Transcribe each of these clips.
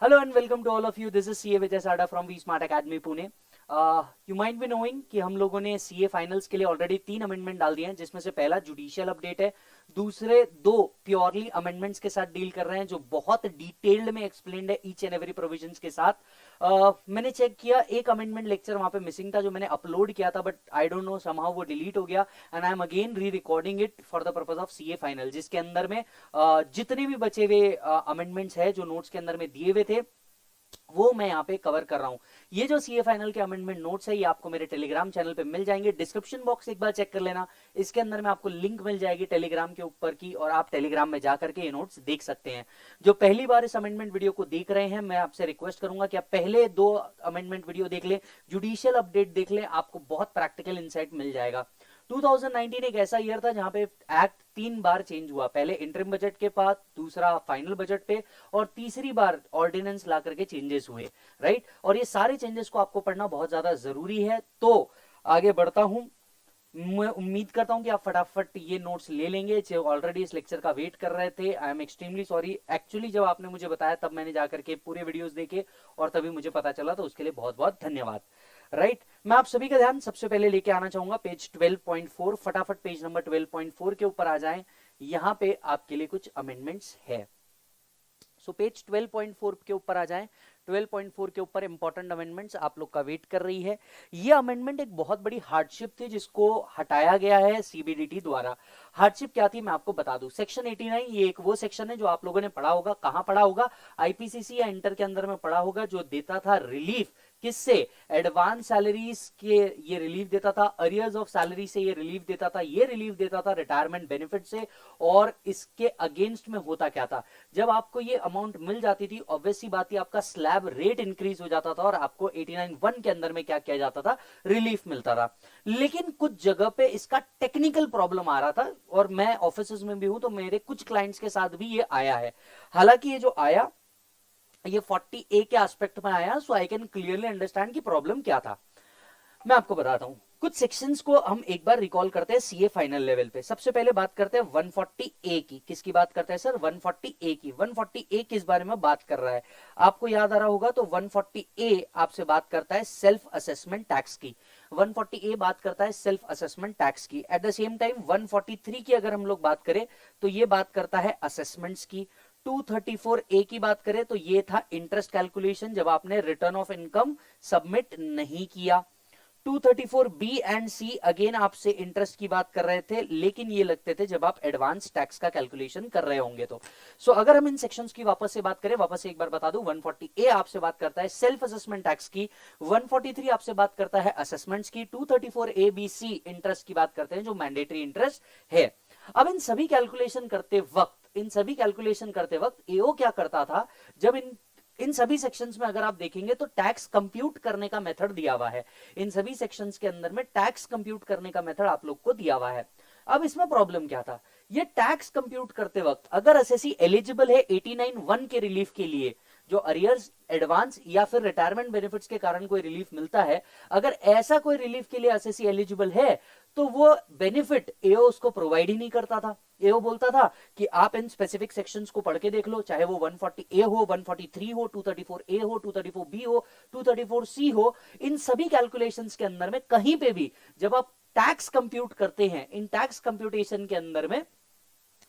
Hello and welcome to all of you. This is CA Vijay Sada from V Smart Academy Pune. You might be knowing कि हम लोगों ने CA finals के लिए already 3 amendment डाल दिए हैं, जिसमें से पहला जुडिशियल अपडेट है, दूसरे 2 प्योरली अमेंडमेंट्स के साथ डील कर रहे हैं जो बहुत डिटेल्ड में एक्सप्लेन्ड है ईच एंड एवरी प्रोविजंस के साथ. मैंने चेक किया, एक अमेंडमेंट लेक्चर वहां पे मिसिंग था जो मैंने अपलोड किया था, but I don't know somehow वो डिलीट हो गया एंड आई एम अगेन री recording it for the purpose of CA final, जिसके अंदर में जितने भी बचे हुए अमेंडमेंट्स है जो नोट्स के अंदर में दिए हुए थे वो मैं यहाँ पे कवर कर रहा हूँ. ये जो CA फाइनल के अमेंडमेंट नोट्स है ये आपको मेरे टेलीग्राम चैनल पे मिल जाएंगे. डिस्क्रिप्शन बॉक्स एक बार चेक कर लेना, इसके अंदर में आपको लिंक मिल जाएगी टेलीग्राम के ऊपर की, और आप टेलीग्राम में जाकर के ये नोट्स देख सकते हैं. जो पहली बार इस अमेंडमेंट वीडियो को देख रहे हैं, मैं आपसे रिक्वेस्ट करूंगा कि आप पहले 2 अमेंडमेंट वीडियो देख ले, जुडिशियल अपडेट देख ले, आपको बहुत प्रैक्टिकल इंसाइट मिल जाएगा. 2019 एक ऐसा ईयर था जहां पे एक्ट 3 बार चेंज हुआ, पहले इंटरिम बजट के बाद, दूसरा फाइनल बजट पे, और तीसरी बार ऑर्डिनेंस ला करके चेंजेस हुए, राइट. और ये सारे चेंजेस को आपको पढ़ना बहुत ज्यादा जरूरी है. तो आगे बढ़ता हूं, मैं उम्मीद करता हूं कि आप फटाफट ये नोट्स ले लेंगे जो ऑलरेडी इस लेक्चर का वेट कर रहे थे. I am extremely sorry, actually जब आपने मुझे बताया तब मैंने जाकर के पूरे वीडियोस देखे और तभी मुझे पता चला, तो उसके लिए बहुत बहुत धन्यवाद. राइट, मैं आप सभी का ध्यान सबसे पहले लेके आना चाहूंगा पेज 12.4. फटाफट पेज नंबर 12.4 के ऊपर आ जाएं. यहां पे आपके लिए कुछ अमेंडमेंट्स है. सो पेज 12.4 के ऊपर आ जाएं. 12.4 के ऊपर इंपॉर्टेंट अमेंडमेंट्स आप लोग का वेट कर रही है. ये अमेंडमेंट एक बहुत बड़ी हार्डशिप थी जिसको हटाया गया है CBDT द्वारा. हार्डशिप क्या थी मैं आपको बता दूं. सेक्शन 89 ये एक वो सेक्शन है जो आप लोगों ने पढ़ा होगा. कहां पढ़ा होगा? IPCC या इंटर के अंदर में पढ़ा होगा, जो देता था रिलीफ. किससे? एडवांस सैलरीज के ये रिलीफ देता था, अरियर्स ऑफ सैलरी से ये रिलीफ देता था, ये रिलीफ देता था रिटायरमेंट बेनिफिट से. और इसके अगेंस्ट में होता क्या था, जब आपको ये अमाउंट मिल जाती थी, ऑब्वियस सी बात है आपका स्लैब रेट इंक्रीज हो जाता था और आपको 89(1) के अंदर में क्या किया जाता था, रिलीफ मिलता था. लेकिन कुछ जगह पे इसका टेक्निकल प्रॉब्लम आ रहा था, और मैं ऑफिस में भी हूं तो मेरे कुछ क्लाइंट्स के साथ भी ये आया है. हालांकि ये जो आया ये 40A के एस्पेक्ट में आया, सो आई कैन क्लियरली अंडरस्टैंड कि प्रॉब्लम क्या था. मैं आपको बताता हूं. कुछ सेक्शंस को हम एक बार रिकॉल करते हैं CA फाइनल लेवल पे. सबसे पहले बात करते हैं 140A की. किसकी बात करते हैं सर? 140A की. 140A किस बारे में बात कर रहा है आपको याद आ रहा होगा, तो 140A आपसे बात करता है सेल्फ असेसमेंट टैक्स की. 140A बात करता है सेल्फ असेसमेंट टैक्स की. एट द सेम टाइम 143 की अगर हम लोग बात करें तो ये बात करता है असेसमेंट्स की. 234A की बात करें तो ये था इंटरेस्ट कैलकुलेशन जब आपने रिटर्न ऑफ इनकम सबमिट नहीं किया. 234B एंड C अगेन आपसे इंटरेस्ट की बात कर रहे थे, लेकिन ये लगते थे जब आप एडवांस टैक्स का कैलकुलेशन कर रहे होंगे. तो सो अगर हम इन सेक्शंस की वापस से बात करें, वापस से एक बार बता दूं, 140A आपसे बात करता है सेल्फ असेसमेंट टैक्स की, 143 आपसे बात करता है असेसमेंट्स की, 234A-B-C इंटरेस्ट की बात करते हैं जो मैंडेटरी इंटरेस्ट है. अब इन सभी कैलकुलेशन करते वक्त एओ क्या करता था, जब इन सभी सेक्शंस में अगर आप देखेंगे तो टैक्स कंप्यूट करने का मेथड दिया हुआ है. इन सभी सेक्शंस के अंदर में टैक्स कंप्यूट करने का मेथड आप लोग को दिया हुआ है. अब इसमें प्रॉब्लम क्या था, ये टैक्स कंप्यूट करते वक्त अगर एसएससी एलिजिबल है 89(1) के रिलीफ के लिए, जो अरियर्स, एडवांस या फिर रिटायरमेंट बेनिफिट्स के कारण कोई रिलीफ मिलता है, अगर ऐसा कोई रिलीफ के लिए एसएससी एलिजिबल है तो वो बेनिफिट एओ उसको प्रोवाइड ही नहीं करता था. एओ बोलता था कि आप इन स्पेसिफिक सेक्शंस को पढ़ के देख लो, चाहे वो 140A हो, 143 हो, 234A हो, 234B हो, 234C हो, इन सभी कैलकुलेशंस के अंदर में कहीं पे भी जब आप टैक्स कंप्यूट करते हैं, इन टैक्स कंप्यूटेशन के अंदर में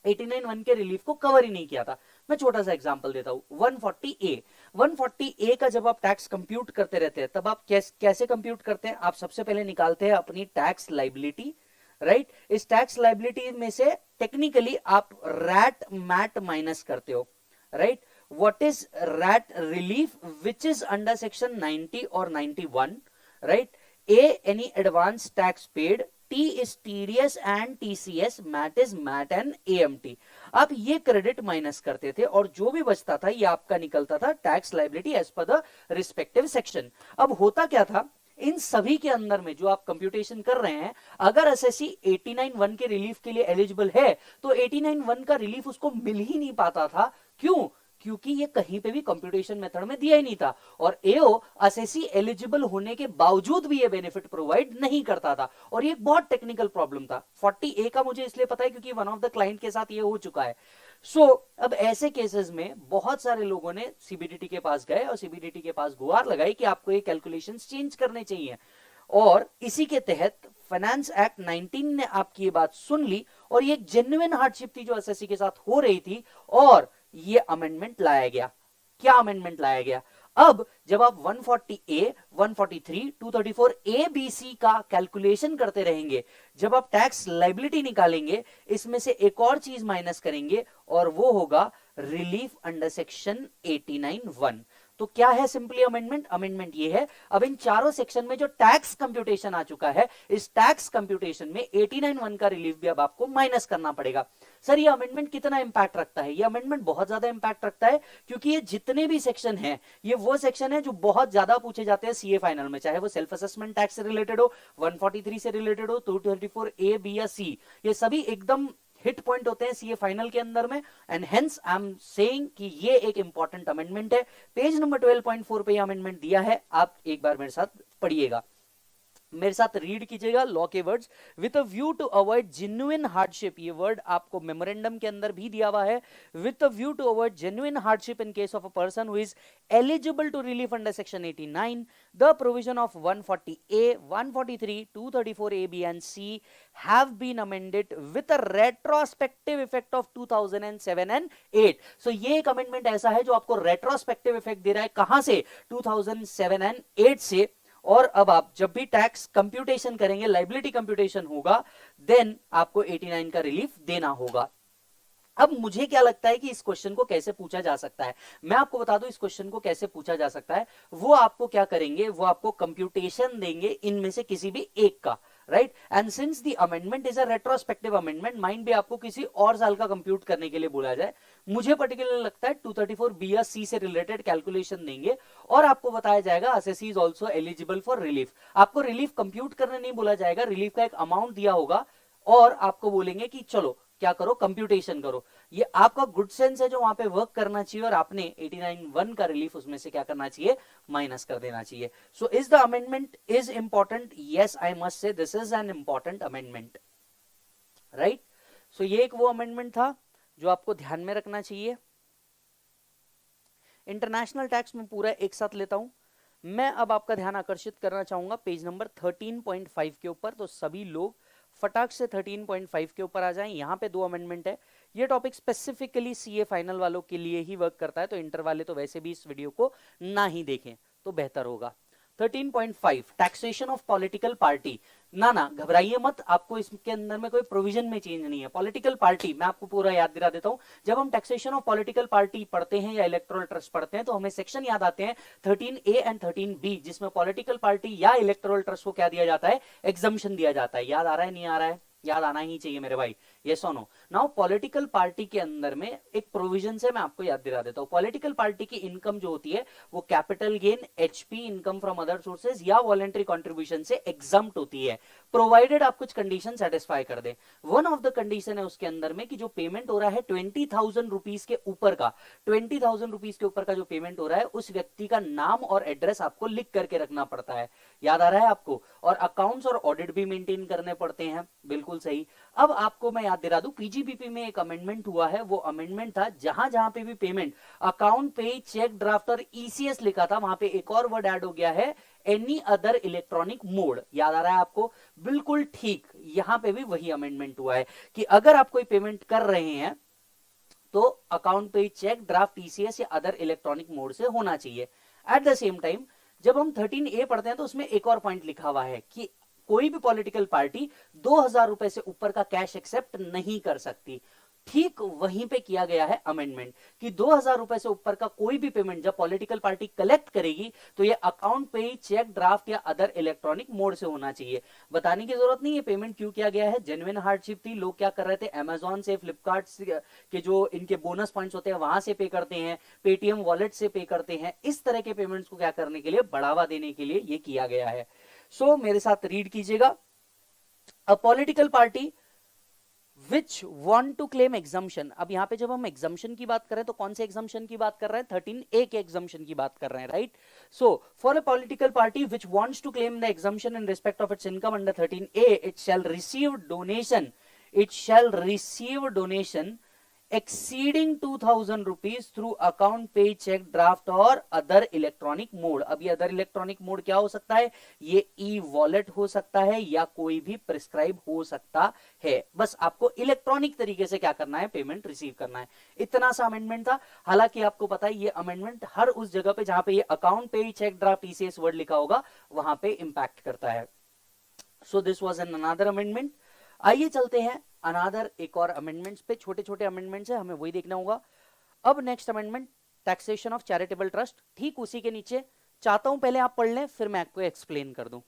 89(1) के रिलीफ को कवर ही नहीं किया था. मैं छोटा सा एग्जांपल देता हूं. 140A का जब आप टैक्स कंप्यूट करते रहते हैं तब आप कैसे कंप्यूट करते हैं? आप सबसे पहले निकालते हैं अपनी टैक्स लाइबिलिटी, राइट. इस टैक्स लाइबिलिटी में से टेक्निकली आप रैट मैट माइनस करते हो, right. What is rat relief which is under section 90 और 91, right. A, any advance tax paid. T is TDS and TCS. MAT is MAT and AMT. आप ये credit minus करते थे और जो भी बचता था ये आपका निकलता था tax liability as per the respective section. अब होता क्या था, इन सभी के अंदर में जो आप कंप्यूटेशन कर रहे हैं, अगर एसएससी 89(1) के रिलीफ के लिए एलिजिबल है तो 89(1) का रिलीफ उसको मिल ही नहीं पाता था. क्यों? क्योंकि ये कहीं पे भी कंप्यूटेशन मेथड में दिया ही नहीं था, और एओ एसएससी एलिजिबल होने के बावजूद भी ये बेनिफिट प्रोवाइड नहीं करता था, और ये बहुत टेक्निकल प्रॉब्लम था. 40A का मुझे इसलिए पता है क्योंकि वन ऑफ द क्लाइंट के साथ ये हो चुका है. सो अब ऐसे केसेस में बहुत सारे लोगों ने सीबीडीटी के पास गए और सीबीडीटी के पास गुहार लगाई कि आपको ये कैलकुलेशंस चेंज करने चाहिए, और इसी के तहत फाइनेंस एक्ट 19 ने आपकी ये बात सुन ली और ये एक जेन्युइन हार्डशिप थी जो एसएससी के साथ हो रही थी, और ये अमेंडमेंट लाया गया। क्या अमेंडमेंट लाया गया? अब जब आप 140A, 143, 234A, BC का कैलकुलेशन करते रहेंगे, जब आप टैक्स लाइबिलिटी निकालेंगे, इसमें से एक और चीज माइनस करेंगे और वो होगा रिलीफ अंडर सेक्शन 89(1). तो क्या है सिंपली अमेंडमेंट? अमेंडमेंट ये है, अब इन चारों सेक्शन में जो टैक्स कंप्यूटेशन आ चुका है, इस टैक्स कंप्यूटेशन में 89(1) का रिलीफ भी अब आपको माइनस करना पड़ेगा। सर ये अमेंडमेंट कितना इंपैक्ट रखता है? ये अमेंडमेंट बहुत ज्यादा इंपैक्ट रखता है, क्योंकि ये जितने भी सेक्शन हैं, ये वो सेक्शन है जो बहुत ज्यादा पूछे जाते हैं सीए फाइनल में, चाहे वो सेल्फ असेसमेंट टैक्स से रिलेटेड हो, 143 से रिलेटेड हो, 234A, B या C, ये सभी एकदम हिट पॉइंट होते हैं सीए फाइनल के अंदर में। And hence I am saying कि ये एक इंपॉर्टेंट अमेंडमेंट है। पेज नंबर 12.4 पे अमेंडमेंट दिया है, आप एक बार मेरे साथ पढ़िएगा, मेरे साथ रीड कीजिएगा लॉ के words. With a view to avoid genuine hardship, ये वर्ड आपको मेमोरेंडम के अंदर भी दिया हुआ है। With a view to avoid genuine hardship in case of a person who is eligible to relief under section 89, the provision of 140A, 143, 234A, B and C have been amended with a retrospective effect of 2007 and 8। सो ये एक amendment ऐसा है जो आपको retrospective effect दे रहा है, कहां से? 2007 and 8 से। और अब आप जब भी टैक्स कंप्यूटेशन करेंगे, लाइबिलिटी कंप्यूटेशन होगा, देन आपको 89 का रिलीफ देना होगा। अब मुझे क्या लगता है कि इस क्वेश्चन को कैसे पूछा जा सकता है, मैं आपको बता दूं इस क्वेश्चन को कैसे पूछा जा सकता है। वो आपको क्या करेंगे, वो आपको कंप्यूटेशन देंगे इनमें से किसी भी एक का, right. And since the amendment is a retrospective amendment, mind भी आपको किसी और साल का कंप्यूट करने के लिए बोला जाए, मुझे पर्टिकुलर लगता है 234B या C से रिलेटेड कैलकुलेशन देंगे और आपको बताया जाएगा SSC is also eligible for relief. आपको रिलीफ कंप्यूट करने नहीं बोला जाएगा, रिलीफ का एक अमाउंट दिया होगा और आपको बोलेंगे कि चलो क्या करो, कंप्यूटेशन करो। ये आपका गुड सेंस है जो वहां पे वर्क करना चाहिए और आपने 89(1) का रिलीफ उसमें से क्या करना चाहिए, माइनस कर देना चाहिए। So is the amendment is important? Yes, I must say this is an important amendment, right. So ये एक वो अमेंडमेंट था जो आपको ध्यान में रखना चाहिए। इंटरनेशनल टैक्स में पूरा एक साथ लेता हूं मैं। अब आपका ध्यान आकर्षित करना चाहूंगा पेज नंबर 13.5 के ऊपर, तो सभी लोग फटाक से 13.5 के ऊपर आ जाएं। यहां पे दो अमेंडमेंट है, ये टॉपिक स्पेसिफिकली सीए फाइनल वालों के लिए ही वर्क करता है, तो इंटर वाले तो वैसे भी इस वीडियो को ना ही देखें तो बेहतर होगा। 13.5 टैक्सेशन ऑफ पॉलिटिकल पार्टी। ना घबराइए मत, आपको इसके अंदर में कोई प्रोविजन में चेंज नहीं है। पॉलिटिकल पार्टी मैं आपको पूरा याद दिला देता हूं। जब हम टैक्सेशन ऑफ पॉलिटिकल पार्टी पढ़ते हैं या इलेक्टोरल ट्रस्ट पढ़ते हैं तो हमें सेक्शन याद आते हैं 13A एंड 13B, जिसमें पॉलिटिकल पार्टी या इलेक्टोरल ट्रस्ट को क्या दिया जाता है, एग्जम्पशन दिया जाता है। याद आ रहा है, नहीं आ रहा है? याद आना ही चाहिए मेरे भाई, यस और नो। नाउ पॉलिटिकल पार्टी के अंदर में एक प्रोविजन से मैं आपको याद दिला देता हूं। पॉलिटिकल पार्टी की इनकम जो होती है वो capital gain, HP, income from other sources या वॉलंटरी कंट्रीब्यूशन से एग्जम्प्ट होती है, प्रोवाइडेड आप कुछ कंडीशन सेटिस्फाई कर दे। वन ऑफ द कंडीशन है उसके अंदर में कि जो पेमेंट हो रहा है 20,000 रुपीज के ऊपर का, 20,000 रुपीज के ऊपर का जो पेमेंट हो रहा है उस व्यक्ति का नाम और एड्रेस आपको लिख करके रखना पड़ता है। याद आ रहा है आपको? और अकाउंट्स और ऑडिट भी मेंटेन करने पड़ते हैं, बिल्कुल सही। अब आपको मैं याद दिला दूं, पीजीबीपी में एक अमेंडमेंट हुआ है, वो अमेंडमेंट था जहां जहां पे भी पेमेंट अकाउंट पे, चेक, ड्राफ्ट और ईसीएस लिखा था, वहां पे एक और वर्ड ऐड हो गया है, एनी अदर इलेक्ट्रॉनिक मोड। याद आ रहा है आपको? बिल्कुल ठीक, यहां पे भी वही अमेंडमेंट हुआ है कि अगर आप कोई पेमेंट कर रहे हैं तो अकाउंट पे, चेक, ड्राफ्ट, ईसीएस या अदर इलेक्ट्रॉनिक मोड से होना चाहिए। एट द सेम टाइम जब हम 13A पढ़ते हैं तो उसमें एक और पॉइंट लिखा हुआ है कि कोई भी पॉलिटिकल पार्टी 2,000 रुपए से ऊपर का कैश एक्सेप्ट नहीं कर सकती। ठीक वहीं पे किया गया है अमेंडमेंट कि 2,000 रुपए से ऊपर का कोई भी पेमेंट जब पॉलिटिकल पार्टी कलेक्ट करेगी तो ये अकाउंट पे, चेक, ड्राफ्ट या अदर इलेक्ट्रॉनिक मोड से होना चाहिए। बताने की जरूरत नहीं है पेमेंट क्यों किया गया है, जेन्युइन हार्डशिप थी। लोग क्या कर रहे थे, अमेजॉन से, फ्लिपकार्ट के जो इनके बोनस पॉइंट्स होते हैं वहां से पे करते हैं, पेटीएम वॉलेट से पे करते हैं। इस तरह के पेमेंट्स को क्या करने के लिए, बढ़ावा देने के लिए ये किया गया है। सो मेरे साथ रीड कीजिएगा। A political party which want to claim exemption। अब यहां पे जब हम exemption की बात कर रहे हैं तो कौन से exemption की बात कर रहे हैं, 13A के exemption की बात कर रहे हैं, right. So for a political party which wants to claim the exemption in respect of its income under 13A, it shall receive donation exceeding 2000 rupees through account pay check draft और other electronic mode। अब ये other electronic mode क्या हो सकता है? ये e wallet हो सकता है या कोई भी प्रिस्क्राइब हो सकता है। बस आपको इलेक्ट्रॉनिक तरीके से क्या करना है? पेमेंट रिसीव करना है। इतना सा अमेंडमेंट था। हालांकि आपको पता है ये अमेंडमेंट हर उस जगह पे जहां पे ये अकाउंट पे चेक ड्राफ्ट ईसीएस वर्ड लिखा होगा वहां पे इंपैक्ट करता है। So this was an another amendment. आइए चलते हैं अनदर एक और अमेंडमेंट्स पे। छोटे छोटे अमेंडमेंट्स है, हमें वही देखना होगा। अब next amendment taxation of charitable trust. ठीक उसी के नीचे चाहता हूं पहले आप पढ़ लें फिर मैं आपको एक्सप्लेन कर दूं।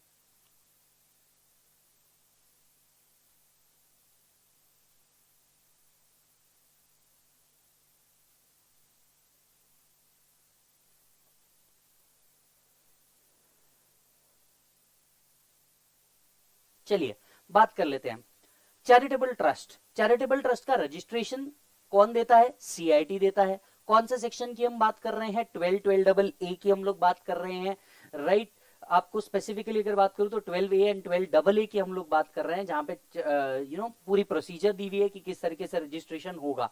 चलिए बात कर लेते हैं चैरिटेबल ट्रस्ट। चैरिटेबल ट्रस्ट का रजिस्ट्रेशन कौन देता है? सीआईटी देता है। कौन से सेक्शन की हम बात कर रहे हैं? 12 ए की हम लोग बात कर रहे हैं, राइट। आपको स्पेसिफिकली अगर बात करूं तो 12A एंड 12AA की हम लोग बात कर रहे हैं, जहां पे पूरी प्रोसीजर दी हुई है कि किस तरीके से रजिस्ट्रेशन होगा।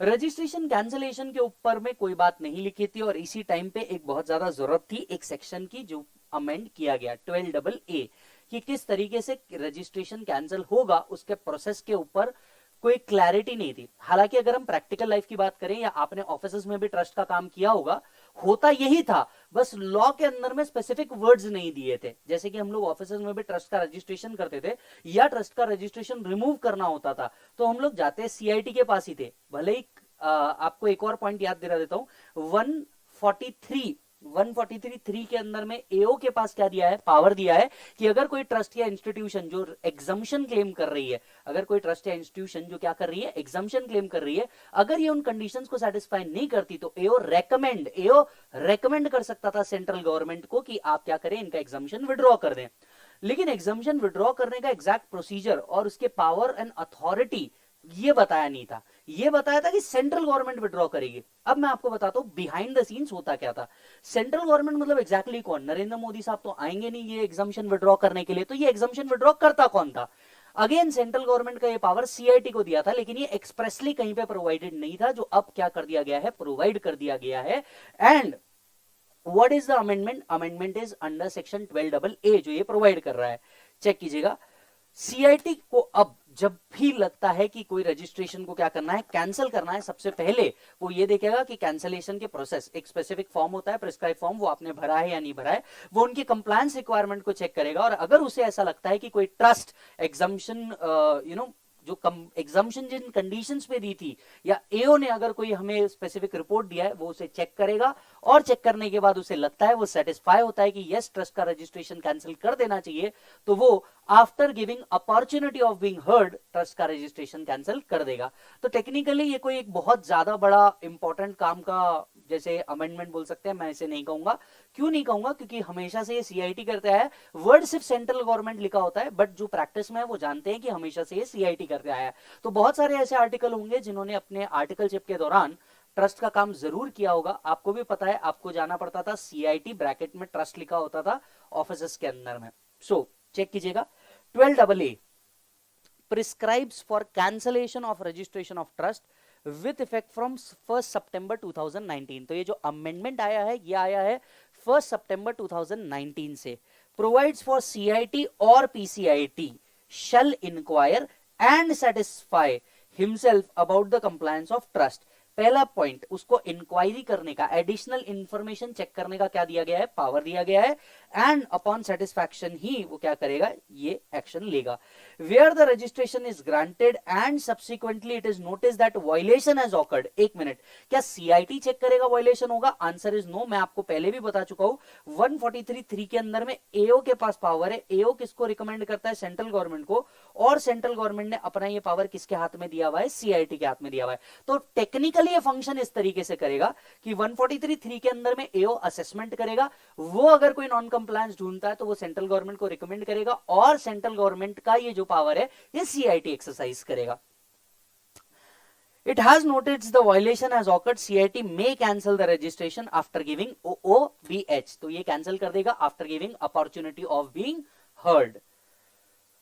रजिस्ट्रेशन कैंसलेशन के ऊपर में कोई बात नहीं लिखी थी और इसी टाइम पे एक बहुत ज्यादा जरूरत थी एक सेक्शन की जो अमेंड किया गया 12AA कि किस तरीके से रजिस्ट्रेशन कैंसिल होगा, उसके प्रोसेस के ऊपर कोई क्लैरिटी नहीं थी। हालांकि अगर हम प्रैक्टिकल लाइफ की बात करें या आपने ऑफिस में भी ट्रस्ट का काम किया होगा, होता यही था, बस लॉ के अंदर में स्पेसिफिक वर्ड्स नहीं दिए थे। जैसे कि हम लोग ऑफिस में भी ट्रस्ट का रजिस्ट्रेशन करते थे या ट्रस्ट का रजिस्ट्रेशन रिमूव करना होता था तो हम लोग जाते सीआईटी के पास ही थे। भले ही आपको एक और पॉइंट याद दिला देता हूं, 143 के अंदर में एओ के पास क्या दिया है? पावर दिया है कि अगर कोई ट्रस्ट या इंस्टीट्यूशन जो एग्जम्पशन क्लेम कर रही है, अगर कोई ट्रस्ट या इंस्टीट्यूशन जो क्या कर रही है? एग्जम्पशन क्लेम कर रही है, अगर ये उन कंडीशंस को सेटिस्फाई नहीं करती तो एओ रेकमेंड कर सकता था सेंट्रल गवर्नमेंट को कि आप क्या करें? इनका एग्जम्पशन विड्रॉ कर दें। लेकिन एग्जम्पशन विड्रॉ करने का एग्जैक्ट प्रोसीजर और उसके पावर एंड अथॉरिटी ये बताया नहीं था। ये बताया था कि सेंट्रल गवर्नमेंट विड्रॉ करेगी। अब मैं आपको बताता हूं बिहाइंड द सीन्स होता क्या था। सेंट्रल गवर्नमेंट मतलब एग्जैक्टली कौन? नरेंद्र मोदी साहब तो आएंगे नहीं ये एग्जम्पशन विड्रॉ करने के लिए, तो ये एग्जम्पशन विड्रॉ करता कौन था? अगेन सेंट्रल गवर्नमेंट का ये पावर सीआईटी को दिया था, लेकिन ये एक्सप्रेसली कहीं पे प्रोवाइडेड नहीं था, जो अब क्या कर दिया गया है? प्रोवाइड कर दिया गया है। And what is the amendment? Amendment is under section 12AA जो ये प्रोवाइड कर रहा है। चेक कीजिएगा, सीआईटी को अब जब भी लगता है कि कोई रजिस्ट्रेशन को क्या करना है? कैंसिल करना है, सबसे पहले वो ये देखेगा कि कैंसिलेशन के प्रोसेस, एक स्पेसिफिक फॉर्म होता है प्रिस्क्राइब फॉर्म, वो आपने भरा है या नहीं भरा है, वो उनकी कंप्लायंस रिक्वायरमेंट को चेक करेगा। और अगर उसे ऐसा लगता है कि कोई ट्रस्ट एग्जम्पशन जो एग्जम्पशन जिन कंडीशंस पे दी थी या एओ ने अगर कोई हमें स्पेसिफिक रिपोर्ट दिया है, वो उसे चेक करेगा और चेक करने के बाद उसे लगता है, वो सेटिस्फाई होता है कि यस ट्रस्ट का रजिस्ट्रेशन कैंसिल कर देना चाहिए, तो वो after giving opportunity of being heard trust का रजिस्ट्रेशन कैंसिल कर देगा। तो टेक्निकली ये कोई एक बहुत ज्यादा बड़ा इंपॉर्टेंट काम का जैसे अमेंडमेंट बोल सकते हैं, मैं इसे नहीं कहूंगा। क्यों नहीं कहूंगा? क्योंकि हमेशा से ये सीआईटी करता है, वर्ड सिर्फ सेंट्रल गवर्नमेंट लिखा होता है, बट जो प्रैक्टिस में है वो जानते हैं कि हमेशा से ये सीआईटी करते आया है। तो बहुत सारे ऐसे आर्टिकल होंगे जिन्होंने अपने आर्टिकलशिप के दौरान ट्रस्ट का काम जरूर किया होगा। आपको भी पता है, आपको जाना पड़ता था सीआईटी ब्रैकेट में ट्रस्ट लिखा होता था ऑफिस के अंदर में। सो चेक कीजिएगा, 12AA prescribes for cancellation of registration of trust with effect from 1 सितंबर 2019। तो ये जो अमेंडमेंट आया है ये आया है 1 सितंबर 2019 से। प्रोवाइड्स फॉर सीआईटी और PCIT shall inquire and satisfy himself about the compliance of trust। पहला पॉइंट, उसको इंक्वायरी करने का, एडिशनल इंफॉर्मेशन चेक करने का क्या दिया गया है? पावर दिया गया है। एंड अपॉन सेटिस्फैक्शन ही वो क्या करेगा? ये एक्शन लेगा। Where the registration is granted and subsequently it is notice that violation has occurred. एक मिनट, क्या सीआईटी चेक करेगा वायलेशन होगा? Answer is no. मैं आपको पहले भी बता चुका हूं, 143(3) के अंदर में एओ के पास पावर है। एओ किसको रिकमेंड करता है? सेंट्रल गवर्नमेंट को। और सेंट्रल गवर्नमेंट ने अपना ये पावर किसके हाथ में दिया हुआ है? सीआईटी के हाथ में दिया हुआ है। तो टेक्निकली ये फंक्शन इस तरीके से करेगा कि 143(3) के अंदर में एओ असेसमेंट करेगा, वो अगर कोई नॉन कंप्लायंस ढूंढता है तो वो सेंट्रल गवर्नमेंट को रिकमेंड करेगा और सेंट्रल गवर्नमेंट का ये जो पावर है ये सीआईटी एक्सरसाइज करेगा। It has noticed the violation has occurred. CIT may cancel the registration after giving OOBH। तो ये कैंसिल कर देगा after giving opportunity of being heard।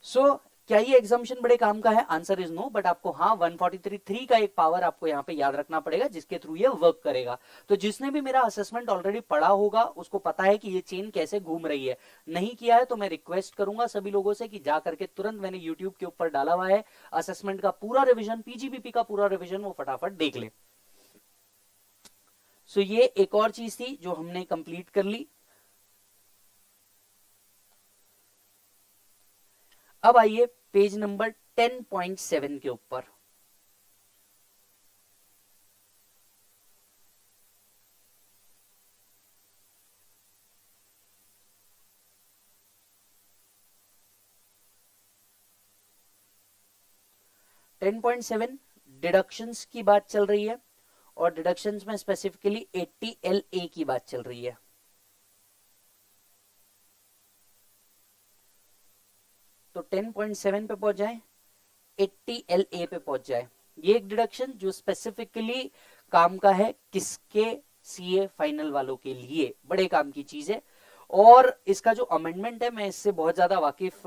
So क्या ये एग्जाम्पशन बड़े काम का है? आंसर इज नो, बट आपको हाँ 143 का एक पावर आपको यहाँ पे याद रखना पड़ेगा जिसके थ्रू ये वर्क करेगा। तो जिसने भी मेरा असेसमेंट ऑलरेडी पढ़ा होगा उसको पता है कि ये चेन कैसे घूम रही है। नहीं किया है तो मैं रिक्वेस्ट करूंगा सभी लोगों से कि जा करके तुरंत, मैंने यूट्यूब के ऊपर डाला हुआ है असेसमेंट का पूरा रिविजन, पीजीबीपी का पूरा रिविजन, वो फटाफट देख ले। सो ये एक और चीज थी जो हमने कंप्लीट कर ली। अब आइए पेज नंबर 10.7 के ऊपर। टेन पॉइंट सेवन डिडक्शंस की बात चल रही है और डिडक्शंस में स्पेसिफिकली 80 LA की बात चल रही है। तो 10.7 पे पहुंच जाए, 80 LA पे पहुंच जाए। ये एक डिडक्शन जो स्पेसिफिकली काम का है, किसके? सीए फाइनल वालों के लिए बड़े काम की चीज है। और इसका जो अमेंडमेंट है, मैं इससे बहुत ज्यादा वाकिफ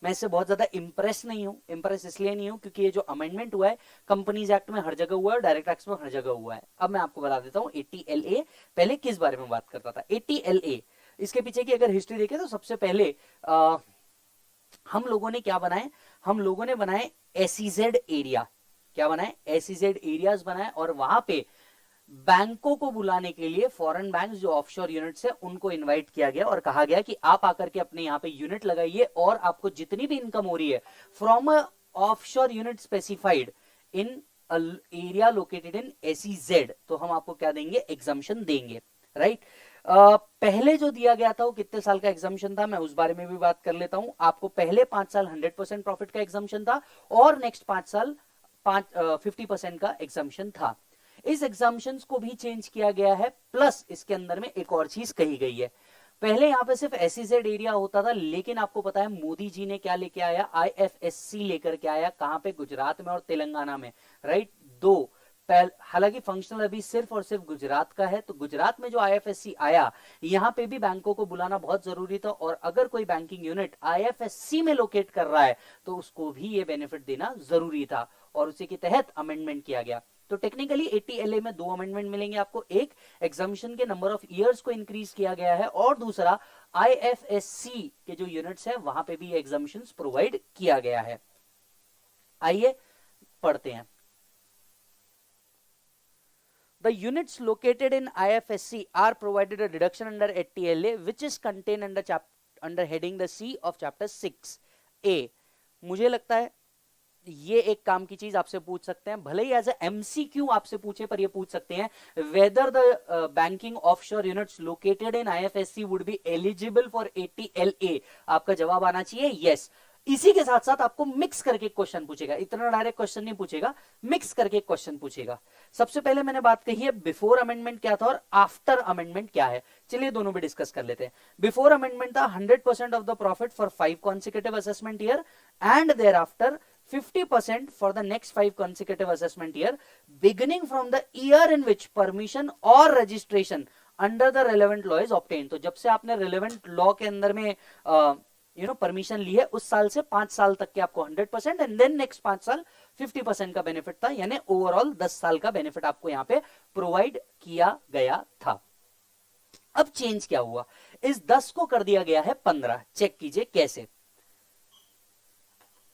मैं इससे बहुत ज्यादा इंप्रेस नहीं हूं। इंप्रेस इसलिए नहीं हूं क्योंकि ये जो अमेंडमेंट हुआ है कंपनीज एक्ट में हर जगह हुआ है, डायरेक्ट टैक्स में हर जगह हुआ है। अब मैं आपको बता देता हूं 80 LA पहले किस बारे में बात करता था। 80 LA, इसके पीछे की अगर हिस्ट्री देखें तो सबसे पहले हम लोगों ने क्या बनाए? हम लोगों ने बनाए एसीजेड एरिया। क्या बनाए? एसीजेड एरियाज बनाए, और वहां पे बैंकों को बुलाने के लिए फॉरेन बैंक्स जो ऑफशोर यूनिट्स है उनको इनवाइट किया गया और कहा गया कि आप आकर के अपने यहाँ पे यूनिट लगाइए और आपको जितनी भी इनकम हो रही है from a offshore unit specified in area located in ACZ, तो हम आपको क्या देंगे? एग्जम्पशन देंगे, राइट? पहले जो दिया गया था वो कितने साल का एग्जाम्पशन था, मैं उस बारे में भी बात कर लेता हूं। आपको पहले 5 साल 100% प्रॉफिट का एग्जाम्पशन था और नेक्स्ट 5 साल 50% का एग्जाम्पशन था। इस एग्जाम्पशन को भी चेंज किया गया है, प्लस इसके अंदर में एक और चीज कही गई है। पहले यहां पे सिर्फ एसईजेड एरिया होता था, लेकिन आपको पता है मोदी जी ने क्या लेके आया? आईएफएससी लेकर के आया। कहां पे? गुजरात में और तेलंगाना में, राइट? दो। हालांकि फंक्शनल अभी सिर्फ और सिर्फ गुजरात का है। तो गुजरात में जो आईएफएससी आया, यहां पे भी बैंकों को बुलाना बहुत जरूरी था, और अगर कोई बैंकिंग यूनिट आईएफएससी में लोकेट कर रहा है तो उसको भी ये बेनिफिट देना जरूरी था, और उसी के तहत अमेंडमेंट किया गया। तो टेक्निकली 80 LA में 2 अमेंडमेंट मिलेंगे आपको। एक, एग्जामिशन के नंबर ऑफ ईयर्स को इंक्रीज किया गया है, और दूसरा आईएफएससी के जो यूनिट्स है वहां पे भी एग्जामिशंस प्रोवाइड किया गया है। आइए पढ़ते हैं। The units located in IFSC are provided a deduction under 80 LA, which is contained under heading the C of chapter 6A. मुझे लगता है ये एक काम की चीज आपसे पूछ सकते हैं, भले ही एज ए एमसीक्यू आपसे पूछे, पर ये पूछ सकते हैं whether the banking offshore units located in IFSC would be eligible for 80 LA। आपका जवाब आना चाहिए यस। इसी के साथ साथ आपको मिक्स करके क्वेश्चन पूछेगा, इतना डायरेक्ट क्वेश्चन नहीं पूछेगा, मिक्स करके क्वेश्चन पूछेगा। सबसे पहले मैंने बात कही है बिफोर अमेंडमेंट क्या था और आफ्टर अमेंडमेंट क्या है। चलिए दोनों भी डिस्कस कर लेते हैं। बिफोर अमेंडमेंट था 100% of the profit for 5 consecutive assessment year and thereafter 50% for the next 5 consecutive assessment year beginning from the year in which permission or registration under the relevant law is obtained। तो जब से आपने relevant law के अंदर में permission ली है उस साल से 5 साल तक के आपको 100% एंड देन नेक्स्ट 5 साल 50% का बेनिफिट था, यानी ओवरऑल 10 साल का बेनिफिट आपको यहां पे प्रोवाइड किया गया था। अब चेंज क्या हुआ? इस 10 को कर दिया गया है 15। चेक कीजिए कैसे।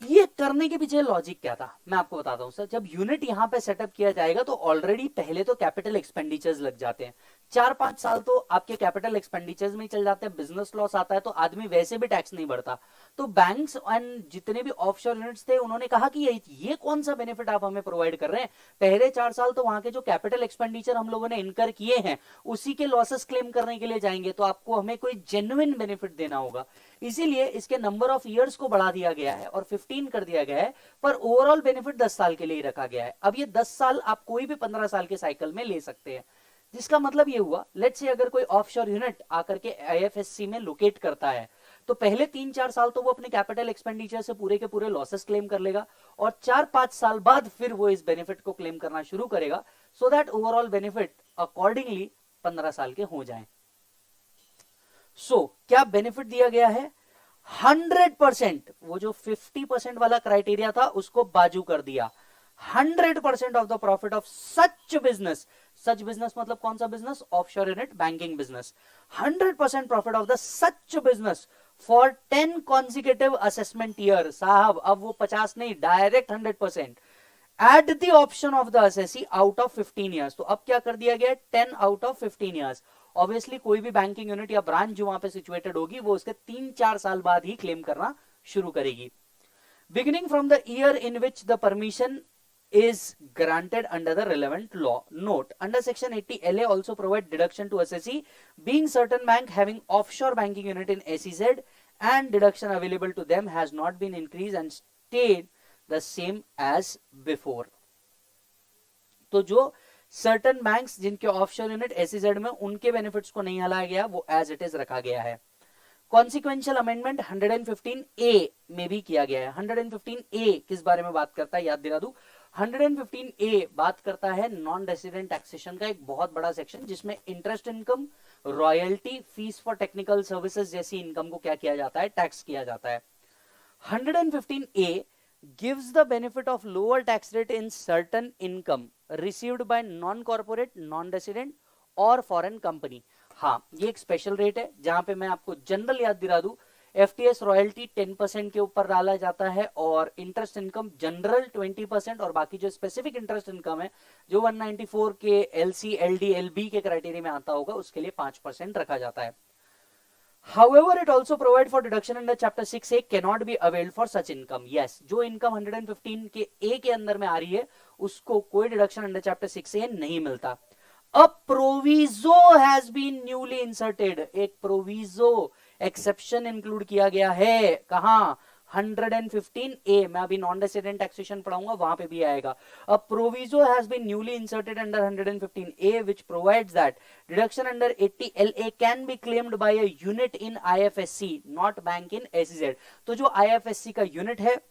ये करने के पीछे लॉजिक क्या था मैं आपको बताता हूं सर। जब यूनिट यहां पे सेटअप किया जाएगा तो ऑलरेडी पहले तो कैपिटल एक्सपेंडिचर्स लग जाते हैं, 4-5 साल तो आपके कैपिटल एक्सपेंडिचर्स में चल जाते हैं, बिजनेस लॉस आता है तो आदमी वैसे भी टैक्स नहीं भरता। तो बैंक्स एंड जितने भी ऑफशोर यूनिट्स थे उन्होंने कहा कि ये कौन सा बेनिफिट आप हमें प्रोवाइड कर रहे हैं? पहले 4 साल तो वहां के जो कैपिटल एक्सपेंडिचर हम लोगों ने इनकर किए हैं उसी के लॉसेस क्लेम करने के लिए जाएंगे, तो आपको हमें कोई जेन्युइन बेनिफिट देना होगा। इसीलिए इसके नंबर ऑफ ईयर्स को बढ़ा दिया गया है और 15 कर दिया गया है, पर ओवरऑल बेनिफिट 10 साल के लिए रखा गया है। अब ये 10 साल आप कोई भी 15 साल के साइकिल में ले सकते हैं, जिसका मतलब ये हुआ लेट्स से अगर कोई ऑफशोर यूनिट आकर के आईएफएससी में लोकेट करता है तो पहले 3-4 साल तो वो अपने कैपिटल एक्सपेंडिचर से पूरे के पूरे लॉसेस क्लेम कर लेगा, और 4-5 साल बाद फिर वो इस बेनिफिट को क्लेम करना शुरू करेगा, so that overall benefit accordingly 15 साल के हो जाए। सो क्या बेनिफिट दिया गया है? 100%, वो जो 50% वाला क्राइटेरिया था उसको बाजू कर दिया। 100% of the profit of such business, such business मतलब कौन सा business? Offshore unit banking business. 100% profit of the such business for 10 consecutive assessment year. साहब अब वो 50 नहीं, direct 100% at the option of the assessee out of 15 years. तो अब क्या कर दिया गया? 10 आउट ऑफ 15 ईयर्स। ऑब्वियसली कोई भी बैंकिंग यूनिट या ब्रांच जो वहां पे सिचुएटेड होगी वो उसके 3-4 साल बाद ही क्लेम करना शुरू करेगी। Beginning from the year in which the permission is granted under the relevant law. Note, under section 80 LA also provide deduction to assessee being certain bank having offshore banking unit in SEZ and deduction available to them has not been increased and stayed the same as before. तो जो certain banks जिनके offshore unit SEZ में उनके benefits को नहीं हलाया गया वो as it is रखा गया है। कॉन्सिक्वेंशियल अमेंडमेंट 115A में भी किया गया है। 115A किस बारे में बात करता है याद दिला दूं। 115A बात करता है नॉन रेसिडेंट टैक्सेशन का एक बहुत बड़ा सेक्शन जिसमें interest income, royalty, fees for technical services जैसी इनकम को क्या किया जाता है? टैक्स किया जाता है। 115A gives the benefit of lower tax rate in certain income received by non-corporate, non-resident और फॉरेन कंपनी। हाँ, ये एक स्पेशल रेट है जहां पे मैं आपको जनरल याद दिला दूं। एफटीएस रॉयल्टी 10% के ऊपर डाला जाता है और इंटरेस्ट इनकम जनरल 20% और बाकी जो स्पेसिफिक इंटरेस्ट इनकम है जो 194 के एलसी, एलडी, एलबी के क्राइटेरिया में आता होगा उसके लिए 5% रखा जाता है। However, it also provide for deduction under chapter 6A cannot be availed for such income. Yes, जो इनकम 115 के A के अंदर में आ रही है उसको कोई डिडक्शन अंडर चैप्टर 6A नहीं मिलता। A proviso has been newly inserted, एक प्रोविजो एक्सेप्शन इंक्लूड किया गया है। कहां? 115A। मैं अभी नॉन रेसिडेंट टैक्सेशन पढ़ाऊंगा वहां पे भी आएगा। A proviso has been newly inserted under 115A which provides that deduction under 80LA can be claimed by a unit in IFSC, not bank in SEZ। तो जो IFSC का यूनिट है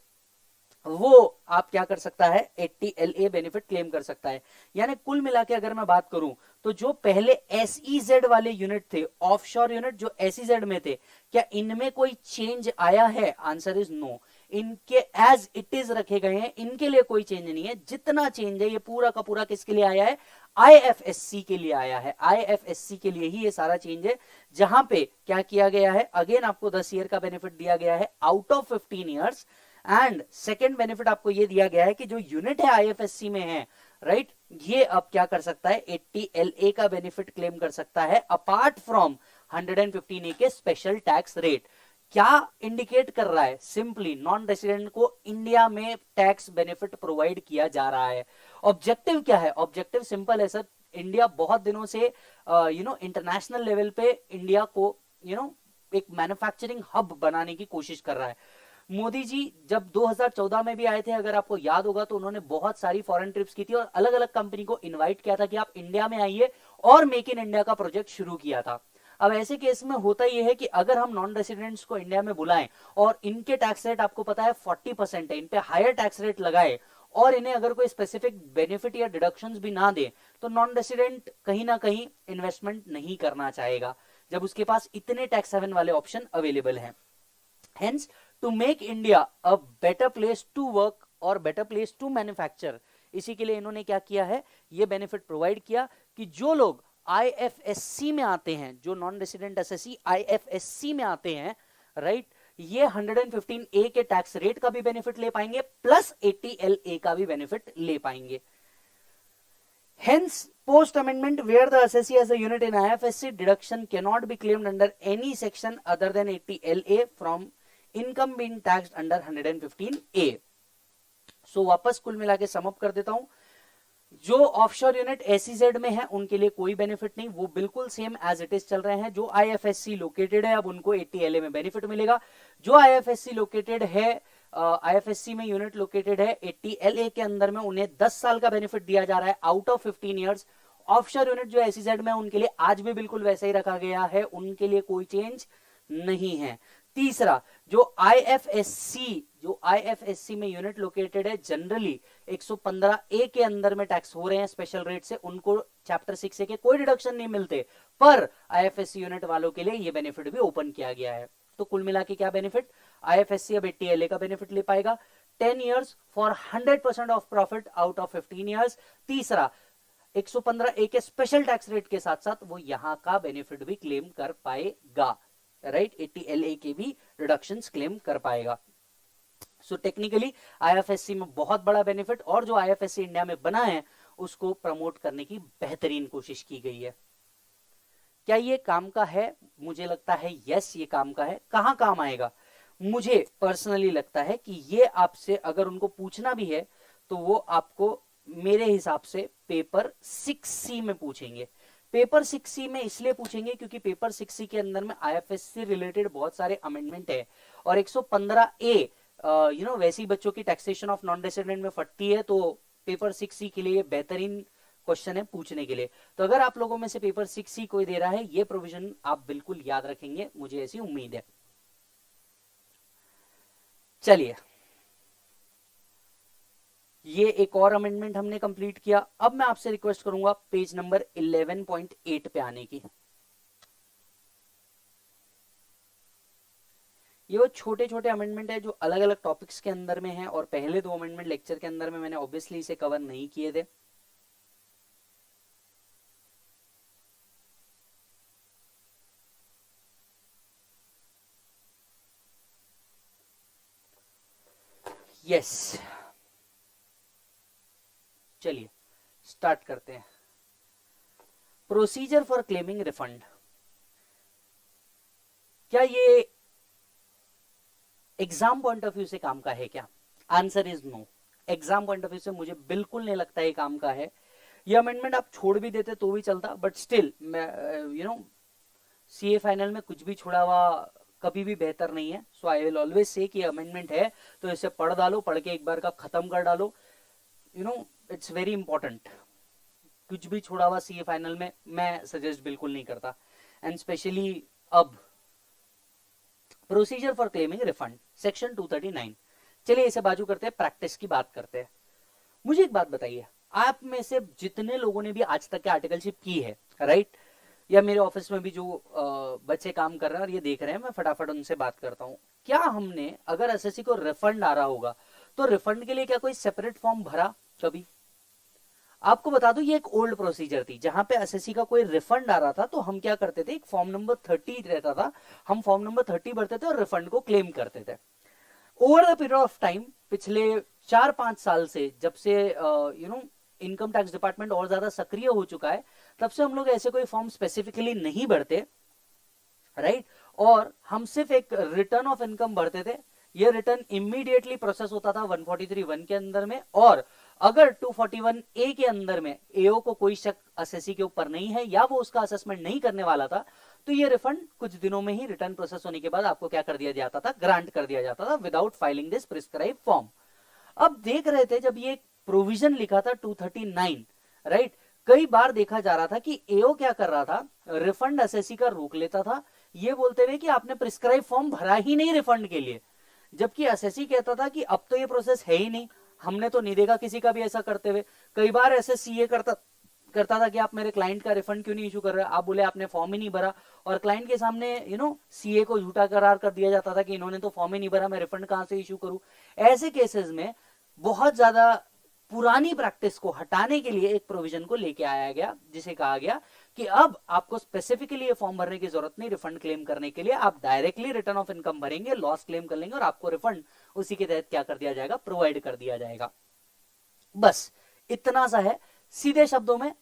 वो आप क्या कर सकता है? 80LA बेनिफिट क्लेम कर सकता है। यानी कुल मिला के अगर मैं बात करूं तो जो पहले SEZ वाले यूनिट थे, ऑफशोर यूनिट जो SEZ में थे, क्या इनमें कोई चेंज आया है? Answer is no. इनके एज इट इज रखे गए हैं, इनके लिए कोई चेंज नहीं है। जितना चेंज है ये पूरा का पूरा किसके लिए आया है? IFSC के लिए आया है। IFSC के लिए ही ये सारा चेंज है। जहां पे क्या किया गया है? अगेन आपको 10 ईयर का बेनिफिट दिया गया है out of 15 years. And second benefit आपको ये दिया गया है कि जो यूनिट है IFSC में है, राइट, ये अब क्या कर सकता है? 80LA का बेनिफिट क्लेम कर सकता है अपार्ट फ्रॉम 115A के स्पेशल टैक्स रेट। क्या इंडिकेट कर रहा है? सिंपली नॉन रेसिडेंट को इंडिया में टैक्स बेनिफिट प्रोवाइड किया जा रहा है। ऑब्जेक्टिव क्या है? ऑब्जेक्टिव सिंपल है सर। इंडिया बहुत दिनों से इंटरनेशनल लेवल पे इंडिया को एक मैन्युफैक्चरिंग हब बनाने की कोशिश कर रहा है। मोदी जी जब 2014 में भी आए थे, अगर आपको याद होगा, तो उन्होंने बहुत सारी फॉरेन ट्रिप्स की थी और अलग अलग कंपनी को इनवाइट किया था कि आप इंडिया में आइए और मेक इन इंडिया का प्रोजेक्ट शुरू किया था। अब ऐसे केस में होता यह है कि अगर हम नॉन रेसिडेंट्स को इंडिया में बुलाएं और इनके टैक्स रेट आपको पता है 40% है, इन पे हायर टैक्स रेट लगाए और इन्हें अगर कोई स्पेसिफिक बेनिफिट या डिडक्शंस भी ना दे तो नॉन रेसिडेंट कहीं ना कहीं इन्वेस्टमेंट नहीं करना चाहेगा जब उसके पास इतने टैक्स हेवन वाले ऑप्शन अवेलेबल हैं। Hence to make India a better place to work और बेटर प्लेस टू मैन्युफैक्चर, इसी के लिए इन्होंने क्या किया है? ये बेनिफिट प्रोवाइड किया कि जो लोग IFSC में आते हैं, जो नॉन रेसिडेंट असेसी IFSC में आते हैं, राइट, ये 115A के टैक्स रेट का भी बेनिफिट ले पाएंगे प्लस 80LA का भी बेनिफिट ले पाएंगे। Hence, post amendment where the assessee as a unit in IFSC deduction cannot be claimed under any section other than 80LA from income being taxed under 115A। So वापस कुल मिला के sum up कर देता हूं। जो ऑफशोर यूनिट SEZ में है उनके लिए कोई बेनिफिट नहीं, वो बिल्कुल सेम एज इट इज चल रहे हैं। जो IFSC लोकेटेड है अब उनको 80LA में बेनिफिट मिलेगा। जो IFSC लोकेटेड है, IFSC में यूनिट लोकेटेड है 80LA के अंदर में, उन्हें 10 साल का बेनिफिट दिया जा रहा है out of 15 years. Offshore unit जो SEZ में उनके लिए आज भी बिल्कुल वैसा ही रखा गया है, उनके लिए कोई चेंज नहीं है। तीसरा, जो IFSC में यूनिट लोकेटेड है, जनरली 115A के अंदर में टैक्स हो रहे हैं स्पेशल रेट से, उनको चैप्टर 6A के कोई डिडक्शन नहीं मिलते, पर IFSC यूनिट वालों के लिए ये बेनिफिट भी ओपन किया गया है। तो कुल मिला के क्या बेनिफिट, आईएफएससी अब 80 एलए का बेनिफिट ले पाएगा, 10 years for 100% of profit out of 15 years। तीसरा 115 ए के स्पेशल टैक्स रेट के साथ साथ वो यहां का बेनिफिट भी क्लेम कर पाएगा, राइट, 80 एलए के भी रिडक्शंस क्लेम कर पाएगा। सो टेक्निकली आईएफएससी में बहुत बड़ा बेनिफिट, और जो आईएफएससी इंडिया में बना है उसको प्रमोट करने की बेहतरीन कोशिश की गई है। क्या ये काम का है? मुझे लगता है यस, ये काम का है। कहां काम आएगा? मुझे पर्सनली लगता है कि ये आपसे अगर उनको पूछना भी है तो वो आपको मेरे हिसाब से पेपर 6C में पूछेंगे। पेपर 6C में इसलिए पूछेंगे क्योंकि पेपर 6C के अंदर में आईएफएससी रिलेटेड बहुत सारे अमेंडमेंट है, और 115A वैसे ही बच्चों की टैक्सेशन ऑफ नॉन रेसिडेंट में फटती है, तो पेपर 6C के लिए बेहतरीन क्वेश्चन है पूछने के लिए। तो अगर आप लोगों में से पेपर 6C कोई दे रहा है, ये प्रोविजन आप बिल्कुल याद रखेंगे, मुझे ऐसी उम्मीद है। चलिए, ये एक और अमेंडमेंट हमने कंप्लीट किया। अब मैं आपसे रिक्वेस्ट करूंगा पेज नंबर 11.8 पे आने की। ये वो छोटे छोटे अमेंडमेंट है जो अलग अलग टॉपिक्स के अंदर में है, और पहले 2 अमेंडमेंट लेक्चर के अंदर में मैंने ऑब्वियसली इसे कवर नहीं किए थे। यस, चलिए स्टार्ट करते हैं। Procedure for claiming refund. क्या ये एग्जाम पॉइंट ऑफ व्यू से काम का है क्या? Answer is no. Exam point of view से मुझे बिल्कुल नहीं लगता ये काम का है। ये अमेंडमेंट आप छोड़ भी देते तो भी चलता, बट स्टिल सीए फाइनल में कुछ भी छोड़ा हुआ कभी भी बेहतर नहीं है। सो आई विल ऑलवेज से कि अमेंडमेंट है तो इसे पढ़ डालो, पढ़ के एक बार का खत्म कर डालो। It's very important. कुछ भी छोड़ा हुआ सीए फाइनल में मैं सजेस्ट बिल्कुल नहीं करता, एंड स्पेशली अब procedure for claiming refund section 239। चलिए इसे बाजू करते हैं, प्रैक्टिस की बात करते हैं। मुझे एक बात बताइए, आप में से जितने लोगों ने भी आज तक के आर्टिकलशिप की है, राइट, या मेरे ऑफिस में भी जो बच्चे काम कर रहे हैं और ये देख रहे हैं, मैं फटाफट उनसे बात करता हूं, क्या हमने अगर एसएससी को रिफंड आ रहा होगा तो रिफंड के लिए क्या कोई सेपरेट फॉर्म भरा कभी? आपको बता दूं, ये एक ओल्ड प्रोसीजर थी। जहां पे एसएससी का कोई रिफंड आ रहा था तो हम क्या करते थे, एक फॉर्म नंबर 30 रहता था, हम फॉर्म नंबर 30 भरते थे और रिफंड को क्लेम करते थे। Over the period of time, पिछले 4-5 साल से, जब से इनकम टैक्स डिपार्टमेंट और ज्यादा सक्रिय हो चुका है, तब से हम लोग ऐसे कोई फॉर्म स्पेसिफिकली नहीं भरते, राइट, और हम सिर्फ एक रिटर्न ऑफ इनकम भरते थे। ये रिटर्न इमीडिएटली प्रोसेस होता था 143(1) के अंदर में, और अगर 241A के अंदर में एओ को कोई शक एसएससी के ऊपर नहीं है या वो उसका असेसमेंट नहीं करने वाला था, तो ये रिफंड कुछ दिनों में ही रिटर्न प्रोसेस होने के बाद आपको क्या कर दिया जाता था, ग्रांट कर दिया जाता था without filing this prescribe form. अब देख रहे थे जब ये प्रोविजन लिखा था 239, राइट, कई बार देखा जा रहा था कि एओ क्या कर रहा था, रिफंड एसएससी का रोक लेता था, ये बोलते हुए कि आपने प्रिस्क्राइब फॉर्म भरा ही नहीं रिफंड के लिए, जबकि एसएससी कहता था कि अब तो ये प्रोसेस है ही नहीं, हमने तो नहीं देखा किसी का भी ऐसा करते हुए। कई बार एसएससी ये करता था कि आप मेरे क्लाइंट का रिफंड क्यों नहीं इशू कर रहे, आप बोले आपने फॉर्म ही नहीं भरा, और क्लाइंट के सामने सीए को झूठा करार कर दिया जाता था कि इन्होंने तो फॉर्म ही नहीं भरा, मैं रिफंड कहां से इशू करूं। ऐसे केसेस में बहुत ज्यादा पुरानी प्रैक्टिस को हटाने के लिए एक प्रोविजन को लेके आया गया, जिसे कहा गया कि अब आपको स्पेसिफिकली ये फॉर्म भरने की जरूरत नहीं रिफंड क्लेम करने के लिए, आप डायरेक्टली रिटर्न ऑफ इनकम भरेंगे, लॉस क्लेम कर लेंगे और आपको रिफंड उसी के तहत क्या कर दिया जाएगा, प्रोवाइड कर दिया जाएगा। बस इतना सा है सीधे शब्दों में।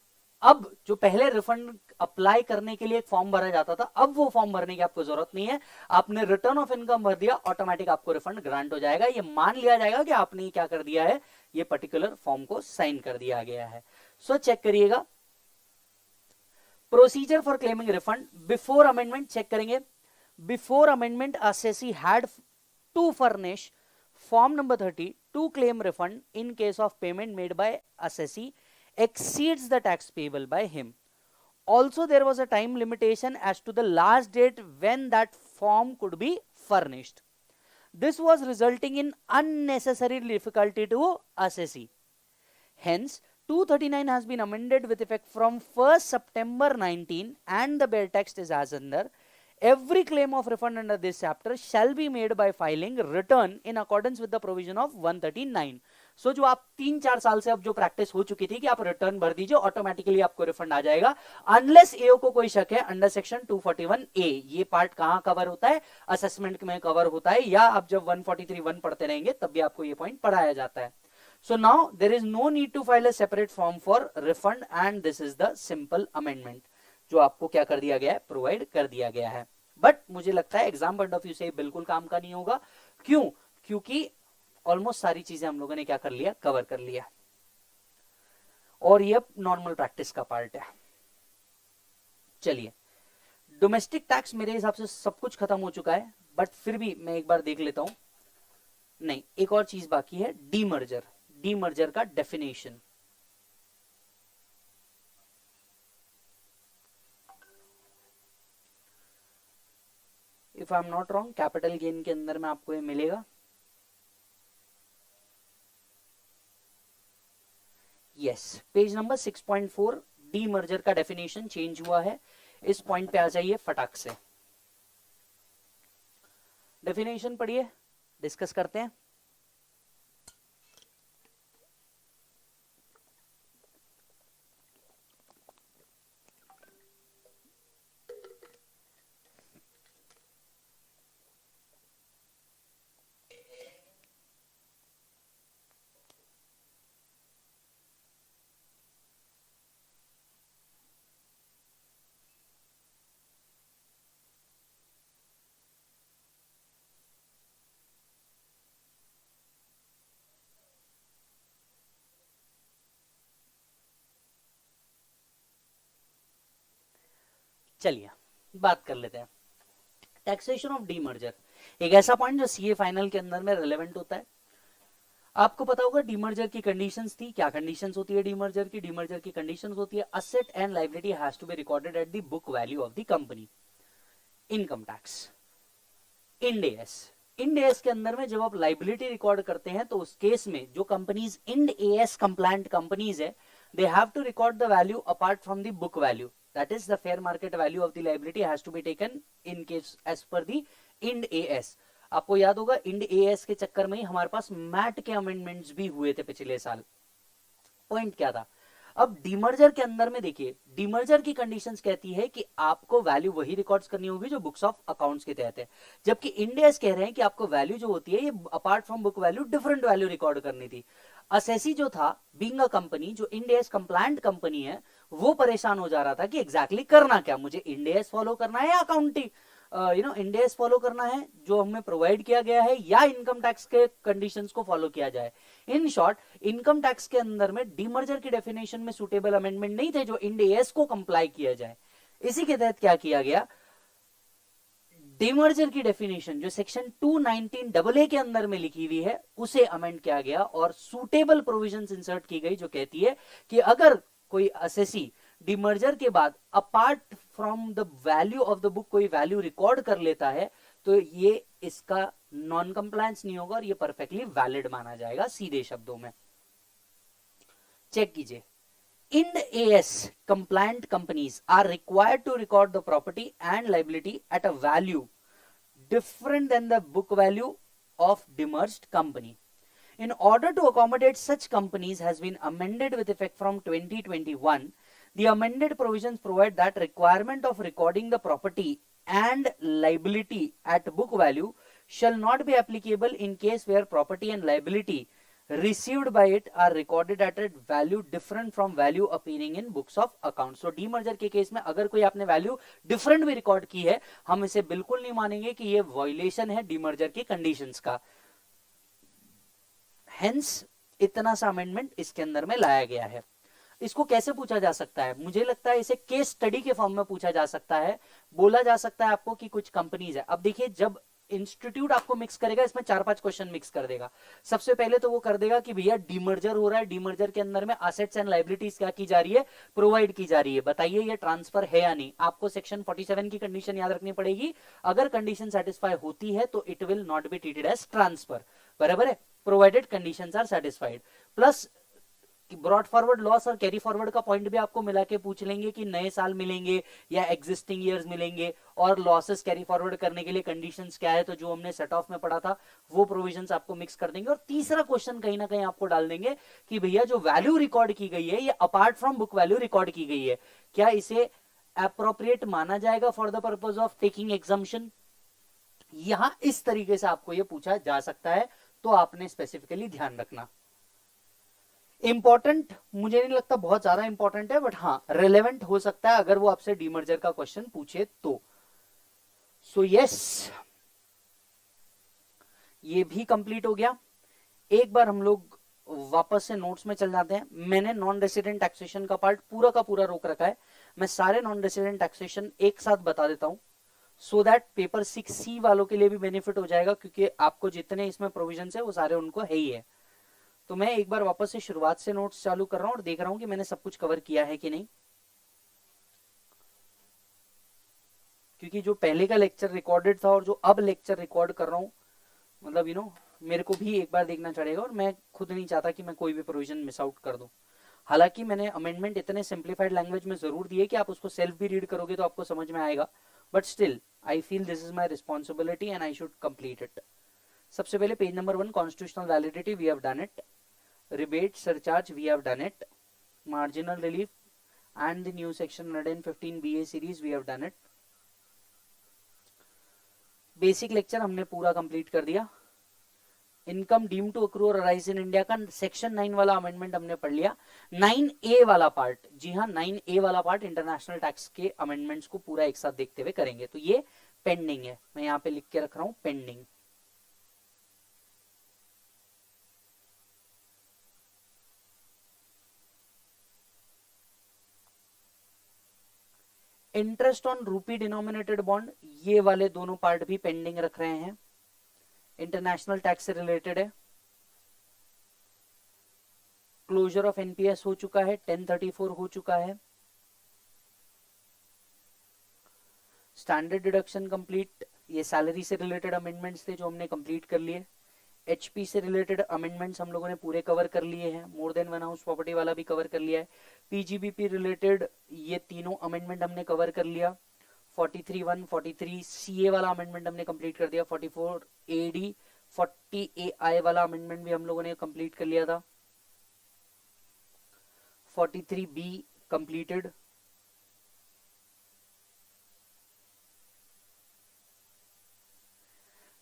अब जो पहले रिफंड अप्लाई करने के लिए एक फॉर्म भरा जाता था, अब वो फॉर्म भरने की आपको जरूरत नहीं है, आपने रिटर्न ऑफ इनकम भर दिया, ऑटोमेटिक आपको रिफंड ग्रांट हो जाएगा। ये मान लिया जाएगा कि आपने क्या कर दिया है, ये पर्टिकुलर फॉर्म को साइन कर दिया गया है। सो चेक करिएगा, procedure for claiming refund before amendment check करेंगे। Before amendment SSC had to furnish form number 30 to claim refund in case of payment made by assessee exceeds the tax payable by him. Also, there was a time limitation as to the last date when that form could be furnished. This was resulting in unnecessary difficulty to assessee. Hence, 239 has been amended with effect from 1st September 19 and the bare text is as under. Every claim of refund under this chapter shall be made by filing return in accordance with the provision of 139. सो जो आप 3-4 साल से अब जो practice हो चुकी थी कि आप रिटर्न भर दीजिए, ऑटोमेटिकली आपको रिफंड आ जाएगा, अनलेस एओ को कोई शक है अंडर सेक्शन 241A। ये पार्ट कहां कवर होता है? असेसमेंट में कवर होता है, या आप जब 143(1) पढ़ते रहेंगे तब भी आपको ये पॉइंट पढ़ाया जाता है। So now there is no need to file a separate form for refund and this is the simple amendment जो आपको क्या कर दिया गया है? प्रोवाइड कर दिया गया है। बट मुझे लगता है एग्जाम पॉइंट ऑफ व्यू से बिल्कुल काम का नहीं होगा। क्यों? क्योंकि ऑलमोस्ट सारी चीजें हम लोगों ने क्या कर लिया? कवर कर लिया, और ये नॉर्मल प्रैक्टिस का पार्ट है। चलिए, डोमेस्टिक टैक्स मेरे हिसाब से सब कुछ खत्म हो चुका है, बट फिर भी मैं एक बार देख लेता हूं। नहीं, एक और चीज बाकी है, डीमर्जर। डीमर्जर का definition. If I am not wrong, capital gain के अंदर में आपको ये मिलेगा। यस, पेज नंबर 6.4, डीमर्जर का डेफिनेशन चेंज हुआ है। इस पॉइंट पे आ जाइए फटाक से, डेफिनेशन पढ़िए, डिस्कस करते हैं। चलिए बात कर लेते हैं टैक्सेशन ऑफ डीमर्जर। एक ऐसा पॉइंट जो सीए फाइनल के अंदर में रिलेवेंट होता है। आपको पता होगा डीमर्जर की कंडीशंस थी। क्या कंडीशंस होती है डीमर्जर की? डीमर्जर की कंडीशंस होती है asset and liability has to be recorded at the book value of the company. Income tax, Ind AS. Ind AS के अंदर में जब आप लायबिलिटी रिकॉर्ड करते हैं तो उस केस में जो companies Ind AS compliant companies है, they have to record the value apart from the book value, that is the fair market value of the liability has to be taken in case as per the IND AS। आपको याद होगा IND AS के चक्कर में ही हमारे पास mat के amendments भी हुए थे पिछले साल। पॉइंट क्या था? अब डीमर्जर के अंदर में देखिए, डीमर्जर की कंडीशंस कहती है कि आपको वैल्यू वही रिकॉर्ड्स करनी होगी जो बुक्स ऑफ अकाउंट्स के तहत है, जबकि इंड एएस कह रहे हैं कि आपको वैल्यू जो होती है ये apart from book value different value record करनी थी। असेसी जो था, बीइंग अ कंपनी जो इंड एएस कंप्लायंट कंपनी है, वो परेशान हो जा रहा था कि एग्जैक्टली करना क्या, मुझे इंड एएस फॉलो करना है या अकाउंटिंग इंड एएस फॉलो करना है जो हमें प्रोवाइड किया गया है, या इनकम टैक्स के कंडीशंस को फॉलो किया जाए। इन शॉर्ट, इनकम टैक्स के अंदर में डीमर्जर की डेफिनेशन में सुटेबल अमेंडमेंट नहीं थे जो इंड एएस को कंप्लाई किया जाए। इसी के तहत क्या किया गया, डीमर्जर की डेफिनेशन जो सेक्शन 219AA के अंदर में लिखी हुई है उसे अमेंड किया गया और सुटेबल प्रोविजंस इंसर्ट की गई जो कहती है कि अगर कोई असेसी डीमर्जर के बाद apart from the value of the book कोई वैल्यू रिकॉर्ड कर लेता है तो ये इसका नॉन कंप्लायंस नहीं होगा और ये परफेक्टली वैलिड माना जाएगा। सीधे शब्दों में चेक कीजिए, IND AS compliant companies are required to record the property and liability at a value different than the book value of demerged company. In order to accommodate such companies has been amended with effect from 2021. The amended provisions provide that requirement of recording the property and liability at book value shall not be applicable in case where property and liability received by it are recorded at a value different from value appearing in books of accounts। So demerger के case में अगर कोई आपने value different भी record की है, हम इसे बिल्कुल नहीं मानेंगे कि ये वायलेशन है डीमर्जर की कंडीशंस का। हेंस इतना सा अमेंडमेंट इसके अंदर में लाया गया है। इसको कैसे पूछा जा सकता है? मुझे लगता है इसे केस स्टडी के फॉर्म में पूछा जा सकता है। बोला जा सकता है आपको कि कुछ कंपनीज है। अब देखिए, जब इंस्टीट्यूट आपको मिक्स करेगा इसमें 4-5 क्वेश्चन मिक्स कर देगा। सबसे पहले तो वो कर देगा कि भैया डीमर्जर हो रहा है, डीमर्जर के अंदर में असेट्स एंड लायबिलिटीज क्या की जा रही है, प्रोवाइड की जा रही है, बताइए ये ट्रांसफर है या नहीं। आपको सेक्शन 47 की कंडीशन याद रखनी पड़ेगी। अगर कंडीशन सेटिस्फाई होती है तो it will not be treated as transfer, बराबर है, provided conditions are satisfied. Plus brought forward loss और कैरी फॉरवर्ड का पॉइंट भी आपको मिला के पूछ लेंगे कि नए साल मिलेंगे या एग्जिस्टिंग ईयर्स मिलेंगे, और लॉसेस कैरी फॉरवर्ड करने के लिए कंडीशंस क्या है, तो जो हमने सेट ऑफ में पढ़ा था वो प्रोविजंस आपको मिक्स कर देंगे। और तीसरा क्वेश्चन कहीं ना कहीं आपको डाल देंगे कि भैया जो वैल्यू रिकॉर्ड की गई है ये apart from book value record की गई है, क्या इसे अप्रोप्रिएट माना जाएगा for the purpose of taking exemption. यहां इस तरीके से आपको यह पूछा जा सकता है, तो आपने स्पेसिफिकली ध्यान रखना। इंपॉर्टेंट मुझे नहीं लगता बहुत ज्यादा इंपॉर्टेंट है, बट हाँ रेलेवेंट हो सकता है अगर वो आपसे डीमर्जर का क्वेश्चन पूछे तो। सो यस, ये भी कंप्लीट हो गया। एक बार हम लोग वापस से नोट्स में चल जाते हैं। मैंने नॉन रेसिडेंट टैक्सेशन का पार्ट पूरा का पूरा रोक रखा है, मैं सारे नॉन रेसिडेंट टैक्सेशन एक साथ बता देता हूं, सो दैट पेपर 6C वालों के लिए भी बेनिफिट हो जाएगा, क्योंकि आपको जितने इसमें प्रोविजन है वो सारे उनको है ही है। तो मैं एक बार वापस से शुरुआत से नोट्स चालू कर रहा हूं और देख रहा हूं कि मैंने सब कुछ कवर किया है कि नहीं, क्योंकि जो पहले का लेक्चर रिकॉर्डेड था और जो अब लेक्चर रिकॉर्ड कर रहा हूं, मतलब मेरे को भी एक बार देखना चढ़ेगा, और मैं खुद नहीं चाहता कि मैं कोई भी प्रोविजन मिस आउट कर दूं। हालांकि मैंने अमेंडमेंट इतने सिंप्लीफाइड लैंग्वेज में जरूर दिए कि आप उसको सेल्फ भी रीड करोगे तो आपको समझ में आएगा, but still I feel this is my responsibility and I should complete it. सबसे पहले page number 1 constitutional validity, we have done it. rebate surcharge, we have done it. Marginal relief and the new section 115 BA series, we have done it. Basic lecture हमने पूरा complete कर दिया। Income deem to accrue और arise in India का section 9 वाला amendment हमने पढ़ लिया। 9A वाला पार्ट, जी हाँ 9A वाला पार्ट इंटरनेशनल टैक्स के अमेंडमेंट्स को पूरा एक साथ देखते हुए करेंगे, तो ये पेंडिंग है, मैं यहाँ पे लिख के रख रहा हूं पेंडिंग। इंटरेस्ट ऑन रूपी डिनोमिनेटेड बॉन्ड, ये वाले दोनों पार्ट भी पेंडिंग रख रहे हैं, इंटरनेशनल टैक्स से रिलेटेड है। क्लोजर ऑफ एनपीएस हो चुका है, 1034 हो चुका है। स्टैंडर्ड डिडक्शन कंप्लीट, ये सैलरी से रिलेटेड अमेंडमेंट्स थे जो हमने कंप्लीट कर लिए। एचपी से रिलेटेड अमेंडमेंट्स हम लोगों ने पूरे कवर कर लिए हैं, more than one house property वाला भी कवर कर लिया है। पीजीबीपी रिलेटेड ये तीनों अमेंडमेंट हमने कवर कर लिया। 43(1), 43 सीए वाला अमेंडमेंट हमने कंप्लीट कर दिया। 44 एडी, 40 एआई वाला अमेंडमेंट भी हम लोगों ने कंप्लीट कर लिया था। 43 बी कंप्लीटेड।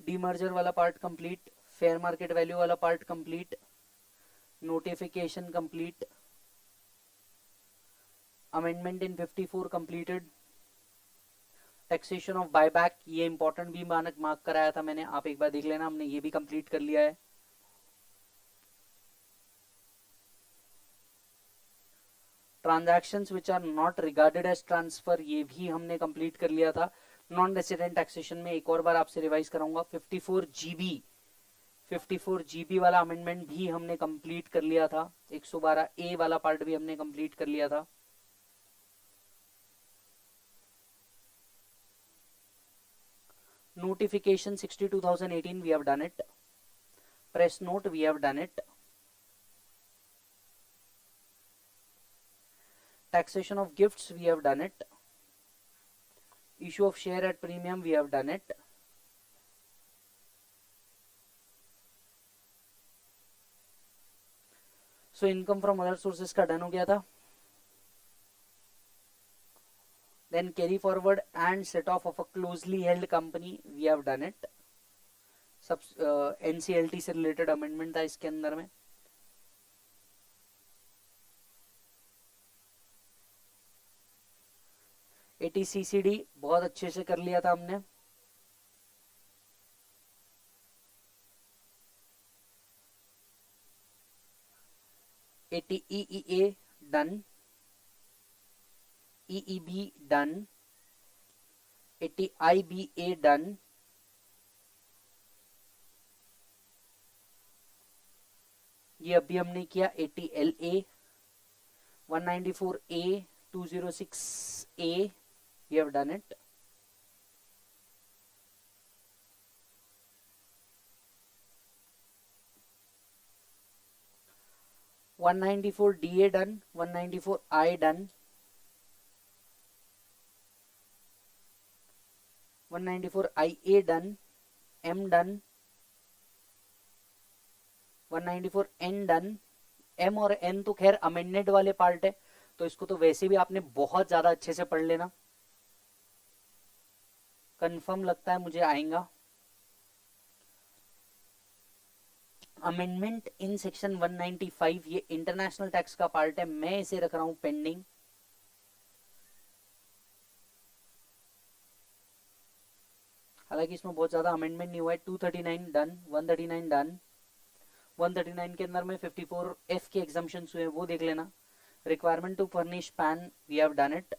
डीमर्जर वाला part complete, fair market value वाला part complete, notification complete, amendment in 54 completed, taxation of buyback, ये इंपॉर्टेंट भी मानक मार्क कराया था मैंने, आप एक बार देख लेना, हमने ये भी कंप्लीट कर लिया है। Transactions which are not regarded as transfer, ये भी हमने कंप्लीट कर लिया था। नॉन रेसिडेंट टैक्सेशन में एक और बार आपसे रिवाइज कराऊंगा, 54 जीबी वाला अमेंडमेंट भी हमने कंप्लीट कर लिया था। 112A वाला पार्ट भी हमने कंप्लीट कर लिया था। Notification 60/2018, we have done it. Press note, we have done it. Taxation of gifts, we have done it. Issue of share at premium, we have done it. So income from other sources का done हो गया था। Then carry forward and set off of a closely held company, we have done it. सब NCLT से related amendment था इसके अंदर में। ATCCD बहुत अच्छे से कर लिया था हमने। ATEEA done, EEB done, ATIBA done, ये अभी हमने किया। ATLA, 194A, 206A, we have done it. 194 DA done, 194 I done, 194 IA done, M done, 194 N done. M और N तो खैर अमेंडेड वाले पार्ट है, तो इसको तो वैसे भी आपने बहुत ज्यादा अच्छे से पढ़ लेना, कंफर्म लगता है मुझे आएगा। अमेंडमेंट इन सेक्शन 195 ये इंटरनेशनल टैक्स का पार्ट है, मैं इसे रख रहा हूं पेंडिंग। हालांकि इसमें बहुत ज्यादा अमेंडमेंट नहीं हुआ है। 239 डन, 139 डन, 139 के अंदर में 54F के एग्जम्पशंस हुए हैं, वो देख लेना। Requirement to furnish PAN, we have done it.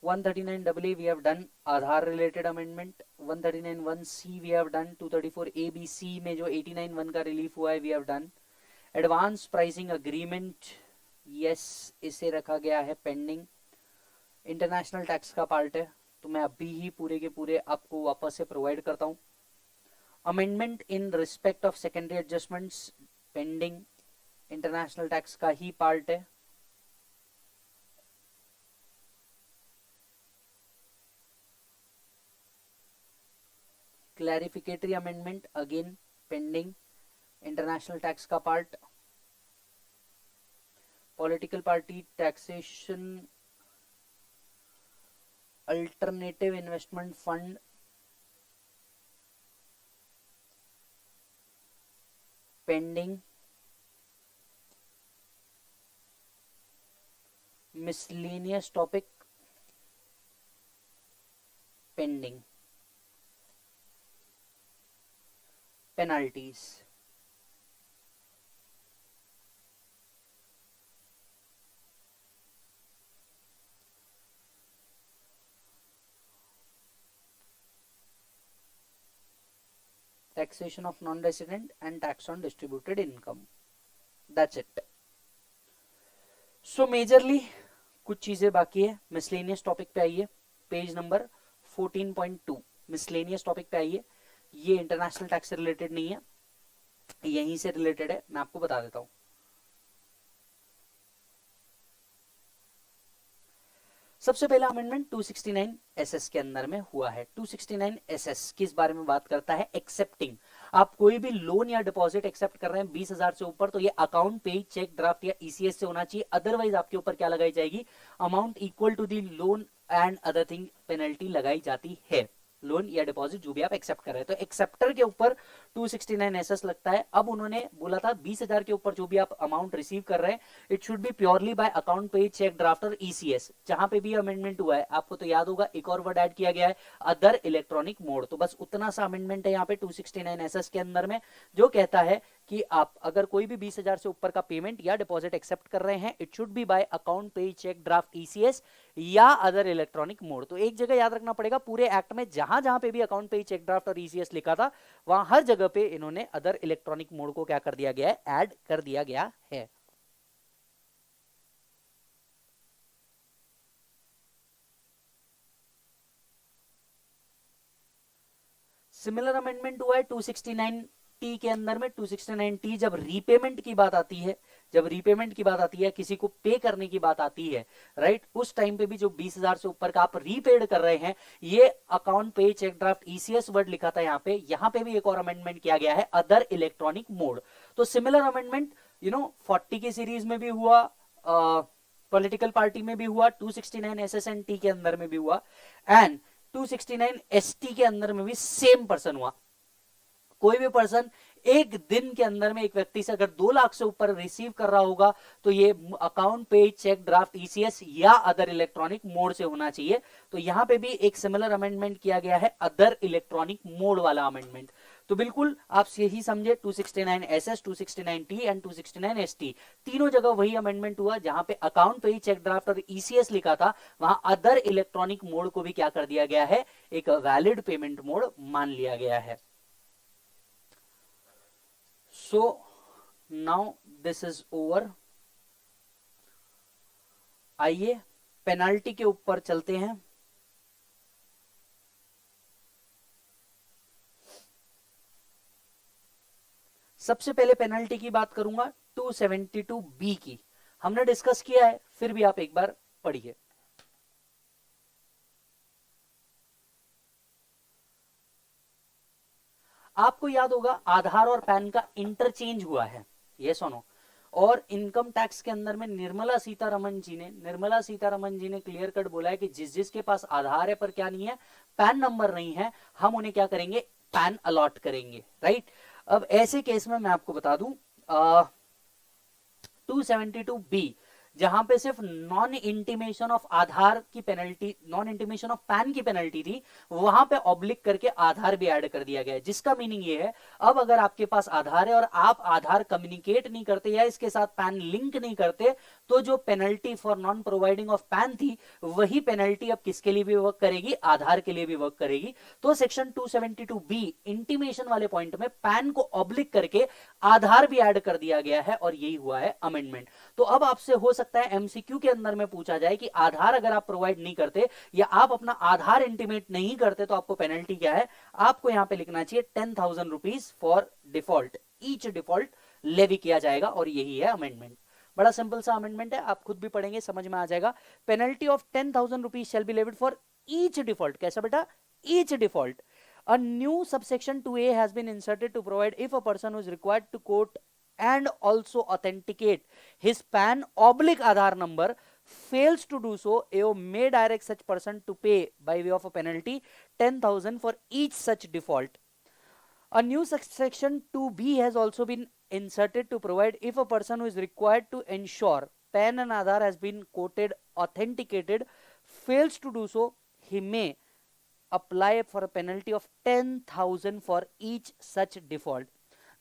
139 AA we have done Aadhaar related amendment. 139 1C we have done। 234 ABC में जो 89 1 का रिलीफ हुआ है we have done। Advance pricing agreement, yes, इसे रखा गया है पेंडिंग। इंटरनेशनल टैक्स का पार्ट है, तो मैं अभी ही पूरे के पूरे आपको वापस से प्रोवाइड करता हूं। Amendment in respect of secondary adjustments pending, international tax का ही पार्ट है। Clarificatory amendment again pending, international tax का part. Political party taxation alternative investment fund pending. Miscellaneous topic pending. Penalties, taxation of non-resident and tax on distributed income, that's it। so majorly कुछ चीजें बाकी है। Miscellaneous topic पे आइए, page number 14.2 miscellaneous topic पे आइए। ये इंटरनेशनल टैक्स से रिलेटेड नहीं है, यहीं से रिलेटेड है, मैं आपको बता देता हूं। सबसे पहला अमेंडमेंट 269 SS के अंदर में हुआ है। 269 SS किस बारे में बात करता है? एक्सेप्टिंग, आप कोई भी लोन या डिपॉजिट एक्सेप्ट कर रहे हैं 20,000 से ऊपर, तो ये अकाउंट पे, चेक ड्राफ्ट या ECS से होना चाहिए, अदरवाइज आपके ऊपर क्या लगाई जाएगी? Amount equal to the loan and other thing penalty लगाई जाती है। लोन या डिपॉजिट जो भी आप एक्सेप्ट कर रहे हैं, तो एक्सेप्टर के ऊपर 269 SS लगता है। अब उन्होंने बोला था 20,000 के ऊपर जो भी आप अमाउंट रिसीव कर रहे हैं, it should be purely bye account पे, चेक ड्राफ्ट और ECS। जहां पे भी अमेंडमेंट हुआ है, आपको तो याद होगा, एक और वर्ड ऐड किया गया है, अदर इलेक्ट्रॉनिक मोड। तो बस उतना सा अमेंडमेंट है यहाँ पे 269 SS के अंदर में, जो कहता है कि आप अगर कोई भी 20,000 से ऊपर का पेमेंट या डिपॉजिट एक्सेप्ट कर रहे हैं, it should be bye account पे, चेक ड्राफ्ट, ECS या अदर इलेक्ट्रॉनिक मोड। तो एक जगह याद रखना पड़ेगा, पूरे एक्ट में जहां जहां पे भी अकाउंट पे, चेक ड्राफ्ट और ECS लिखा था, वहां हर जगह पे इन्होंने अदर इलेक्ट्रॉनिक मोड को क्या कर दिया गया है? ऐड कर दिया गया है। सिमिलर अमेंडमेंट हुआ है 269T के अंदर में। 269T जब रीपेमेंट की बात आती है, जब रीपेमेंट की बात आती है, किसी को पे करने की बात आती है, राइट, उस टाइम पे भी जो 20,000 से ऊपर का आप रीपेड कर रहे हैं, ये अकाउंट पे, चेक ड्राफ्ट, ECS वर्ड लिखा था यहाँ पे भी एक और अमेंडमेंट किया गया है, अदर इलेक्ट्रॉनिक मोड। तो सिमिलर अमेंडमेंट 40 की सीरीज में भी हुआ, पॉलिटिकल पार्टी में भी हुआ, 269 SSNT के अंदर में भी हुआ, एंड 269 ST के अंदर में भी सेम पर्सन हुआ। कोई भी पर्सन एक दिन के अंदर में एक व्यक्ति से अगर 2 लाख से ऊपर रिसीव कर रहा होगा, तो ये अकाउंट पे, चेक ड्राफ्ट, ECS या अदर इलेक्ट्रॉनिक मोड से होना चाहिए। तो यहां पे भी एक सिमिलर अमेंडमेंट किया गया है, अदर इलेक्ट्रॉनिक मोड वाला अमेंडमेंट। तो बिल्कुल आप यही समझे, 269 SS, 269 T एंड 269 ST तीनों जगह वही अमेंडमेंट हुआ, जहां पे अकाउंट पे, चेक ड्राफ्ट और ECS लिखा था, वहां अदर इलेक्ट्रॉनिक मोड को भी क्या कर दिया गया है? एक वैलिड पेमेंट मोड मान लिया गया है। So now this is over। आइए पेनाल्टी के ऊपर चलते हैं। सबसे पहले पेनल्टी की बात करूंगा 272B की, हमने डिस्कस किया है, फिर भी आप एक बार पढ़िए। आपको याद होगा आधार और पैन का इंटरचेंज हुआ है, ये सुनो, और इनकम टैक्स के अंदर में निर्मला सीतारमन जी ने क्लियर कट बोला है कि जिस जिसके पास आधार है पर क्या नहीं है, पैन नंबर नहीं है, हम उन्हें क्या करेंगे, पैन अलॉट करेंगे, राइट। अब ऐसे केस में मैं आपको बता दूं 272B जहां पे सिर्फ नॉन इंटीमेशन ऑफ आधार की penalty, non intimation of pan की पेनल्टी थी, वहां पे ऑब्लिक करके आधार भी ऐड कर दिया गया है, जिसका मीनिंग ये है अब अगर आपके पास आधार है और आप आधार कम्युनिकेट नहीं करते या इसके साथ पैन लिंक नहीं करते, तो जो penalty for non providing of pan थी वही पेनल्टी अब किसके लिए भी वर्क करेगी, आधार के लिए भी वर्क करेगी। तो सेक्शन 272B इंटीमेशन वाले पॉइंट में पैन को ऑब्लिक करके आधार भी ऐड कर दिया गया है और यही हुआ है अमेंडमेंट। तो अब आपसे हो सकता है एमसीक्यू के अंदर में पूछा जाए कि आधार अगर आप प्रोवाइड नहीं करते या आप अपना आधार इंटीमेट नहीं करते तो आपको पेनल्टी क्या है, आपको यहां पे लिखना चाहिए 10,000 rupees for default, each default levy किया जाएगा, और यही है अमेंडमेंट। बड़ा सिंपल सा अमेंडमेंट है, आप खुद भी पढ़ेंगे समझ में आ जाएगा। Penalty of 10,000 rupees shall be levied for each default, कैसा बेटा, each default. A new subsection 2A has been inserted to provide if a person who is required to quote and also authenticate his PAN oblique Aadhaar number fails to do so, AO may direct such person to pay by way of a penalty 10,000 for each such default. A new subsection 2B has also been inserted to provide if a person who is required to ensure PAN and Aadhaar has been quoted, authenticated, fails to do so, he may apply for a penalty of 10,000 for each such default.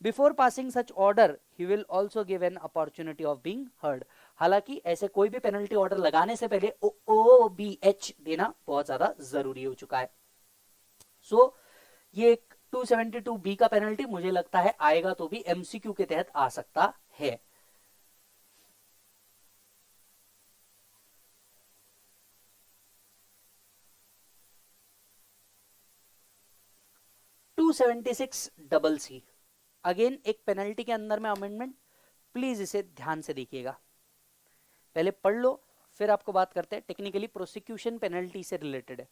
Before passing such order, he will also give an opportunity of being heard. हालांकि ऐसे कोई भी penalty order लगाने से पहले OBH देना बहुत ज्यादा जरूरी हो चुका है। सो ये 272B का पेनल्टी मुझे लगता है आएगा तो भी एमसीक्यू के तहत आ सकता है। C अगेन एक पेनल्टी के अंदर में अमेंडमेंट, प्लीज इसे ध्यान से देखिएगा, पहले पढ़ लो फिर आपको बात करते हैं, टेक्निकली प्रोसिक्यूशन पेनल्टी से रिलेटेड है।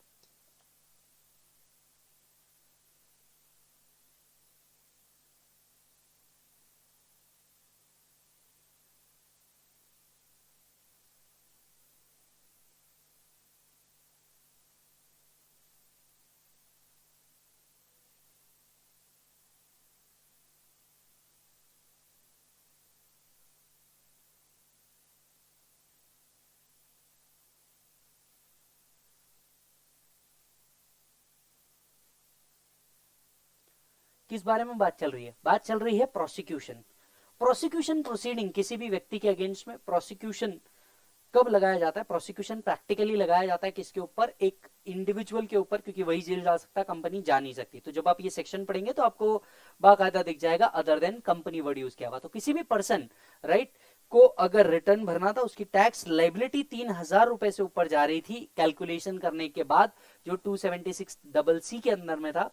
किस बारे में बात चल रही है, बात चल रही है प्रोसिक्यूशन। प्रोसिक्यूशन प्रोसीडिंग किसी भी व्यक्ति के अगेंस्ट में प्रोसिक्यूशन कब लगाया जाता है, प्रोसिक्यूशन प्रैक्टिकली लगाया जाता है किसके ऊपर, एक इंडिविजुअल के ऊपर, क्योंकि वही जेल जा सकता है, कंपनी जा नहीं सकती। तो जब आप ये सेक्शन पढ़ेंगे तो आपको बाकायदा दिख जाएगा other than company word use किया हुआ। तो किसी भी पर्सन राइट को अगर रिटर्न भरना था, उसकी टैक्स लाइबिलिटी 3,000 रुपए से ऊपर जा रही थी कैलकुलेशन करने के बाद, जो 276C के अंदर में था,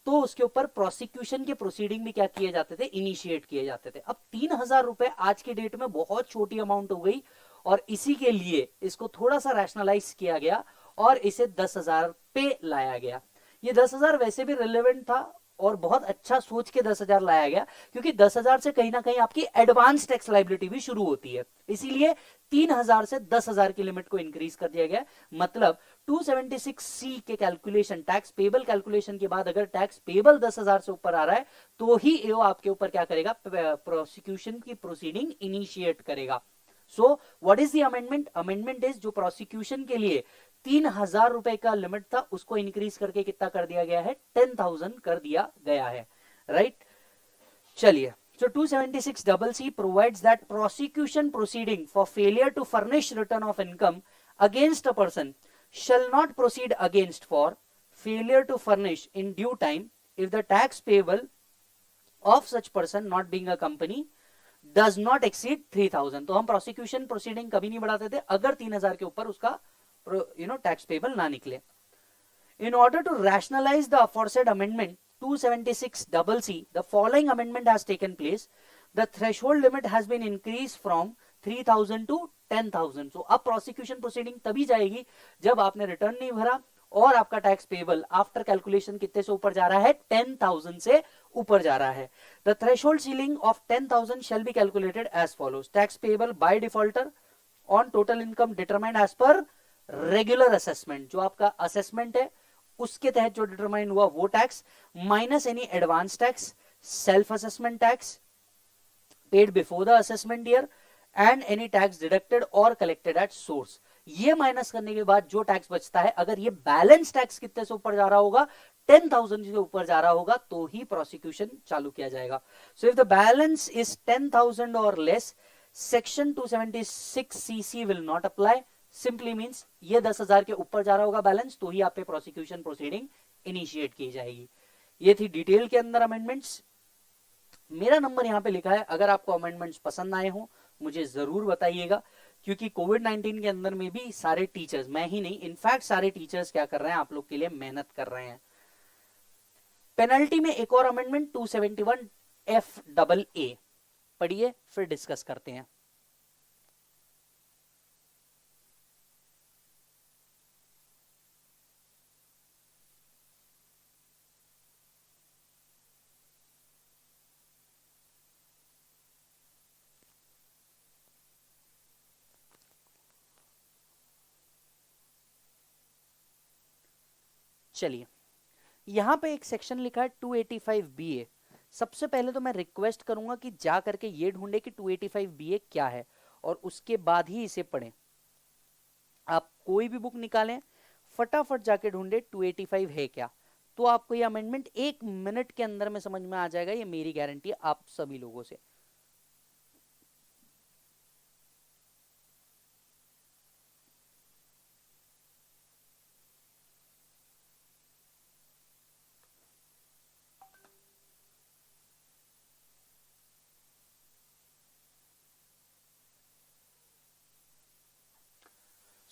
तो उसके ऊपर प्रोसिक्यूशन के प्रोसीडिंग भी क्या किए जाते थे, इनिशिएट किए जाते थे। अब 3,000 रुपए आज की डेट में बहुत छोटी अमाउंट हो गई, और इसी के लिए इसको थोड़ा सा रैशनलाइज किया गया और इसे 10,000 पे लाया गया। ये 10,000 वैसे भी रिलेवेंट था और बहुत अच्छा सोच के 10,000 लाया गया, क्योंकि 10,000 से कहीं ना कहीं आपकी एडवांस टैक्स लाइबिलिटी भी शुरू होती है, इसीलिए 3,000 से 10,000 की लिमिट को इंक्रीज कर दिया गया। मतलब 276C के कैलकुलेशन, टैक्स पेबल कैलकुलेशन के बाद अगर टैक्स पेबल 10,000 से ऊपर आ रहा है तो ही एओ आपके ऊपर क्या करेगा, प्रोसिक्यूशन की प्रोसीडिंग इनिशिएट करेगा। So what is the amendment, amendment is जो प्रोसिक्यूशन के लिए 3,000 रुपए का लिमिट था उसको इंक्रीज करके कितना कर दिया गया है, 10,000 कर दिया गया है, राइट। चलिए, so 276C provides that prosecution proceeding for failure to furnish return of income against a person shall not proceed against for failure to furnish in due time if the tax payable of such person not being a company does not exceed 3,000। तो हम prosecution proceeding कभी नहीं बढ़ाते थे अगर 3,000 के ऊपर उसका टैक्स पेबल ना निकले। In order to rationalize the aforesaid amendment, 276CC, the following amendment has taken place. The threshold limit has been increased from 3,000 to 10,000. So अब prosecution proceeding तभी जाएगी जब आपने रिटर्न नहीं भरा और आपका टैक्स पेबल आफ्टर कैलकुलेशन कितने से ऊपर जा रहा है, 10,000 से ऊपर जा रहा है. The threshold ceiling of 10,000 shall be calculated as follows. Tax payable by defaulter on total income determined as per regular assessment. जो आपका असेसमेंट है उसके तहत जो डिटरमाइन हुआ वो tax, minus any advance tax, self assessment tax paid before the assessment year and any tax deducted और collected at source. ये माइनस करने के बाद जो टैक्स बचता है, अगर ये बैलेंस टैक्स कितने से ऊपर जा रहा होगा, 10,000 से ऊपर जा रहा होगा, तो ही प्रोसिक्यूशन चालू किया जाएगा. So if the balance is 10,000 और less, section 276CC will not apply. Simply means ये 10,000 के ऊपर जा रहा होगा बैलेंस, तो ही आप पे प्रोसिक्यूशन प्रोसीडिंग इनिशिएट की जाएगी. ये थी डिटेल के अंदर अमेंडमेंट्स. मेरा नंबर यहां पे लिखा है. अगर आपको अमेंडमेंट्स पसंद आए हो मुझे जरूर बताइएगा, क्योंकि कोविड-19 के अंदर में भी सारे टीचर्स, मैं ही नहीं, इनफैक्ट सारे टीचर्स क्या कर रहे हैं, आप लोग के लिए मेहनत कर रहे हैं. पेनल्टी में एक और अमेंडमेंट 271FAA पढ़िए, फिर डिस्कस करते हैं. चलिए, यहां पे एक सेक्शन लिखा है 285BA. सबसे पहले तो मैं रिक्वेस्ट करूंगा कि जा करके ये ढूंढे कि 285BA क्या है और उसके बाद ही इसे पढ़ें. आप कोई भी बुक निकालें, फटाफट जाके ढूंढे 285 है क्या, तो आपको ये अमेंडमेंट 1 मिनट के अंदर में समझ में आ जाएगा. ये मेरी गारंटी है आप सभी लोगों से.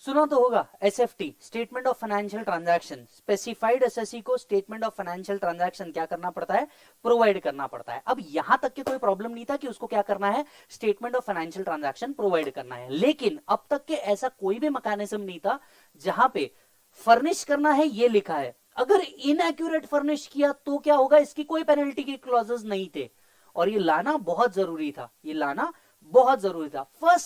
सुना तो होगा SFT, statement of financial transaction. Specified SSC को स्टेटमेंट ऑफ फाइनेंशियल ट्रांजैक्शन क्या करना पड़ता है, प्रोवाइड करना पड़ता है. अब यहां तक के कोई प्रॉब्लम नहीं था कि उसको क्या करना है, statement of financial transaction provide करना है. लेकिन अब तक के ऐसा कोई भी मैकेनिज्म नहीं था जहां पे फर्निश करना है ये लिखा है. अगर इनएक्यूरेट फर्निश किया तो क्या होगा, इसकी कोई पेनल्टी के क्लॉजेस नहीं थे. और ये लाना बहुत जरूरी था, ये लाना बहुत जरूरी था. 1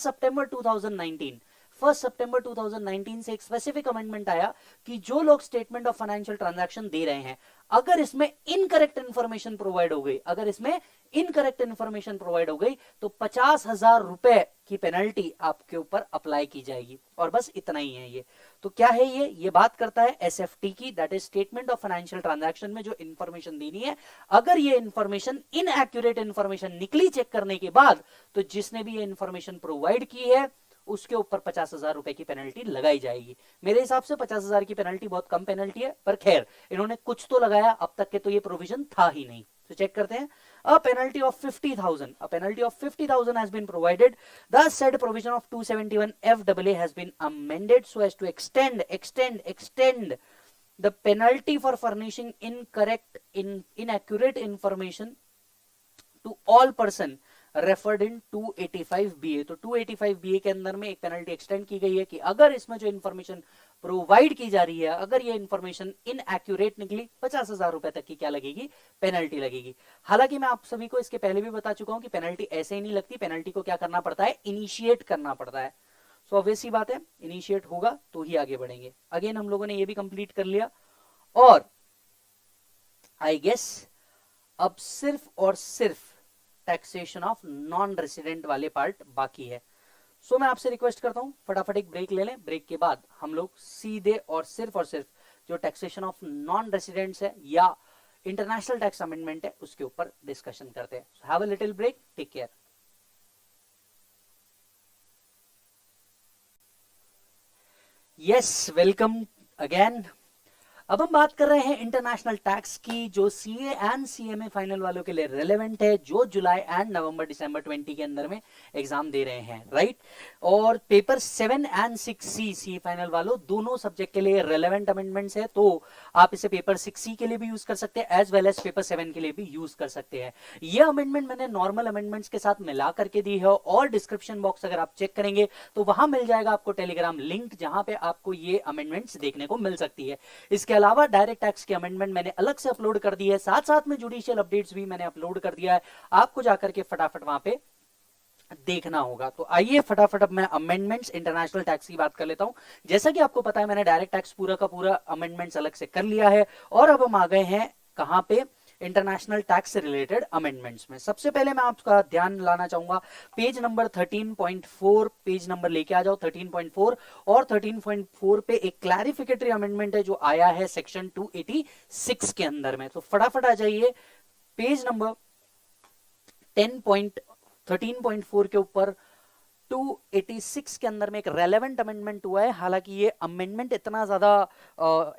सितंबर 2019 से एक स्पेसिफिक अमेंडमेंट आया कि जो लोग स्टेटमेंट ऑफ फाइनेंशियल ट्रांजैक्शन दे रहे हैं, अगर इसमें इनकरेक्ट इंफॉर्मेशन प्रोवाइड हो गई, अगर इसमें इनकरेक्ट इंफॉर्मेशन प्रोवाइड हो गई, तो 50,000 रुपए की पेनल्टी आपके ऊपर अप्लाई की जाएगी. और बस इतना ही है ये. तो क्या है ये बात करता है एसएफटी की, that is statement of financial transaction में जो इंफॉर्मेशन देनी है, अगर ये इंफॉर्मेशन इनएक्यूरेट इंफॉर्मेशन निकली चेक करने के बाद, तो जिसने भी ये इंफॉर्मेशन प्रोवाइड की है उसके ऊपर 50,000 रुपए की पेनल्टी लगाई जाएगी. मेरे हिसाब से 50,000 की पेनल्टी बहुत कम पेनल्टी है, पर खैर इन्होंने कुछ तो लगाया. अब तक के तो ये प्रोविजन था ही नहीं. तो चेक करते हैं. A penalty of 50,000 has been provided. The said provision of 271FAA has been amended so as to extend the penalty for furnishing inaccurate information to all person referred in 285BA. तो 285BA के अंदर में एक penalty extend की गई है कि अगर इसमें जो इंफॉर्मेशन प्रोवाइड की जा रही है, अगर ये इंफॉर्मेशन इनएक्यूरेट निकली, 50,000 रुपए तक की क्या लगेगी, पेनल्टी लगेगी. हालांकि मैं आप सभी को इसके पहले भी बता चुका हूं कि पेनल्टी ऐसे ही नहीं लगती. पेनल्टी को क्या करना पड़ता है, इनिशिएट करना पड़ता है. सो ऑब्वियस सी बात है, इनिशिएट होगा तो ही आगे बढ़ेंगे. अगेन हम लोगों ने ये भी कंप्लीट कर लिया और आई गेस अब सिर्फ और सिर्फ टैक्सेशन ऑफ नॉन रेसिडेंट वाले पार्ट बाकी है. सो मैं आपसे रिक्वेस्ट करता हूं फटाफट एक ब्रेक ले लें. ब्रेक के बाद हम लोग सीधे और सिर्फ जो टैक्सेशन ऑफ नॉन रेसिडेंट्स है या इंटरनेशनल टैक्स अमेंडमेंट है उसके ऊपर डिस्कशन करते हैं. Have a little break, take care. Yes, welcome again. अब हम बात कर रहे हैं इंटरनेशनल टैक्स की, जो सीए एंड सीएमए फाइनल वालों के लिए रिलेवेंट है, जो जुलाई एंड नवंबर दिसंबर 20 के अंदर में एग्जाम दे रहे हैं, राइट। और paper 7 and 6C C final वालों दोनों सब्जेक्ट के लिए रिलेवेंट अमेंडमेंट्स है, तो आप इसे पेपर 6C के लिए भी यूज कर सकते हैं एज वेल एज पेपर 7 के लिए भी यूज कर सकते हैं। ये अमेंडमेंट मैंने नॉर्मल अमेंडमेंट्स के साथ मिला करके दी है, और डिस्क्रिप्शन बॉक्स अगर आप चेक करेंगे तो वहां मिल जाएगा आपको टेलीग्राम लिंक, जहां पे आपको ये अमेंडमेंट्स देखने को मिल सकती है। इसके अलावा डायरेक्ट टैक्स की अमेंडमेंट मैंने अलग से अपलोड कर दी है, साथ साथ में जुडिशियल अपडेट्स भी मैंने अपलोड कर दिया है, आपको जाकर के फटाफट वहां पे देखना होगा। तो आइए फटाफट अब मैं अमेंडमेंट्स इंटरनेशनल टैक्स की बात कर लेता हूं। जैसा कि आपको पता है मैंने डायरेक्ट टैक्स पूरा का पूरा अमेंडमेंट्स अलग से कर लिया है, और अब हम आ गए हैं कहां पे, इंटरनेशनल टैक्स से रिलेटेड अमेंडमेंट्स में। सबसे पहले मैं आपका ध्यान लाना चाहूंगा पेज नंबर 13.4, पेज नंबर लेके आ जाओ 13.4, और 13.4 पे एक क्लैरिफिकेटरी अमेंडमेंट है जो आया है सेक्शन 286 के अंदर में। तो फटाफट आ जाइए पेज नंबर 13.4 के ऊपर 286 के अंदर में एक रेलेवेंट अमेंडमेंट हुआ है। हालांकि ये अमेंडमेंट इतना ज्यादा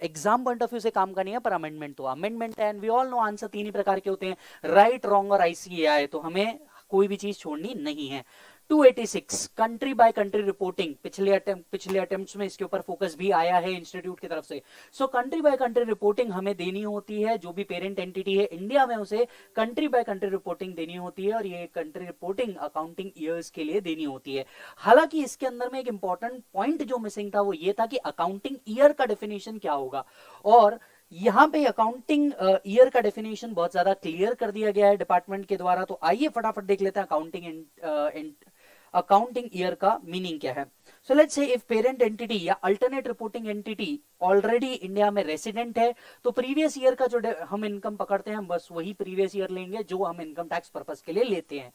एग्जाम पॉइंट ऑफ व्यू से काम का नहीं है, पर अमेंडमेंट तो अमेंडमेंट है, and we all know answer तीन ही प्रकार के होते हैं, राइट, रॉन्ग और आईसीएआई, तो हमें कोई भी चीज छोड़नी नहीं है। 286 कंट्री बाय कंट्री रिपोर्टिंग, पिछले अटेम्प्ट्स में इसके ऊपर फोकस भी आया है इंस्टीट्यूट की तरफ से। सो कंट्री बाय कंट्री रिपोर्टिंग हमें देनी होती है, जो भी पेरेंट एंटिटी है इंडिया में उसे कंट्री बाय कंट्री रिपोर्टिंग देनी होती है, और ये कंट्री रिपोर्टिंग अकाउंटिंग ईयर्स के लिए देनी होती है। हालांकि इसके अंदर में एक इंपॉर्टेंट पॉइंट जो मिसिंग था वो ये था कि अकाउंटिंग ईयर का डेफिनेशन क्या होगा, और यहां पे अकाउंटिंग ईयर का डेफिनेशन बहुत ज्यादा क्लियर कर दिया गया है डिपार्टमेंट के द्वारा। तो आइए फटाफट देख लेते हैं अकाउंटिंग ईयर का मीनिंग क्या है। So let's say if parent entity या alternate reporting entity already India में रेसिडेंट है, तो प्रीवियस ईयर का जो हम इनकम पकड़ते हैं, बस वही प्रीवियस ईयर लेंगे जो हम इनकम टैक्स पर्पस के लिए लेते हैं।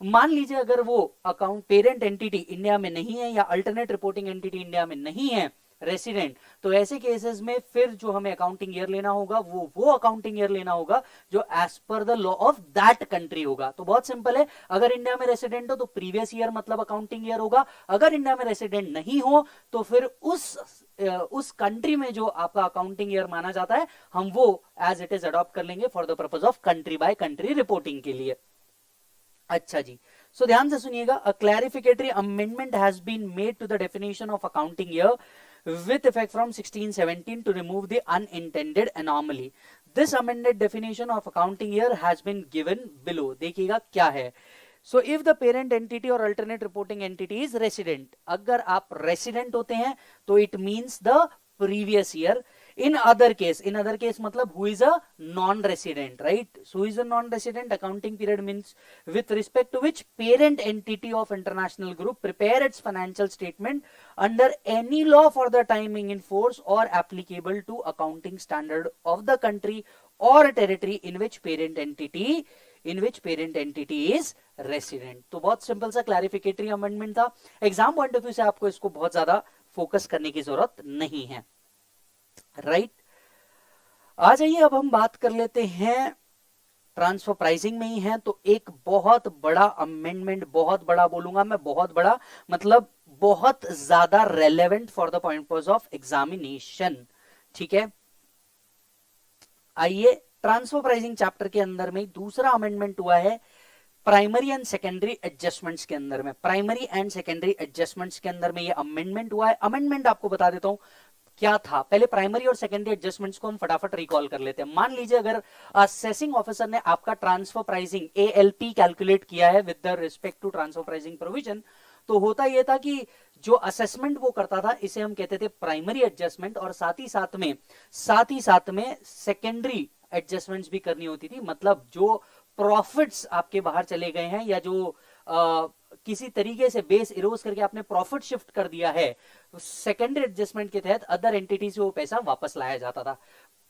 मान लीजिए अगर वो अकाउंट पेरेंट एंटिटी इंडिया में नहीं है, या अल्टरनेट रिपोर्टिंग एंटिटी इंडिया में नहीं है रेसिडेंट, तो ऐसे केसेस में फिर जो हमें अकाउंटिंग ईयर लेना होगा वो अकाउंटिंग ईयर लेना होगा जो as per the law of that country होगा। तो बहुत सिंपल है, अगर इंडिया में रेसिडेंट हो तो प्रीवियस ईयर मतलब अकाउंटिंग ईयर होगा, अगर इंडिया में रेसिडेंट नहीं हो तो फिर उस कंट्री में जो आपका अकाउंटिंग ईयर माना जाता है हम वो एज इट इज अडॉप्ट कर लेंगे for the purpose of country by country reporting के लिए। अच्छा जी, सो ध्यान से सुनिएगा, a clarificatory amendment has been made to the definition of accounting year with effect from 1617 to remove the unintended anomaly. This amended definition of accounting year has been given below. देखिएगा क्या है। So if the parent entity or alternate reporting entity is resident, अगर आप resident होते हैं तो it means the previous year. In other case मतलब who is a non-resident, right? So who is a non-resident, accounting period means with respect to which parent entity of international group prepare its financial statement under any law for the timing in force or applicable to accounting standard of the country or territory in which parent entity is resident. तो बहुत simple सा क्लैरिफिकेटरी amendment था, exam point of view से आपको इसको बहुत ज्यादा focus करने की जरूरत नहीं है, राइट। आ जाइए अब हम बात कर लेते हैं ट्रांसफर प्राइसिंग में ही है, तो एक बहुत बड़ा अमेंडमेंट, बहुत बड़ा बोलूंगा मैं, बहुत बड़ा मतलब बहुत ज्यादा relevant for the purpose of examination, ठीक है। आइए ट्रांसफर प्राइसिंग चैप्टर के अंदर में दूसरा अमेंडमेंट हुआ है प्राइमरी एंड सेकेंडरी एडजस्टमेंट्स के अंदर में। प्राइमरी एंड सेकेंडरी एडजस्टमेंट्स के अंदर में ये अमेंडमेंट हुआ है। अमेंडमेंट आपको बता देता हूं क्या था, पहले प्राइमरी और सेकेंडरी एडजस्टमेंट्स को हम फटाफट रिकॉल कर लेते हैं। मान लीजिए अगर असेसिंग ऑफिसर ने आपका ट्रांसफर प्राइसिंग ALP कैलकुलेट किया है with the respect to transfer pricing provision, तो होता यह था कि जो असेसमेंट वो करता था इसे हम कहते थे प्राइमरी एडजस्टमेंट, और साथ ही साथ में सेकेंडरी एडजस्टमेंट्स भी करनी होती थी। मतलब जो प्रॉफिट्स आपके बाहर चले गए हैं, या जो किसी तरीके से बेस इरोज करके आपने प्रॉफिट शिफ्ट कर दिया है, सेकेंडरी एडजस्टमेंट के तहत अदर एंटिटी से वो पैसा वापस लाया जाता था।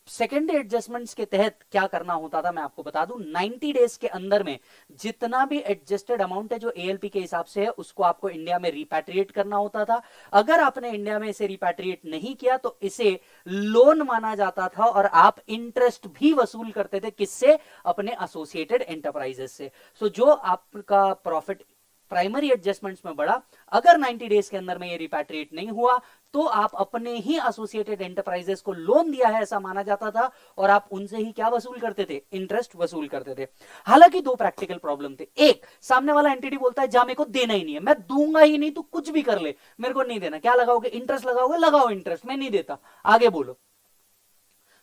सेकेंडरी एडजस्टमेंट्स के तहत क्या करना होता था मैं आपको बता दूं, 90 डेज के अंदर में जितना भी एडजस्टेड अमाउंट है जो ALP के हिसाब से है उसको आपको इंडिया में रिपैट्रिएट करना होता था। अगर आपने इंडिया में इसे रिपैट्रिएट नहीं किया तो इसे लोन माना जाता था, और आप इंटरेस्ट भी वसूल करते थे, किससे, अपने एसोसिएटेड एंटरप्राइजेस से। सो जो आपका प्रॉफिट प्राइमरी एडजस्टमेंट्स में बढ़ा। अगर 90 डेज के अंदर में ये रिपैट्रिएट नहीं हुआ तो आप अपने ही एसोसिएटेड एंटरप्राइजेस को लोन दिया है ऐसा माना जाता था और आप उनसे ही क्या वसूल करते थे, इंटरेस्ट वसूल करते थे। हालांकि दो प्रैक्टिकल प्रॉब्लम थे। एक, सामने वाला एंटिटी बोलता है जा मेरे को देना ही नहीं है, मैं दूंगा ही नहीं, तू कुछ भी कर ले, मेरे को नहीं देना। क्या लगाओगे, इंटरेस्ट लगाओगे, लगाओ इंटरेस्ट, मैं नहीं देता, आगे बोलो।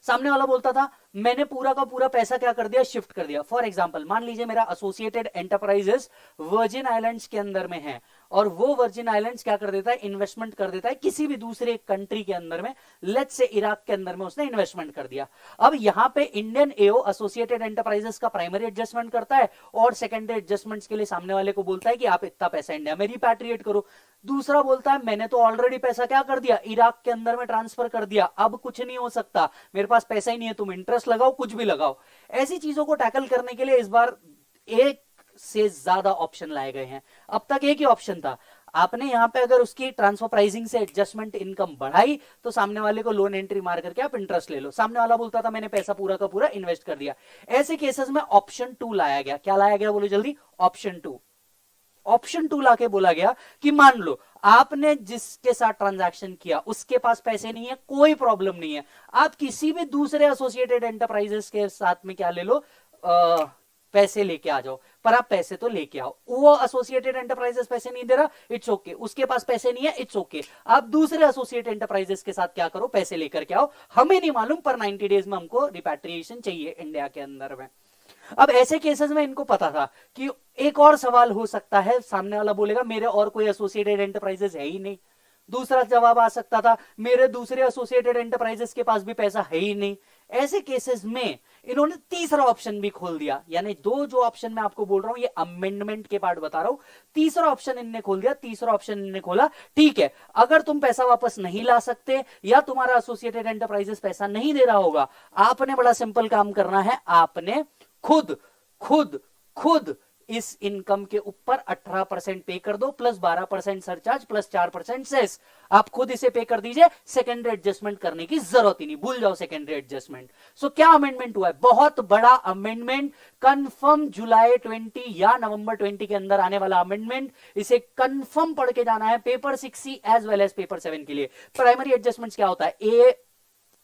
सामने वाला बोलता था मैंने पूरा का पूरा पैसा क्या कर दिया, शिफ्ट कर दिया। फॉर एग्जांपल मान लीजिए मेरा एसोसिएटेड एंटरप्राइजेस वर्जिन आइलैंड्स के अंदर में है और वो वर्जिन आइलैंड्स क्या कर देता है, इन्वेस्टमेंट कर देता है किसी भी दूसरे कंट्री के अंदर में, लेट्स से इराक के अंदर में उसने इन्वेस्टमेंट कर दिया। अब यहां पे इंडियन एओ एसोसिएटेड एंटरप्राइजेस का प्राइमरी एडजस्टमेंट करता है और सेकेंडरी एडजस्टमेंट्स के लिए सामने वाले को बोलता है कि आप इतना पैसा इंडिया में रिपैट्रिएट करो। दूसरा बोलता है मैंने तो ऑलरेडी पैसा क्या कर दिया, इराक के अंदर में ट्रांसफर कर दिया, अब कुछ नहीं हो सकता, मेरे पास पैसा ही नहीं है, तुम इंटरेस्ट लगाओ, कुछ भी लगाओ। ऐसी चीजों को टैकल करने के लिए इस बार एक से ज्यादा ऑप्शन लाए गए हैं। अब तक एक ही ऑप्शन था, आपने यहां पे अगर उसकी ट्रांसफर प्राइसिंग से एडजस्टमेंट इनकम बढ़ाई तो सामने वाले को लोन एंट्री मार करके आप इंटरेस्ट ले लो। सामने वाला बोलता था मैंने पैसा पूरा का पूरा इन्वेस्ट कर दिया। ऐसे केसेस में ऑप्शन 2 लाया गया। क्या लाया गया बोलो जल्दी, ऑप्शन 2। ऑप्शन 2 लाके बोला गया कि मान लो आपने जिसके साथ ट्रांजैक्शन किया उसके पास पैसे नहीं है, कोई प्रॉब्लम नहीं है, आप किसी भी दूसरे एसोसिएटेड एंटरप्राइजेस के साथ में क्या ले लो, पैसे लेके आ जाओ, पर आप पैसे तो लेके आओ। वो एसोसिएटेड एंटरप्राइजेस पैसे नहीं दे रहा, इट्स ओके, उसके पास पैसे नहीं है, इट्स ओके, आप दूसरे एसोसिएटेड एंटरप्राइजेस के साथ क्या करो, पैसे लेकर के आओ, हमें नहीं मालूम पर 90 डेज में हमको रिपैट्रिएशन चाहिए इंडिया के अंदर में। अब ऐसे केसेस में इनको पता था कि एक और सवाल हो सकता है, सामने वाला बोलेगा मेरे और कोई एसोसिएटेड एंटरप्राइजेस है ही नहीं। दूसरा जवाब आ सकता था मेरे दूसरे एसोसिएटेड एंटरप्राइजेस के पास भी पैसा है ही नहीं। ऐसे केसेस में इन्होंने तीसरा ऑप्शन भी खोल दिया, यानी दो जो ऑप्शन मैं आपको बोल रहा हूं ये अमेंडमेंट के पार्ट बता रहा हूं, तीसरा ऑप्शन इनने खोल दिया। तीसरा ऑप्शन इनने खोला, ठीक है अगर तुम पैसा वापस नहीं ला सकते या तुम्हारा एसोसिएटेड एंटरप्राइजेस पैसा नहीं दे रहा होगा, आपने बड़ा सिंपल काम करना है, आपने खुद खुद खुद इस इनकम के ऊपर 18% पे कर दो प्लस 12% सरचार्ज प्लस 4% सेस, आप खुद इसे पे कर दीजिए, सेकेंडरी एडजस्टमेंट करने की जरूरत ही नहीं, भूल जाओ सेकेंडरी एडजस्टमेंट। सो क्या अमेंडमेंट हुआ है, बहुत बड़ा अमेंडमेंट, कंफर्म जुलाई 20 या नवंबर 20 के अंदर आने वाला अमेंडमेंट, इसे कंफर्म पढ़ के जाना है paper 6C as well as paper 7 के लिए। प्राइमरी एडजस्टमेंट क्या होता है,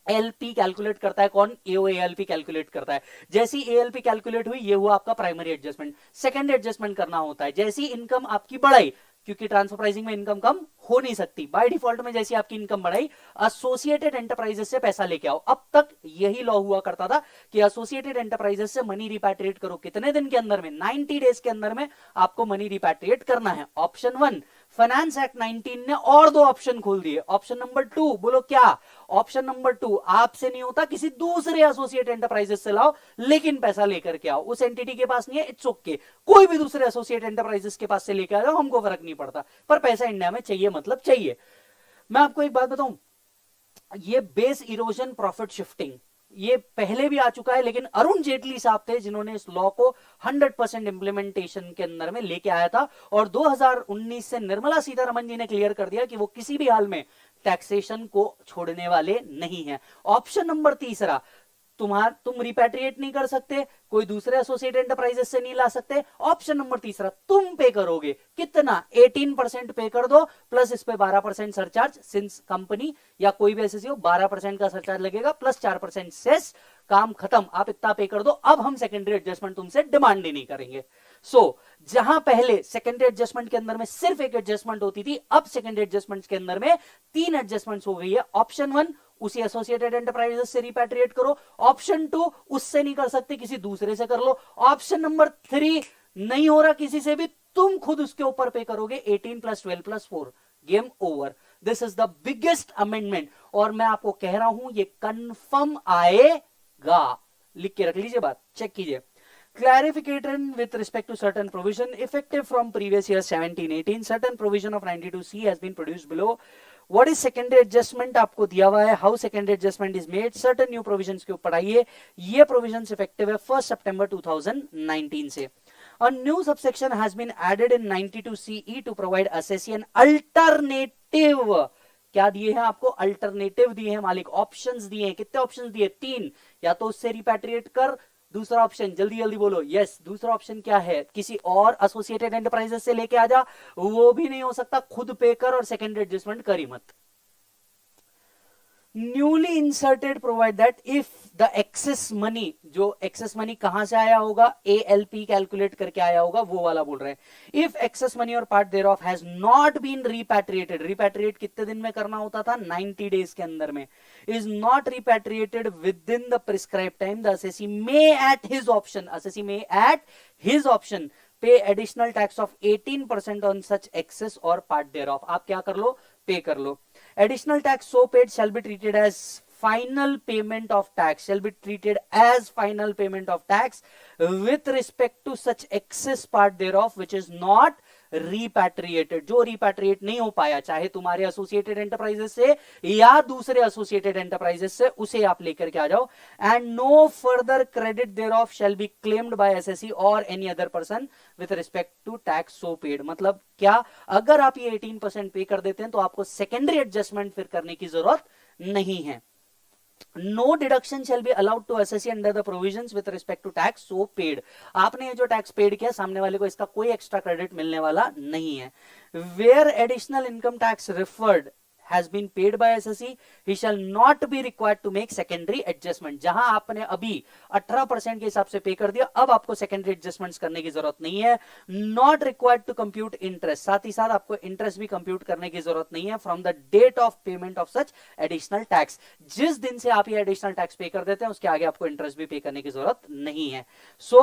एलपी कैलकुलेट करता है कौन, एओएलपी कैलकुलेट करता है। जैसी एएलपी कैलकुलेट हुई ये हुआ आपका प्राइमरी एडजस्टमेंट। सेकंड एडजस्टमेंट करना होता है जैसी इनकम आपकी बढ़ाई, क्योंकि ट्रांसफर प्राइसिंग में इनकम कम हो नहीं सकती, बाय डिफॉल्ट में जैसी आपकी इनकम बढ़ाई एसोसिएटेड एंटरप्राइजेस से पैसा लेके आओ। अब तक यही लॉ हुआ करता था कि एसोसिएटेड एंटरप्राइजेस से मनी रिपैट्रिएट करो, कितने दिन के अंदर में, 90 डेज के अंदर में आपको मनी रिपैट्रिएट करना है। ऑप्शन 1, फाइनेंस एक्ट 19 ने और दो ऑप्शन खोल दिए। ऑप्शन नंबर 2 बोलो क्या, ऑप्शन नंबर 2 आपसे नहीं होता, किसी दूसरे एसोसिएट एंटरप्राइजेस से लाओ लेकिन पैसा लेकर के आओ, उस एंटिटी के पास नहीं है, इट्स ओके, कोई भी दूसरे एसोसिएट एंटरप्राइजेस के पास से लेकर आ जाओ, हमको फर्क नहीं पड़ता, पर पैसा इंडिया में चाहिए मतलब चाहिए। मैं आपको एक बात बताऊं, ये बेस इरोजन प्रॉफिट शिफ्टिंग ये पहले भी आ चुका है, लेकिन अरुण जेटली साहब थे जिन्होंने इस लॉ को 100% इंप्लीमेंटेशन के अंदर में लेके आया था, और 2019 से निर्मला सीतारमण जी ने क्लियर कर दिया कि वो किसी भी हाल में टैक्सेशन को छोड़ने वाले नहीं है। ऑप्शन नंबर तीसरा, तुम रिपैट्रिएट नहीं कर सकते, कोई दूसरे एसोसिएट एंटरप्राइजेस से नहीं ला सकते। ऑप्शन नंबर तीसरा, तुम पे करोगे कितना, 18% पे कर दो प्लस इस पे 12% सरचार्ज, सिंस कंपनी या कोई भी एसएससी हो 12% का सरचार्ज लगेगा प्लस 4% सेस, काम खत्म, आप इतना पे कर दो, अब हम सेकेंडरी एडजस्टमेंट तुमसे डिमांड ही नहीं करेंगे। जहां पहले सेकेंडरी एडजस्टमेंट के अंदर में सिर्फ एक एडजस्टमेंट होती थी, अब सेकेंडरी एडजस्टमेंट के अंदर में 3 एडजस्टमेंट हो गई है। ऑप्शन 1 उसी एसोसिएटेड एंटरप्राइजेस से रिपैट्रिएट करो, ऑप्शन 2 उससे नहीं कर सकते किसी दूसरे से कर लो, ऑप्शन नंबर 3 नहीं हो रहा किसी से भी, तुम खुद उसके ऊपर पे करोगे, 18 + 12 + 4, game over. This is the biggest amendment, और मैं आपको कह रहा हूं ये कंफर्म आएगा, लिख के रख लीजिए बात, चेक कीजिए। Clarification with respect to certain provision effective from previous year 17-18, certain provision of 92C has been produced below. What is secondary adjustment आपको दिया हुआ है, how secondary adjustment is made, certain new provisions के ऊपर आइए। ये provisions effective है 1 September 2019 से। A new subsection has been added in 92CE to provide assessee an alternative, क्या दिए हैं आपको, अल्टरनेटिव दिए हैं मालिक, ऑप्शंस दिए हैं, कितने ऑप्शंस दिए, 3, या तो उससे रिपैट्रिएट कर दूसरा ऑप्शन जल्दी जल्दी बोलो, यस दूसरा ऑप्शन क्या है, किसी और एसोसिएटेड एंटरप्राइजेस से लेके आ जा, वो भी नहीं हो सकता, खुद पे कर और सेकेंडरी एडजस्टमेंट कर ही मत। Newly inserted provide that if the excess money, जो एक्सेस मनी कहां से आया होगा, ALP कैलकुलेट करके आया होगा, वो वाला बोल रहे हैं। If excess money or part thereof has not been repatriated, repatriate कितने दिन में करना होता था, 90 डेज के अंदर में, is not repatriated within the prescribe time, the assessee may at his option, assessee may at his option pay additional tax of 18% on such excess or part thereof. आप क्या कर लो, पे कर लो। Additional tax so paid shall be treated as final payment of tax, shall be treated as final payment of tax with respect to such excess part thereof which is not repatriated, जो repatriate नहीं हो पाया, चाहे तुम्हारे associated enterprises से या दूसरे associated enterprises से, उसे आप लेकर के आ जाओ। and no further credit thereof shall be claimed by SSE or any other person with respect to tax so paid। मतलब क्या, अगर आप ये 18% पे कर देते हैं तो आपको सेकेंडरी एडजस्टमेंट फिर करने की जरूरत नहीं है। No deduction shall be allowed to SSC under the provisions with respect to tax so paid. आपने ये जो टैक्स पेड किया, सामने वाले को इसका कोई एक्स्ट्रा क्रेडिट मिलने वाला नहीं है। Where additional income tax referred has been paid by SSE, he shall not be required to make secondary adjustment। जहां आपने अभी 18% के हिसाब से पे कर दिया, अब आपको secondary adjustments करने की जरूरत नहीं है। Not required to compute interest, साथ ही साथ आपको इंटरेस्ट भी कंप्यूट करने की जरूरत नहीं है from the date of payment of such additional tax। जिस दिन से आप ये एडिशनल टैक्स पे कर देते हैं उसके आगे आपको इंटरेस्ट भी पे करने की जरूरत नहीं है। सो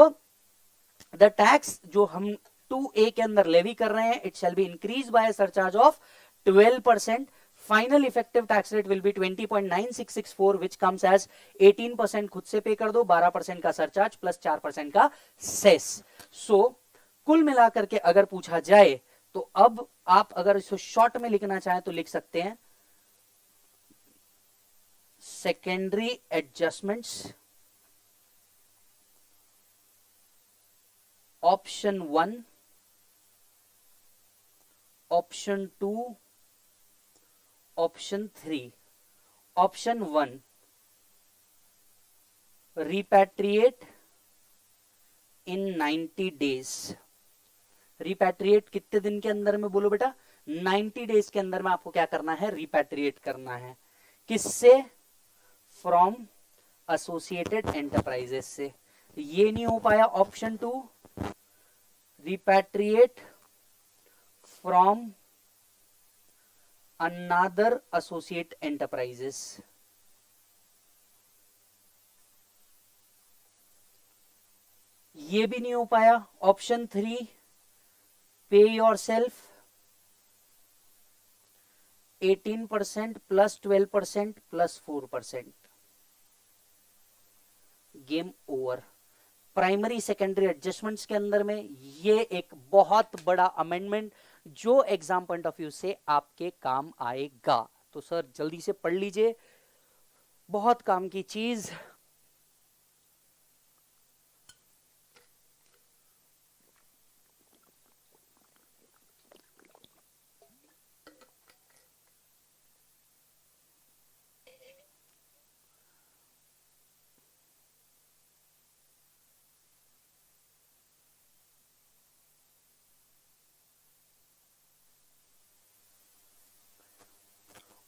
द टैक्स जो हम 2A के अंदर लेवी कर रहे हैं, it shall be increase by surcharge of 12%। Final effective tax rate will be 20.9664 which comes as 18% खुद से पे कर दो, 12% का सरचार्ज प्लस 4% का सेस। सो कुल मिलाकर के अगर पूछा जाए तो अब आप अगर इसको शॉर्ट में लिखना चाहें तो लिख सकते हैं secondary adjustments option 1, option 2, option 3। Option 1 repatriate in 90 days. Repatriate कितने दिन के अंदर में, बोलो बेटा, 90 डेज के अंदर में आपको क्या करना है, रिपैट्रिएट करना है। किससे, फ्रॉम एसोसिएटेड एंटरप्राइजेस से। ये नहीं हो पाया, option 2 repatriate from another associate enterprises। ये भी नहीं हो पाया, ऑप्शन 3 पे your self 18% plus 12% plus 4%। Game over. Primary secondary adjustments के अंदर में ये एक बहुत बड़ा अमेंडमेंट जो एग्जाम पॉइंट ऑफ व्यू से आपके काम आएगा। तो सर जल्दी से पढ़ लीजिए, बहुत काम की चीज।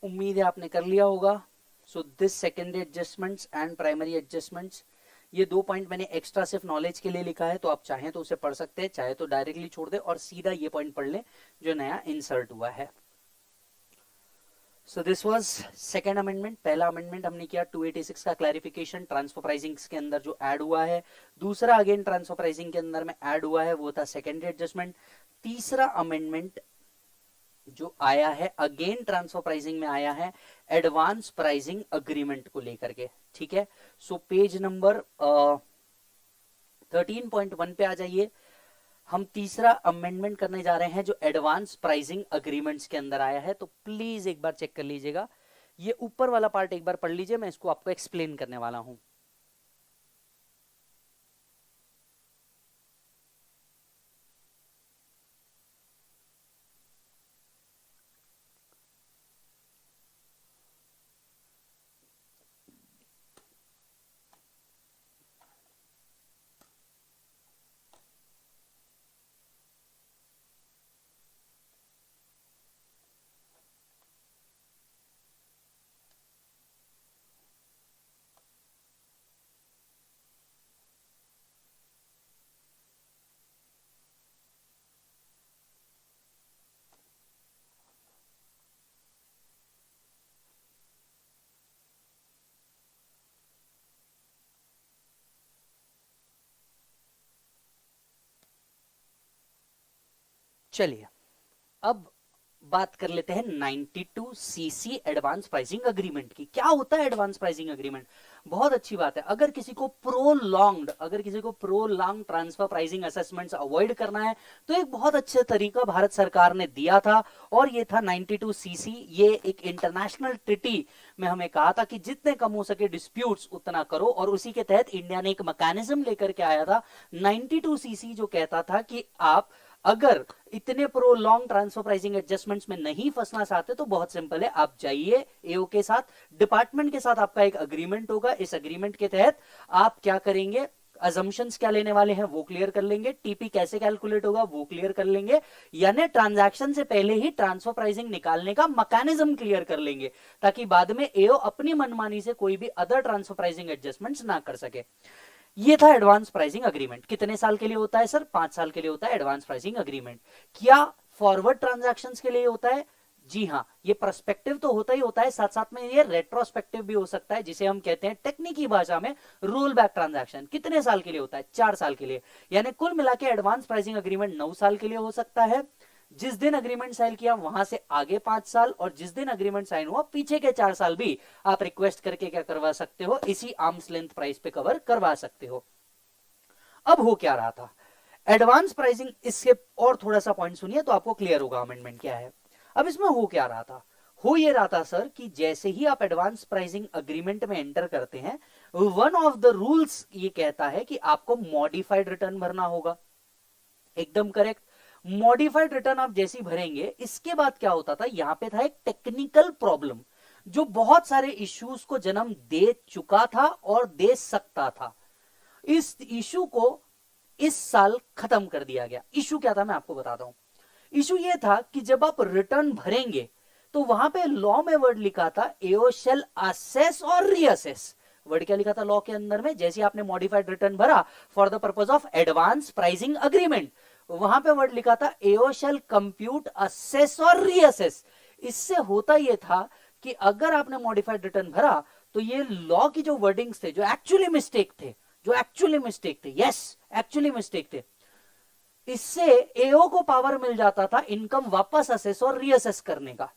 उम्मीद है आपने कर लिया होगा। So this secondary adjustments and primary adjustments, ये 2 पॉइंट मैंने एक्स्ट्रा सिर्फ नॉलेज के लिए लिखा है, तो आप चाहें तो उसे पढ़ सकते हैं, चाहे तो डायरेक्टली छोड़ दे और सीधा ये पॉइंट पढ़ लें जो नया इंसर्ट हुआ है। So this was second amendment. पहला अमेंडमेंट हमने किया 286 का क्लैरिफिकेशन ट्रांसफर प्राइसिंग के अंदर जो ऐड हुआ है। दूसरा अगेन ट्रांसफर प्राइसिंग के अंदर में ऐड हुआ है वो था सेकेंडरी एडजस्टमेंट। तीसरा अमेंडमेंट जो आया है अगेन ट्रांसफर प्राइसिंग में आया है एडवांस प्राइसिंग अग्रीमेंट को लेकर के। ठीक है, सो पेज नंबर 13.1 पे आ जाइए। हम तीसरा अमेंडमेंट करने जा रहे हैं जो एडवांस प्राइसिंग अग्रीमेंट्स के अंदर आया है। तो प्लीज एक बार चेक कर लीजिएगा, ये ऊपर वाला पार्ट एक बार पढ़ लीजिए, मैं इसको आपको एक्सप्लेन करने वाला हूं। चलिए अब बात कर लेते हैं 92cc एडवांस प्राइसिंग अग्रीमेंट की। क्या होता है एडवांस प्राइसिंग अग्रीमेंट? बहुत अच्छी बात है। अगर किसी को prolong transfer pricing assessments avoid करना है तो एक बहुत अच्छा तरीका भारत सरकार ने दिया था, और ये था 92cc। ये एक इंटरनेशनल ट्रिटी में हमें कहा था कि जितने कम हो सके डिस्प्यूट्स उतना करो, और उसी के तहत इंडिया ने एक मैकेनिज्म लेकर के आया था 92cc, जो कहता था कि आप अगर इतने प्रोलॉन्ग ट्रांसफर प्राइसिंग एडजस्टमेंट्स में नहीं फंसना चाहते तो बहुत सिंपल है, आप जाइए एओ के साथ, डिपार्टमेंट के साथ आपका एक अग्रीमेंट होगा। इस अग्रीमेंट के तहत आप क्या करेंगे, अजम्पशंस क्या लेने वाले हैं वो क्लियर कर लेंगे, टीपी कैसे कैलकुलेट होगा वो क्लियर कर लेंगे, यानी ट्रांजैक्शन से पहले ही ट्रांसफर प्राइसिंग निकालने का मैकेनिज्म क्लियर कर लेंगे, ताकि बाद में एओ अपनी मनमानी से कोई भी अदर ट्रांसफर प्राइसिंग एडजस्टमेंट्स ना कर सके। ये था एडवांस प्राइसिंग अग्रीमेंट। कितने साल के लिए होता है सर? 5 साल के लिए होता है एडवांस प्राइसिंग अग्रीमेंट। क्या फॉरवर्ड ट्रांजैक्शंस के लिए होता है? जी हाँ, ये पर्सपेक्टिव तो होता ही होता है, साथ साथ में ये रेट्रोस्पेक्टिव भी हो सकता है, जिसे हम कहते हैं टेक्निकी भाषा में रोल बैक ट्रांजैक्शन। कितने साल के लिए होता है? 4 साल के लिए। यानी कुल मिला के एडवांस प्राइसिंग अग्रीमेंट 9 साल के लिए हो सकता है। जिस दिन अग्रीमेंट साइन किया वहां से आगे 5 साल, और जिस दिन अग्रीमेंट साइन हुआ पीछे के 4 साल भी आप रिक्वेस्ट करके क्या करवा सकते हो, इसी आर्म्स लेंथ प्राइस पे कवर करवा सकते हो। अब हो क्या रहा था एडवांस प्राइसिंग, इसके और थोड़ा सा पॉइंट सुनिए तो आपको क्लियर होगा अमेंडमेंट क्या है। अब इसमें हो क्या रहा था? हो ये रहा था सर कि जैसे ही आप एडवांस प्राइसिंग अग्रीमेंट में एंटर करते हैं, वन ऑफ द रूल्स ये कहता है कि आपको मॉडिफाइड रिटर्न भरना होगा। एकदम करेक्ट। मॉडिफाइड रिटर्न आप जैसी भरेंगे, इसके बाद क्या होता था, यहां पे था एक टेक्निकल प्रॉब्लम जो बहुत सारे इश्यूज को जन्म दे चुका था और दे सकता था। इस इशू को इस साल खत्म कर दिया गया। इशू क्या था मैं आपको बताता हूं। इशू ये था कि जब आप रिटर्न भरेंगे तो वहां पे लॉ में वर्ड लिखा था एओ शेल असेस और रीअसेस। वर्ड क्या लिखा था लॉ के अंदर में? जैसे आपने मॉडिफाइड रिटर्न भरा for the purpose of advance pricing agreement, वहां पे वर्ड लिखा था एओ शेल कंप्यूट असेस और रीअसेस। इससे होता यह था कि अगर आपने मॉडिफाइड रिटर्न भरा तो ये लॉ की जो वर्डिंग्स थे, जो एक्चुअली मिस्टेक थे, यस एक्चुअली मिस्टेक थे, इससे एओ को पावर मिल जाता था इनकम वापस असेस और रीअसेस करने का।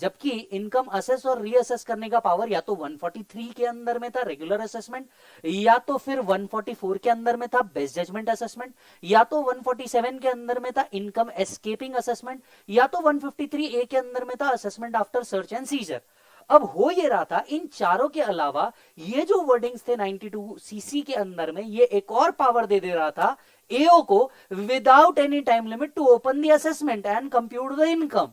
जबकि इनकम असेस और रीअसेस करने का पावर या तो 143 के अंदर में था रेगुलर असेसमेंट, या तो फिर 144 के अंदर में था बेस्ट जजमेंट असेसमेंट, या तो 147 के अंदर में था इनकम एस्केपिंग असेसमेंट, या तो 153 ए के अंदर में था assessment after search and seizure. अब हो ये रहा था इन चारों के अलावा ये जो वर्डिंग्स थे 92cc के अंदर में, ये एक और पावर दे रहा था एओ को without any time limit to open the assessment and compute the income,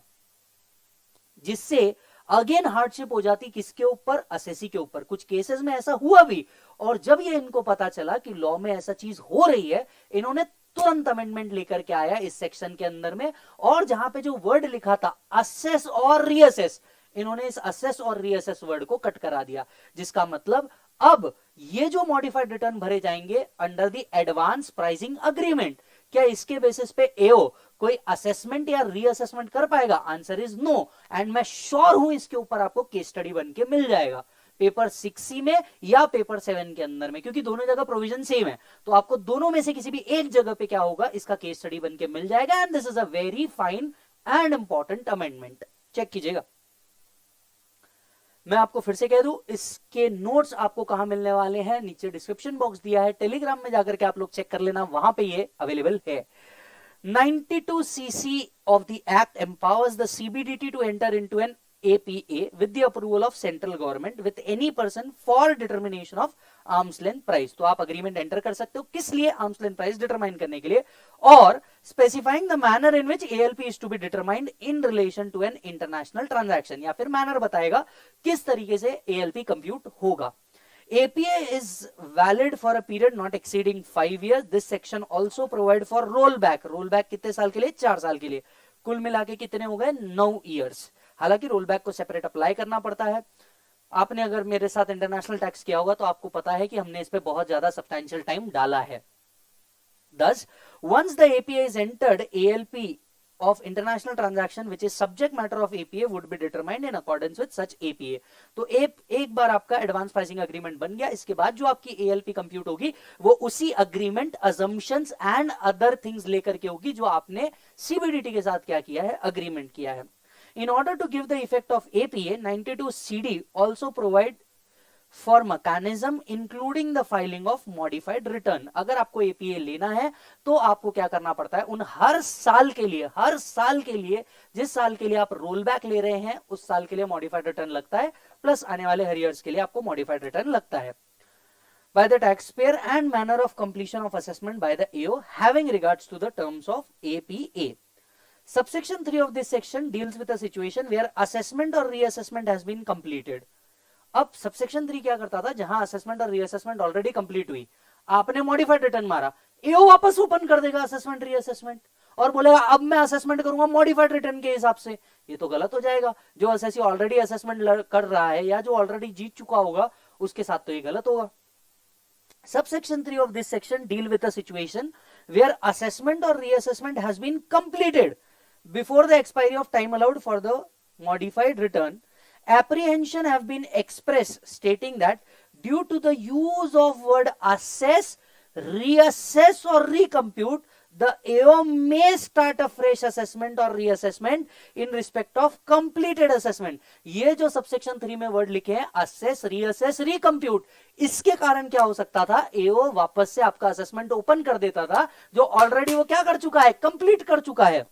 जिससे अगेन हार्डशिप हो जाती किसके ऊपर? असेसी के ऊपर। कुछ केसेस में ऐसा हुआ भी, और जब ये इनको पता चला कि लॉ में ऐसा चीज हो रही है, इन्होंने तुरंत अमेंडमेंट लेकर के आया इस सेक्शन के अंदर में, और जहां पे जो वर्ड लिखा था असेस और रीअसेस, इन्होंने इस असेस और रीअसेस वर्ड को कट करा दिया। जिसका मतलब अब ये जो मॉडिफाइड रिटर्न भरे जाएंगे under the advance pricing agreement, क्या इसके बेसिस पे एओ कोई असेसमेंट या रीअसेसमेंट कर पाएगा? Answer is no. एंड मैं श्योर हूं इसके ऊपर आपको केस स्टडी बन के मिल जाएगा पेपर 6C में या पेपर 7 के अंदर में, क्योंकि दोनों जगह प्रोविजन सेम है, तो आपको दोनों में से किसी भी एक जगह पे क्या होगा, इसका केस स्टडी बन के मिल जाएगा। And this is a very fine and important amendment. Check कीजिएगा। मैं आपको फिर से कह दूं, इसके नोट्स आपको कहां मिलने वाले हैं, नीचे डिस्क्रिप्शन बॉक्स दिया है, टेलीग्राम में जाकर के आप लोग चेक कर लेना, वहां पे ये अवेलेबल है। 92cc of the act empowers the CBDT to enter into an APA with the approval of central government with any person for determination of arms length price. तो आप अग्रीमेंट एंटर कर सकते हो किस लिए? आर्म्स लेंथ प्राइस डिटरमाइन करने के लिए, और specifying the manner in which ALP is to be determined in relation to an international transaction, या फिर मैनर बताएगा किस तरीके से एएलपी कंप्यूट होगा। APA is valid for a period not exceeding 5 years. This section also provide for rollback. rollback कितने साल के लिए? 4 साल के लिए। कुल मिला के कितने हो गए? 9 years। हालांकि रोलबैक को सेपरेट अप्लाई करना पड़ता है। आपने अगर मेरे साथ इंटरनेशनल टैक्स किया होगा तो आपको पता है कि हमने इस पे बहुत ज्यादा सब्सटैंशियल टाइम डाला है। Thus, once the APA is entered, ALP of international transaction which is subject matter of APA would be determined in accordance with such APA. तो एक बार आपका एडवांस प्राइसिंग अग्रीमेंट बन गया, इसके बाद जो आपकी ALP कंप्यूट होगी वो उसी agreement assumptions and other things लेकर के होगी जो आपने CBDT के साथ क्या किया है, अग्रीमेंट किया है. In order to give the effect of APA, 92 CD also provide for mechanism including the filing of modified return. अगर आपको एपीए लेना है तो आपको क्या करना पड़ता है, उन हर साल के लिए जिस साल के लिए आप रोल बैक ले रहे हैं उस साल के लिए मॉडिफाइड रिटर्न लगता है, प्लस आने वाले हर ईयर्स के लिए आपको मॉडिफाइड रिटर्न लगता है. by the taxpayer and manner of completion of assessment by the AO having regards to the terms of APA. Subsection 3 of this section deals with a situation where assessment or reassessment has been completed. अब subsection 3 क्या करता था, जहां assessment और reassessment already complete हुई, आपने modified return मारा, एओ वापस ओपन कर देगा असेसमेंट रीअसेसमेंट और बोलेगा अब मैं असेसमेंट करूंगा मॉडिफाइड रिटर्न के हिसाब से. ये तो गलत हो जाएगा. जो असेसी ऑलरेडी असेसमेंट कर रहा है या जो ऑलरेडी जीत चुका होगा उसके साथ तो ये गलत होगा. Subsection 3 of this section deal with a situation where assessment or reassessment has been completed before the expiry of time allowed for the modified return. Apprehension have been expressed stating that due to the use of word assess, reassess or recompute, the AO may start a fresh assessment or reassessment in respect of completed assessment. ये जो subsection 3 में word लिखे हैं assess, reassess, recompute, इसके कारण क्या हो सकता था, AO वापस से आपका assessment open कर देता था जो already वो क्या कर चुका है, complete कर चुका है.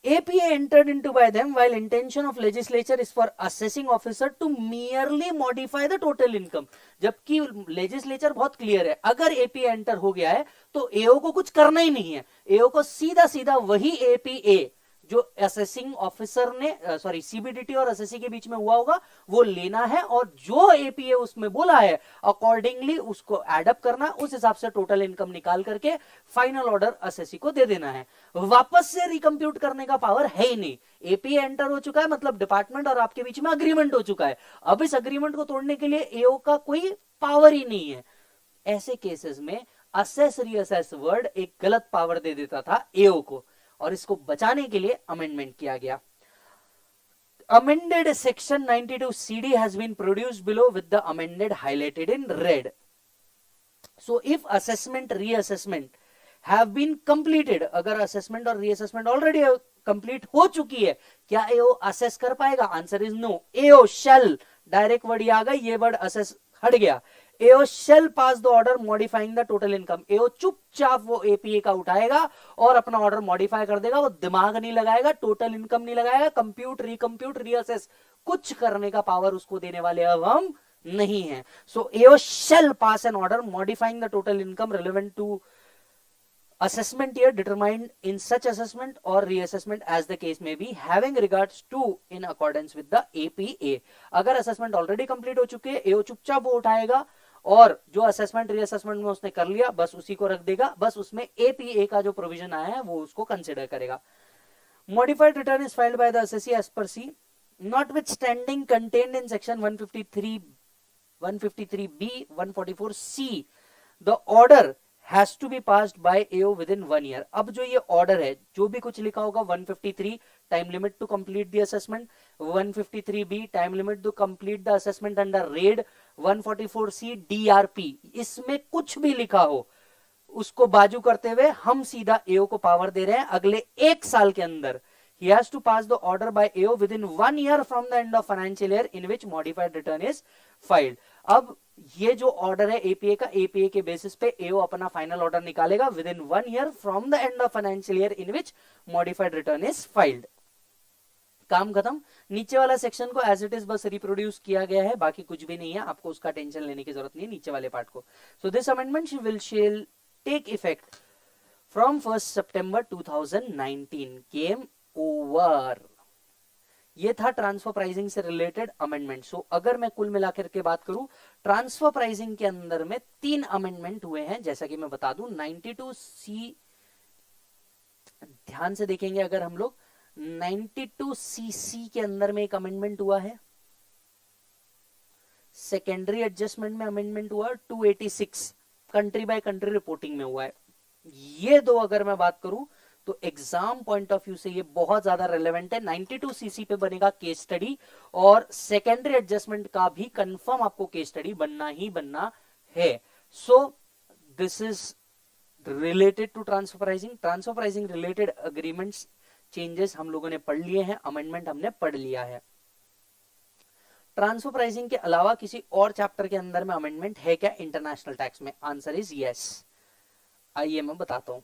APA entered into by them while intention of legislature is for assessing officer to merely modify the total income. जबकि legislature बहुत clear है, अगर APA enter हो गया है तो AO को कुछ करना ही नहीं है. AO को सीधा सीधा वही APA जो असेसिंग ऑफिसर ने सॉरी सीबीडीटी और असेसी के बीच में हुआ होगा वो लेना है और जो एपीए उसमें बोला है अकॉर्डिंगली उसको एडअप करना, उस हिसाब से टोटल इनकम निकाल करके फाइनल ऑर्डर असेसी को दे देना है. वापस से रिकम्प्यूट करने का पावर है ही नहीं. एपीए एंटर हो चुका है, मतलब डिपार्टमेंट और आपके बीच में अग्रीमेंट हो चुका है. अब इस अग्रीमेंट को तोड़ने के लिए एओ का कोई पावर ही नहीं है. ऐसे केसेस में असेस रीअसेस वर्ड एक गलत पावर दे देता था एओ को और इसको बचाने के लिए अमेंडमेंट किया गया. Amended section 92 CD has been produced below with the amended highlighted in red. So if assessment reassessment have been completed, अगर assessment और reassessment already complete हो चुकी है, क्या AO assess कर पाएगा? Answer is no. AO shall, direct word आ गई, ये वर्ड assess हट गया. AO shall pass the order modifying the total income. AO चुपचाप वो APA का उठाएगा और अपना ऑर्डर मॉडिफाई कर देगा. वो दिमाग नहीं लगाएगा, टोटल इनकम नहीं लगाएगा, कंप्यूट रिकम्प्यूट रीअसेस कुछ करने का पावर उसको देने वाले अब हम नहीं है. सो AO shall pass an order modifying the total income relevant to assessment year determined in such assessment or reassessment as the case may be, having regards to in accordance with the APA. अगर assessment already complete हो चुके हैं, AO चुपचाप वो उठाएगा और जो assessment reassessment में उसने कर लिया बस उसी को रख देगा, बस उसमें एपीए का जो प्रोविजन आया है वो उसको कंसिडर करेगा. Modified return is filed by the assessee as per C, notwithstanding contained in section 153 153B 144C the order has to be passed by AO within 1 year. अब जो ये ऑर्डर है, जो भी कुछ लिखा होगा 153 time limit to complete the assessment, 153B time limit to complete the assessment under raid, 144C DRP, इसमें कुछ भी लिखा हो उसको बाजू करते हुए हम सीधा एओ को पावर दे रहे हैं अगले 1 साल के अंदर. He has to pass the order by AO within 1 year from the end of financial year in which modified return is filed. अब ये जो ऑर्डर है एपीए का, एपीए के बेसिस पे एओ अपना फाइनल ऑर्डर निकालेगा with in 1 year from the end of financial year in which modified return is filed. काम खत्म. नीचे वाला सेक्शन को एज इट इज बस रिप्रोड्यूस किया गया है, बाकी कुछ भी नहीं है, आपको उसका टेंशन लेने की जरूरत नहीं है नीचे वाले पार्ट को. So this amendment will shall take effect from 1 सितंबर 2019. Game over. ये था ट्रांसफर प्राइसिंग से रिलेटेड अमेंडमेंट. सो अगर मैं कुल मिलाकर के बात करूं, ट्रांसफर प्राइसिंग के अंदर में 3 अमेंडमेंट हुए हैं. जैसा कि मैं बता दूं 92C, ध्यान से देखेंगे अगर हम लोग, 92CC के अंदर में एक अमेंडमेंट हुआ है, सेकेंडरी एडजस्टमेंट में अमेंडमेंट हुआ, 286 कंट्री बाय कंट्री रिपोर्टिंग में हुआ है. ये दो अगर मैं बात करूं तो एग्जाम पॉइंट ऑफ व्यू से ये बहुत ज्यादा रेलेवेंट है। 92 सीसी पे बनेगा केस स्टडी, और सेकेंडरी एडजस्टमेंट का भी कंफर्म आपको केस स्टडी बनना ही बनना है। So this is related to transfer pricing. Transfer pricing related agreements changes हम लोगों ने पढ़ लिए हैं, अमेंडमेंट हमने पढ़ लिया है। ट्रांसफर प्राइसिंग के अलावा किसी और चैप्टर के अंदर में अमेंडमेंट है क्या इंटरनेशनल टैक्स में? Answer is yes. आइए मैं बताता हूं।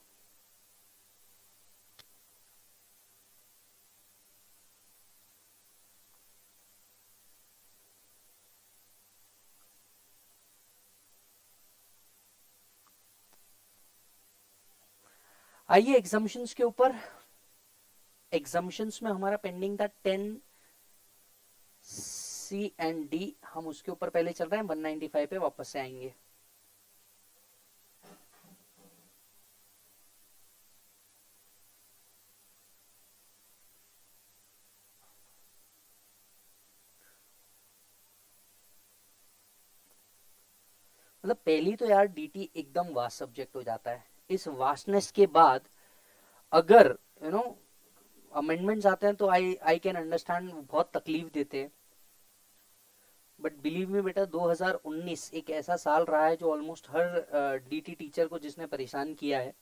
आइए एग्जाम्शंस के ऊपर। एग्जाम्शंस में हमारा पेंडिंग था 10C&D, हम उसके ऊपर पहले चल रहे हैं, 195 पे वापस से आएंगे। मतलब पहली तो यार डीटी एकदम वास्ट सब्जेक्ट हो जाता है। इस वास्टनेस के बाद अगर अमेंडमेंट्स आते हैं तो आई कैन अंडरस्टैंड, बहुत तकलीफ देते हैं। बट बिलीव मी बेटा, 2019 एक ऐसा साल रहा है जो ऑलमोस्ट हर डीटी टीचर को जिसने परेशान किया है,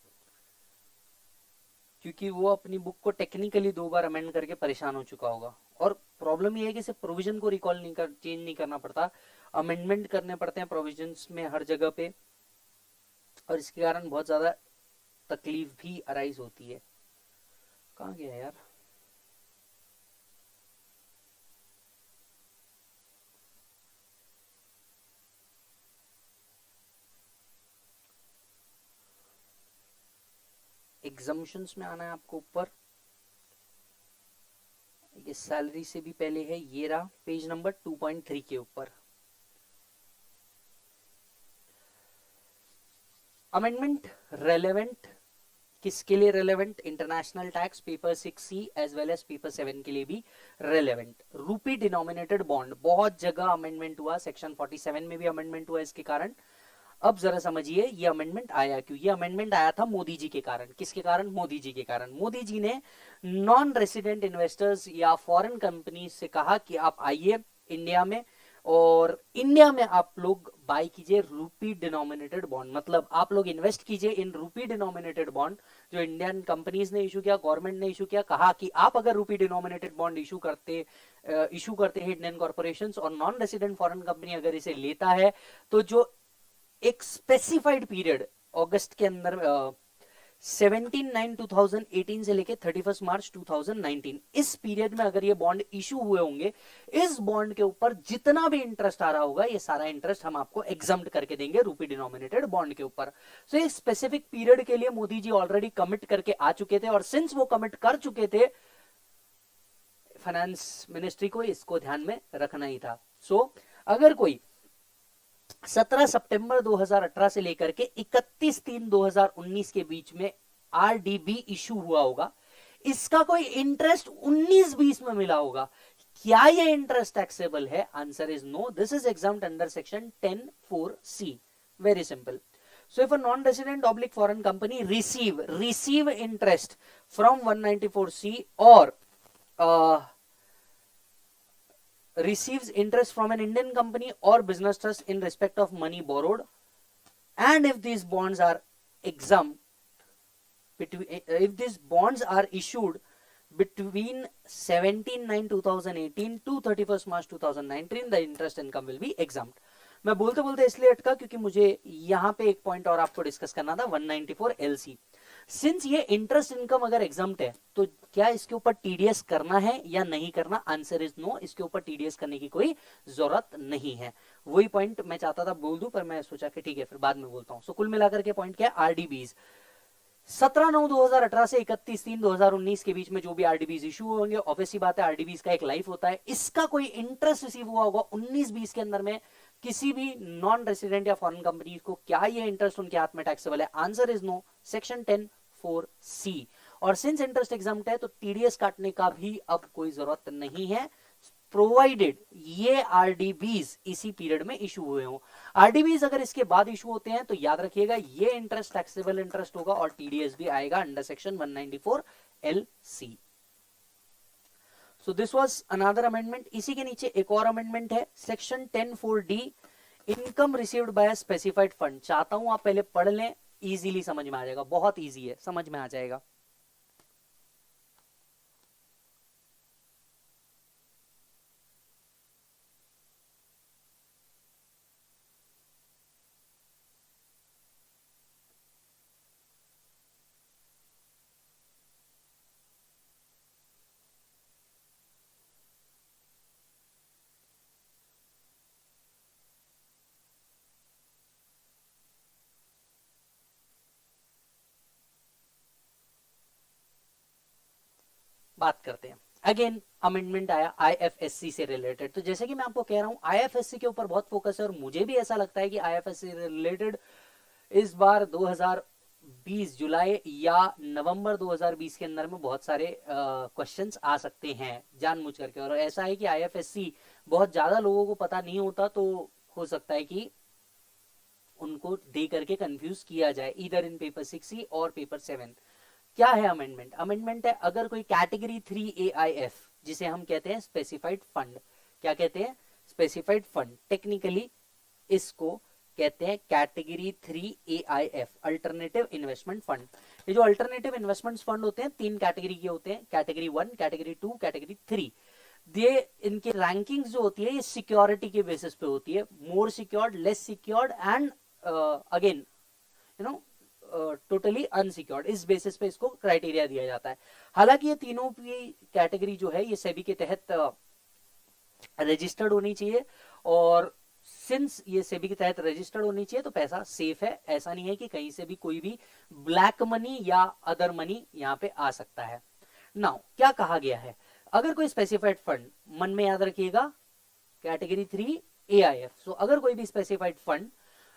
क्योंकि वो अपनी बुक को टेक्निकली 2 बार अमेंड करके परेशान हो चुका होगा। और प्रॉब्लम ये है कि सिर्फ प्रोविजन को रिकॉल नहीं कर चेंज नहीं करना पड़ता, अमेंडमेंट करने पड़ते हैं प्रोविजंस में हर जगह पे, और इसके कारण बहुत ज्यादा तकलीफ भी अराइज होती है। कहाँ गया यार? एग्जाम्शंस में आना है आपको ऊपर। ये सैलरी से भी पहले है, ये रहा पेज नंबर 2.3 के ऊपर। अमेंडमेंट रेलेवेंट किसके लिए relevant? International tax paper 6C as well as paper 7 के लिए भी रेलेवेंट। रूपी डिनोमिनेटेड बॉन्ड बहुत जगह अमेंडमेंट हुआ, सेक्शन 47 में भी अमेंडमेंट हुआ इसके कारण। अब जरा समझिए ये अमेंडमेंट आया क्यों। ये अमेंडमेंट आया था मोदी जी के कारण। किसके कारण? मोदी जी के कारण। मोदी जी ने नॉन रेसिडेंट इन्वेस्टर्स या फॉरेन कंपनी से कहा कि आप आइए इंडिया में, और इंडिया में आप लोग बाय कीजिए रूपी डिनोमिनेटेड बॉन्ड, मतलब आप लोग इन्वेस्ट कीजिए इन रूपी डिनोमिनेटेड बॉन्ड जो इंडियन कंपनीज ने इशू किया, गवर्नमेंट ने इशू किया। कहा कि आप अगर रूपी डिनोमिनेटेड बॉन्ड इशू करते हैं इंडियन कॉर्पोरेशंस, और नॉन रेसिडेंट फॉरेन कंपनी अगर इसे लेता है, तो जो एक स्पेसिफाइड पीरियड अगस्त के अंदर 17/9/2018 से लेके 31 मार्च 2019, इस पीरियड में अगर ये बॉन्ड इशू हुए होंगे, इस बॉन्ड के ऊपर जितना भी इंटरेस्ट आ रहा होगा, ये सारा इंटरेस्ट हम आपको एग्जम्प्ट करके देंगे रूपी डिनोमिनेटेड बॉन्ड के ऊपर। सो एक स्पेसिफिक पीरियड के लिए मोदी जी ऑलरेडी कमिट करके आ चुके थे, और सिंस वो कमिट कर चुके थे, फाइनेंस मिनिस्ट्री को इसको ध्यान में रखना ही था। सो अगर कोई 17 सितंबर 2018 से लेकर के 31/3/2019 के बीच में आरडीबी इशू हुआ होगा, इसका कोई इंटरेस्ट 19-20 में मिला होगा, क्या ये इंटरेस्ट टैक्सेबल है? Answer is no, this is exempt under section 10(4)(c। Very simple. So if a non-resident oblique foreign company receive interest from 194C or receives interest from an Indian company or business trust in respect of money borrowed, and if these bonds are exempt, if these bonds are issued between 17/9/2018 to 31st March 2019, the interest income will be exempt. मैं बोलते बोलते इसलिए अटका क्योंकि मुझे यहां पे एक पॉइंट और आपको डिस्कस करना था, 194LC। सिंस ये इंटरेस्ट इनकम अगर एग्जाम्प्ट है, तो क्या इसके ऊपर टीडीएस करना है या नहीं करना? आंसर इज नो, इसके ऊपर टीडीएस करने की कोई जरूरत नहीं है। वही पॉइंट मैं चाहता था बोल दूं, पर मैं सोचा कि ठीक है फिर बाद में बोलता हूं। सो कुल मिलाकर के पॉइंट क्या है? आरडीबीज 17/9/2018 से 31/3/2019 के बीच में जो भी आरडीबीज इशू होंगे, ऑब्वियसली बात है आरडीबीज का एक लाइफ होता है, इसका कोई इंटरेस्ट रिसीव हुआ होगा 19-20 के अंदर में किसी भी नॉन रेसिडेंट या फॉरेन कंपनी को, क्या ये इंटरेस्ट उनके हाथ में टैक्सेबल है? Answer is no, section 10(4)(c। और सिंस इंटरेस्ट एग्जाम्प्ट है तो टीडीएस काटने का भी अब कोई जरूरत नहीं है, प्रोवाइडेड ये आरडीबीज इसी पीरियड में इशू हुए हों। आरडीबीज अगर इसके बाद इशू होते हैं तो याद रखिएगा ये इंटरेस्ट टैक्सेबल इंटरेस्ट होगा और टीडीएस भी आएगा under section 194 LC। So this was another amendment. इसी के नीचे एक और अमेंडमेंट है section 10(4)D, income received by specified fund. चाहता हूं आप पहले पढ़ लें, इजीली समझ में आ जाएगा, बहुत इजी है, समझ में आ जाएगा। बात करते हैं। अगेन अमेंडमेंट आया आईएफएससी से रिलेटेड। तो जैसे कि मैं आपको कह रहा हूं आईएफएससी के ऊपर बहुत फोकस है और मुझे भी ऐसा लगता है कि आईएफएससी रिलेटेड इस बार 2020 जुलाई या नवंबर 2020 के अंदर में बहुत सारे क्वेश्चंस आ सकते हैं जानबूझ करके। और ऐसा है कि आईएफएससी बहुत ज्यादा लोगों को पता नहीं होता, तो हो सकता है कि उनको दे करके कंफ्यूज किया जाए इधर इन पेपर 6 और पेपर 7। क्या है अमेंडमेंट? अमेंडमेंट है अगर कोई कैटेगरी 3 AIF जिसे हम कहते हैं स्पेसिफाइड फंड, क्या कहते हैं? Specified fund. टेक्निकली इसको कहते हैं category 3 AIF, alternative investment fund. ये जो अल्टरनेटिव इन्वेस्टमेंट फंड होते हैं 3 कैटेगरी के होते हैं, कैटेगरी 1, कैटेगरी 2, कैटेगरी 3। ये इनकी रैंकिंग्स जो होती है ये सिक्योरिटी के बेसिस पे होती है, more secured, less secured and again you know totally unsecured. इस बेसिस पे इसको क्राइटेरिया दिया जाता है। हालांकि ये तीनों की कैटेगरी जो है ये सेबी के तहत रजिस्टर्ड होनी चाहिए और सिंस ये सेबी के तहत रजिस्टर्ड होनी चाहिए तो पैसा सेफ है। ऐसा नहीं है कि कहीं से भी कोई भी ब्लैक मनी या अदर मनी यहाँ पे आ सकता है। नाउ क्या कहा गया है? अगर कोई स्पेसिफाइड फंड, मन में याद रखिएगा कैटेगरी 3 AIF, सो अगर कोई भी स्पेसिफाइड फंड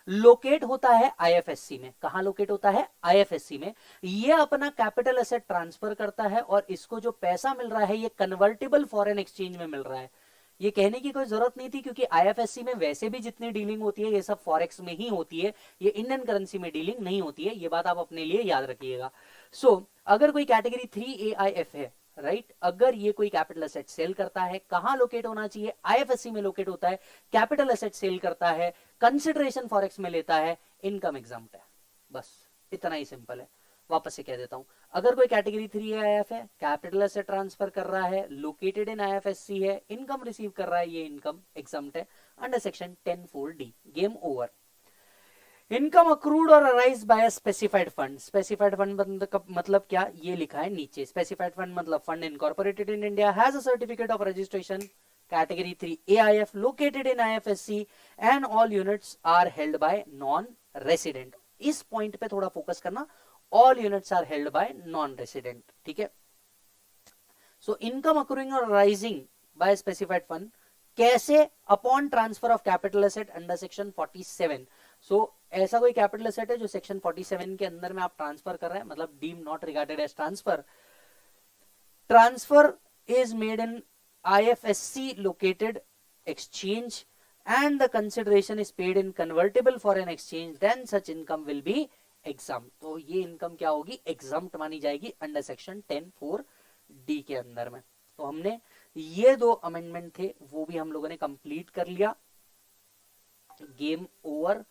लोकेट होता है आईएफएससी में, कहां लोकेट होता है? आईएफएससी में। ये अपना कैपिटल एसेट ट्रांसफर करता है और इसको जो पैसा मिल रहा है ये कन्वर्टेबल फॉरेन एक्सचेंज में मिल रहा है। ये कहने की कोई जरूरत नहीं थी क्योंकि आईएफएससी में वैसे भी जितनी डीलिंग होती है ये सब फॉरेक्स में ही होती है, ये इंडियन करेंसी में डीलिंग नहीं होती है। ये बात आप अपने लिए याद रखिएगा। सो अगर कोई कैटेगरी 3 AIF है, राइट, अगर ये कोई कैपिटल एसेट सेल करता है, कहां लोकेट होना चाहिए? आईएफएससी में लोकेट होता है, कैपिटल एसेट सेल करता है, कंसिडरेशन फॉरेक्स में लेता है, इनकम एग्जम्प्ट है। बस इतना ही सिंपल है। वापस से कह देता हूं, अगर कोई कैटेगरी 3 AIF है, कैपिटल एसेट ट्रांसफर कर रहा है, लोकेटेड इन आईएफएससी है, इनकम रिसीव कर रहा है, ये इनकम एग्जम्प्ट है under section 10(4)D। Game over. Income accrued or arise by specified fund. Specified fund मतलब क्या? ये लिखा है नीचे। स्पेसिफाइड फंड मतलब fund incorporated in India, has a certificate of registration, category 3 AIF, located in IFSC and all units are held by non resident. इस point पे थोड़ा फोकस करना, all units are held by non resident, ठीक है। So income accruing और arising by specified fund कैसे? Upon transfer of capital asset under section 47। So ऐसा कोई कैपिटल एसेट है जो सेक्शन 47 के अंदर में आप ट्रांसफर कर रहे हैं, मतलब deem not regarded as transfer. Transfer is made in IFSC located exchange and the consideration is paid in convertible foreign exchange, then such income will be exempt। तो ये इनकम क्या होगी? exempt मानी जाएगी अंडर सेक्शन 10(4)D के अंदर में। तो हमने ये 2 अमेंडमेंट थे वो भी हम लोगों ने कंप्लीट कर लिया। Game over.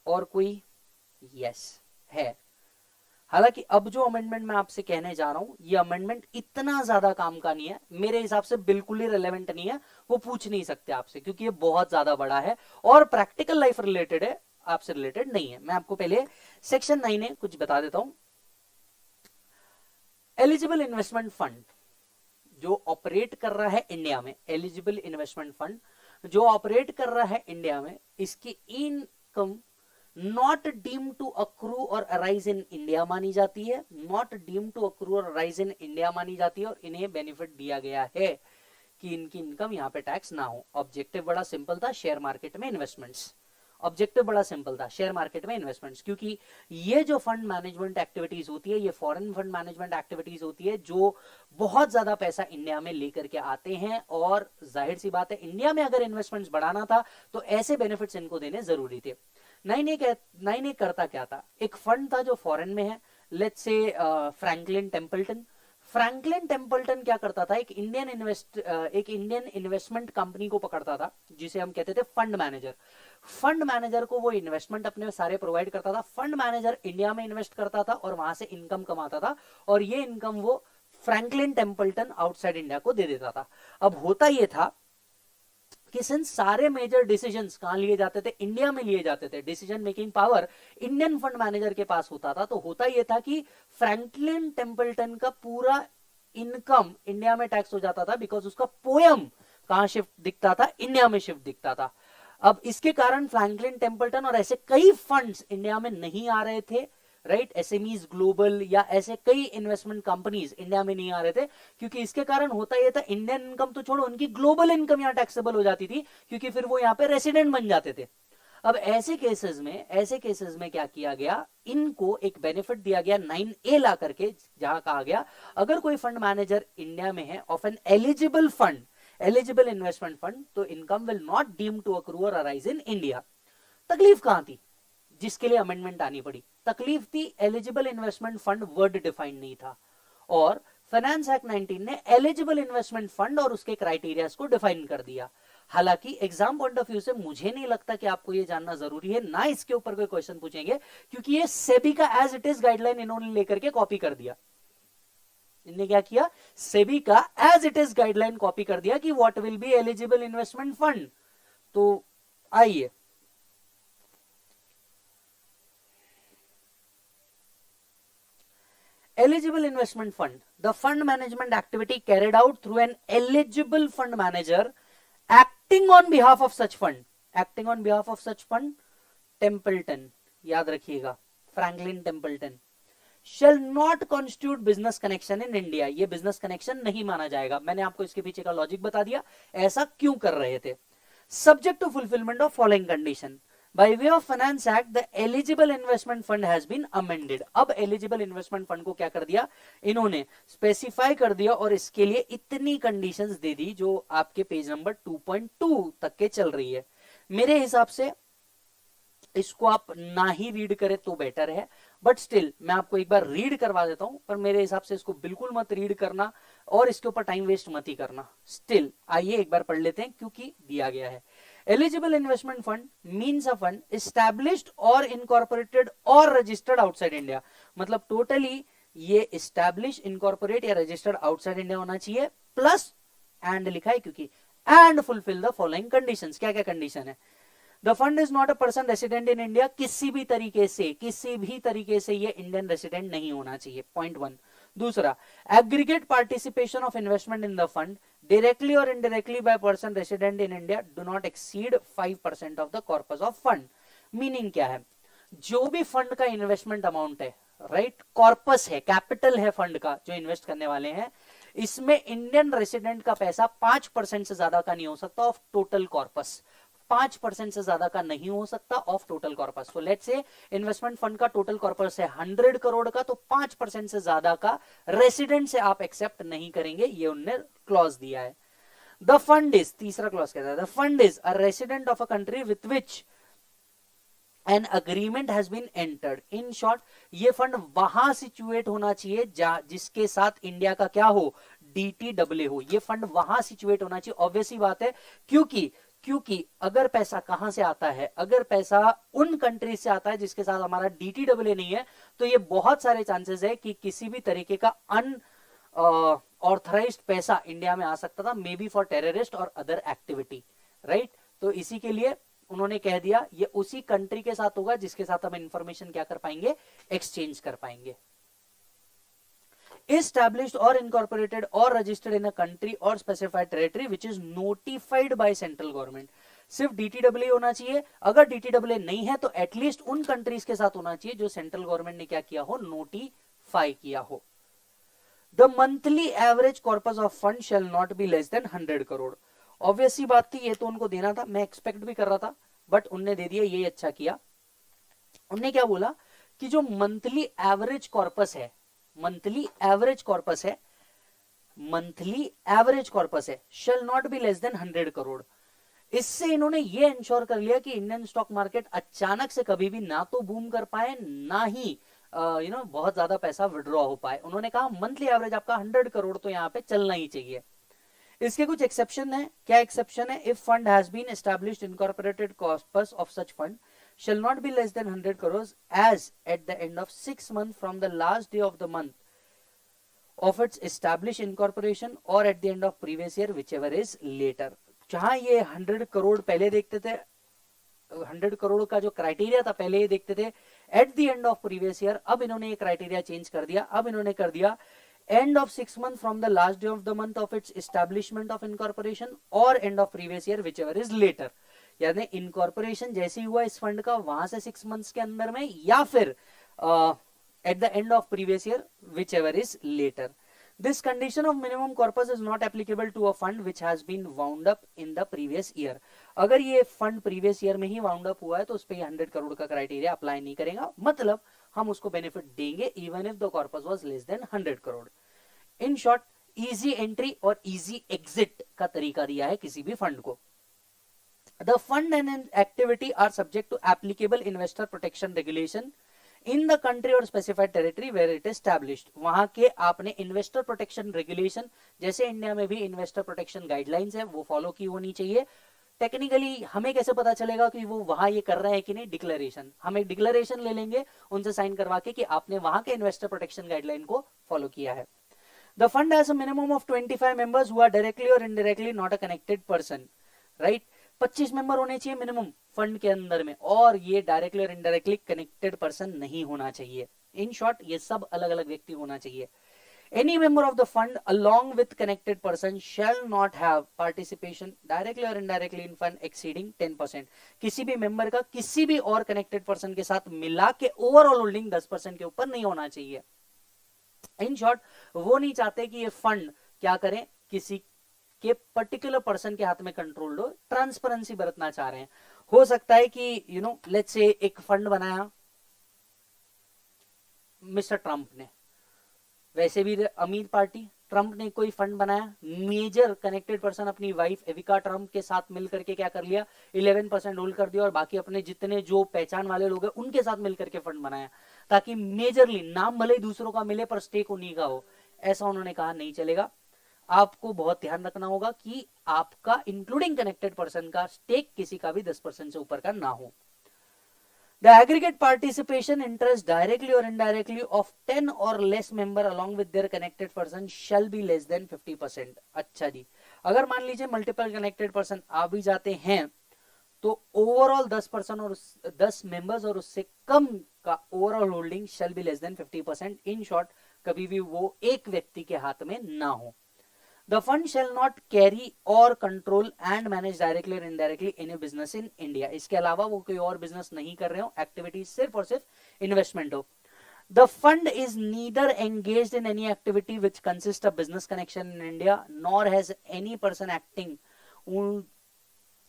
और कोई? यस है। हालांकि अब जो अमेंडमेंट मैं आपसे कहने जा रहा हूं ये अमेंडमेंट इतना ज्यादा काम का नहीं है, मेरे हिसाब से बिल्कुल ही रिलेवेंट नहीं है, वो पूछ नहीं सकते आपसे क्योंकि ये बहुत ज्यादा बड़ा है और प्रैक्टिकल लाइफ रिलेटेड है, आपसे रिलेटेड नहीं है। मैं आपको पहले सेक्शन 9 में कुछ बता देता हूं। एलिजिबल इन्वेस्टमेंट फंड जो ऑपरेट कर रहा है इंडिया में, एलिजिबल इन्वेस्टमेंट फंड जो ऑपरेट कर रहा है इंडिया में, इसकी income not deem to accrue और अराइज इन इंडिया मानी जाती है, नॉट डीम टू अक्रू और अराइज इन इंडिया मानी जाती है और इन्हें बेनिफिट दिया गया है कि इनकी इनकम यहां पे टैक्स ना हो। ऑब्जेक्टिव बड़ा सिंपल था, शेयर मार्केट में इन्वेस्टमेंट्स। ऑब्जेक्टिव बड़ा सिंपल था, शेयर मार्केट में इन्वेस्टमेंट्स, क्योंकि ये जो फंड मैनेजमेंट एक्टिविटीज होती है, ये फॉरेन फंड मैनेजमेंट एक्टिविटीज होती है जो बहुत ज्यादा पैसा इंडिया में लेकर के आते हैं, और जाहिर सी बात है इंडिया में अगर इन्वेस्टमेंट्स बढ़ाना था तो ऐसे बेनिफिट्स इनको देने जरूरी थे। 9A करता क्या था, एक फंड था जो फॉरेन में है, let's say Franklin Templeton. Franklin Templeton क्या करता था, एक इंडियन इन्वेस्टमेंट कंपनी को पकड़ता था जिसे हम कहते थे फंड मैनेजर। फंड मैनेजर को वो इन्वेस्टमेंट अपने सारे प्रोवाइड करता था, फंड मैनेजर इंडिया में इन्वेस्ट करता था और वहां से इनकम कमाता था, और ये इनकम वो फ्रैंकलिन टेम्पल्टन आउटसाइड इंडिया को दे देता था। अब होता ये था कि सिंस सारे मेजर डिसीजंस कहां लिए जाते थे, इंडिया में लिए जाते थे, decision making power Indian fund manager के पास होता था, तो होता यह था कि फ्रैंकलिन टेम्पल्टन का पूरा इनकम इंडिया में टैक्स हो जाता था, बिकॉज उसका पोयम कहां शिफ्ट दिखता था, इंडिया में शिफ्ट दिखता था। अब इसके कारण फ्रैंकलिन टेम्पल्टन और ऐसे कई फंड्स इंडिया में नहीं आ रहे थे, राइट, एसएमईज ग्लोबल या ऐसे कई इन्वेस्टमेंट कंपनीज इंडिया में नहीं आ रहे थे, क्योंकि इसके कारण होता यह था इंडियन इनकम तो छोड़ो, उनकी ग्लोबल इनकम यहां टैक्सेबल हो जाती थी, क्योंकि फिर वो यहां पे रेसिडेंट बन जाते थे। अब ऐसे केसेस में क्या किया गया, इनको एक बेनिफिट दिया गया 9A ला करके, जहां कहा गया अगर कोई फंड मैनेजर इंडिया में है of an eligible investment fund, तो income will not deem to accrue और अराइज इन इंडिया। तकलीफ कहां थी जिसके लिए अमेंडमेंट आनी पड़ी, तकलीफ थी eligible investment fund word defined नहीं था, और फाइनेंस एक्ट 19 ने एलिजिबल इन्वेस्टमेंट फंड और उसके क्राइटेरियाज को डिफाइन कर दिया। हालांकि एग्जाम पॉइंट ऑफ व्यू से मुझे नहीं लगता कि आपको ये जानना जरूरी है, ना इसके ऊपर कोई क्वेश्चन पूछेंगे, क्योंकि ये सेबी का एज इट इज गाइडलाइन इन्होंने लेकर के कॉपी कर दिया। इन्होंने क्या किया, सेबी का as it is guideline copy कर दिया कि what will be eligible investment fund. तो आइए, eligible investment fund, the fund management activity carried out through an eligible fund manager acting on behalf of such fund, Templeton, याद रखिएगा, Franklin Templeton, shall not constitute business connection in India, ये business connection नहीं माना जाएगा। मैंने आपको इसके पीछे का लॉजिक बता दिया, ऐसा क्यों कर रहे थे। Subject to fulfillment of following condition, by way of finance act the eligible investment fund has been amended। अब eligible investment fund को क्या कर दिया, इन्होंने स्पेसिफाई कर दिया, और इसके लिए इतनी कंडीशंस दे दी जो आपके पेज नंबर 2.2 तक के चल रही है। मेरे हिसाब से इसको आप ना ही रीड करें तो बेटर है, बट स्टिल मैं आपको एक बार रीड करवा देता हूं, पर मेरे हिसाब से इसको बिल्कुल मत रीड करना और इसके ऊपर टाइम वेस्ट मत ही करना। स्टिल आइए एक बार पढ़ लेते हैं, क्योंकि दिया गया है। Eligible investment fund means a fund established or incorporated or registered outside India। मतलब टोटली ये established, incorporate या registered outside India होना चाहिए, प्लस एंड लिखा है क्योंकि and fulfill the following conditions। क्या क्या कंडीशन है, the fund is not a person resident in India, किसी भी तरीके से ये इंडियन रेसिडेंट नहीं होना चाहिए, पॉइंट 1। दूसरा, aggregate participation of investment in the fund directly or indirectly by person resident in India do not exceed 5% of the corpus of fund. Meaning क्या है, जो भी फंड का इन्वेस्टमेंट अमाउंट है, राइट, कॉर्पस है, कैपिटल है fund का जो इन्वेस्ट करने वाले हैं, इसमें इंडियन रेसिडेंट का पैसा 5% से ज्यादा का नहीं हो सकता ऑफ टोटल कॉर्पस, 5% से ज्यादा का नहीं हो सकता ऑफ टोटल कॉर्पस। तो लेट्स से इन्वेस्टमेंट फंड का टोटल कॉर्पस है 100 करोड़ का, तो 5% से ज्यादा का रेसिडेंट से आप एक्सेप्ट नहीं करेंगे, ये उन्होंने क्लॉज दिया है। द फंड इज, तीसरा क्लॉज कहता है, the fund is a resident of a country with which an agreement has been entered. In short, ये फंड वहां सिचुएट होना चाहिए जिसके साथ इंडिया का क्या हो, DTAA हो, ये फंड वहां सिचुएट होना चाहिए। ऑब्वियस ही बात है, क्योंकि अगर पैसा कहां से आता है, अगर पैसा उन कंट्री से आता है जिसके साथ हमारा DTAA नहीं है, तो ये बहुत सारे चांसेस है कि किसी भी तरीके का ऑथराइज्ड पैसा इंडिया में आ सकता था, मे बी फॉर टेररिस्ट और अदर एक्टिविटी, राइट। तो इसी के लिए उन्होंने कह दिया ये उसी कंट्री के साथ होगा जिसके साथ हम इंफॉर्मेशन क्या कर पाएंगे, एक्सचेंज कर पाएंगे। established or incorporated or registered in a country or specified territory which is notified by central government। सिर्फ DTAA होना चाहिए, अगर DTAA नहीं है तो एटलीस्ट उन कंट्रीज के साथ होना चाहिए जो सेंट्रल गवर्नमेंट ने क्या किया हो, नोटिफाई किया हो। The monthly average corpus of fund shall not be less than 100 crore. Obviously बात थी, ये तो उनको देना था, मैं एक्सपेक्ट भी कर रहा था, बट उनने दे दिया, ये अच्छा किया। उनने क्या बोला कि जो मंथली एवरेज कॉर्पस है, मंथली एवरेज कॉर्पस है, मंथली एवरेज कॉर्पस है, shall not be less than 100 crore. इससे इन्होंने ये इंश्योर कर लिया कि इंडियन स्टॉक मार्केट अचानक से कभी भी ना तो बूम कर पाए, ना ही बहुत ज्यादा पैसा विड्रॉ हो पाए। उन्होंने कहा मंथली एवरेज आपका 100 करोड़ तो यहाँ पे चलना ही चाहिए। इसके कुछ एक्सेप्शन है। क्या एक्सेप्शन है? If fund has been established incorporated corpus of such fund shall not be less than 100 crores as at the end of 6 months from the last day of the month of its established incorporation or at the end of previous year whichever is later। जहां ये 100 करोड़ पहले देखते थे, 100 करोड़ का जो criteria था पहले ये देखते थे eight the end of previous year, अब इन्होंने ये क्राइटेरिया चेंज कर दिया। अब इन्होंने कर दिया end of 6 month from the last day of the month of its establishment of incorporation or end of previous year whichever is later. यानी इनकॉर्पोरेशन जैसे ही हुआ इस फंड का वहां से 6 मंथ्स के अंदर में, या फिर at the end of previous year whichever is later. This condition of minimum corpus is not applicable to a fund which has been wound up in the previous year। अगर ये fund previous year में ही wound up हुआ है तो उस पर 100 करोड़ का criteria apply नहीं करेगा, मतलब हम उसको बेनिफिट देंगे even if the corpus was less than 100 crore. In short, easy entry और इजी एग्जिट का तरीका दिया है किसी भी फंड को। The fund and activity are subject to applicable investor protection regulation in the country or specified territory where it is established। वहां के आपने इन्वेस्टर प्रोटेक्शन रेगुलेशन, जैसे इंडिया में भी इन्वेस्टर प्रोटेक्शन गाइडलाइंस है, वो फॉलो की होनी चाहिए। टेक्निकली हमें कैसे पता चलेगा कि वो वहां ये कर रहे हैं कि नहीं? डिक्लेरेशन, हम एक डिक्लेरेशन ले लेंगे उनसे साइन करवा के कि आपने वहां के इन्वेस्टर प्रोटेक्शन गाइडलाइन को फॉलो किया है। The fund has a minimum of 25 members who are directly or indirectly not a connected person. Right, 25 member होने चाहिए मिनिमम फंड के अंदर में, और ये directly or indirectly connected person नहीं होना चाहिए। इन शॉर्ट, ये सब अलग अलग व्यक्ति होना चाहिए। Any member of the fund along with connected person shall not have participation directly or indirectly in fund exceeding 10%। किसी भी मेंबर का किसी भी और कनेक्टेड पर्सन के साथ मिला के ओवरऑल होल्डिंग 10% के ऊपर नहीं होना चाहिए। इन शॉर्ट, वो नहीं चाहते कि ये फंड क्या करें, किसी के पर्टिकुलर पर्सन के हाथ में कंट्रोल हो, ट्रांसपेरेंसी बरतना चाह रहे हैं। हो सकता है कि लेट्स से एक फंड बनाया मिस्टर ट्रंप ने, वैसे भी अमीर पार्टी, ट्रंप ने कोई फंड बनाया, मेजर कनेक्टेड पर्सन अपनी वाइफ एविका ट्रंप के साथ मिलकर के क्या कर लिया, 11% होल्ड कर दिया, और बाकी अपने जितने जो पहचान वाले लोग हैं उनके साथ मिलकर के फंड बनाया, ताकि मेजरली नाम भले दूसरों का मिले पर स्टेक उन्हीं का हो। ऐसा उन्होंने कहा नहीं चलेगा। आपको बहुत ध्यान रखना होगा कि आपका इंक्लूडिंग कनेक्टेड पर्सन का स्टेक किसी का भी 10% से ऊपर का ना हो। The aggregate participation interest directly or indirectly of 10 or less member along with their connected person shall be less than 50%। अच्छा जी, अगर मान लीजिए मल्टीपल कनेक्टेड पर्सन आ भी जाते हैं तो ओवरऑल 10% और 10 मेंबर्स और उससे कम का overall holding shall be less than 50%। In short, कभी भी वो एक व्यक्ति के हाथ में ना हो। The fund shall not carry or control and manage directly or indirectly any business in India। इसके अलावा वो कोई और बिजनेस नहीं कर रहे हो, एक्टिविटी सिर्फ और सिर्फ इन्वेस्टमेंट हो। The fund is neither engaged in any activity which consists of business connection in India, nor has any person acting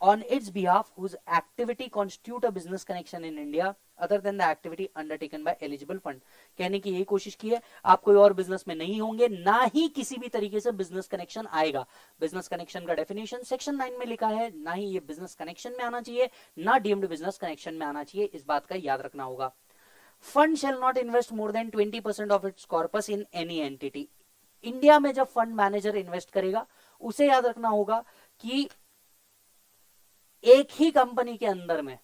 on its behalf whose activity constitute a business connection in India other than the activity undertaken by eligible fund। कहने की यही कोशिश की है, आप कोई और business में नहीं होंगे, ना ही किसी भी तरीके से बिजनेस कनेक्शन आएगा। बिजनेस कनेक्शन का डेफिनेशन सेक्शन 9 में लिखा है, ना ही ये बिजनेस कनेक्शन में आना चाहिए, ना डीम्ड बिजनेस कनेक्शन में आना चाहिए। इस बात का याद रखना होगा। Fund shall not invest more than 20% of its corpus in any entity. India में जब फंड मैनेजर इन्वेस्ट करेगा, उसे याद रखना होगा कि एक ही कंपनी के अंदर में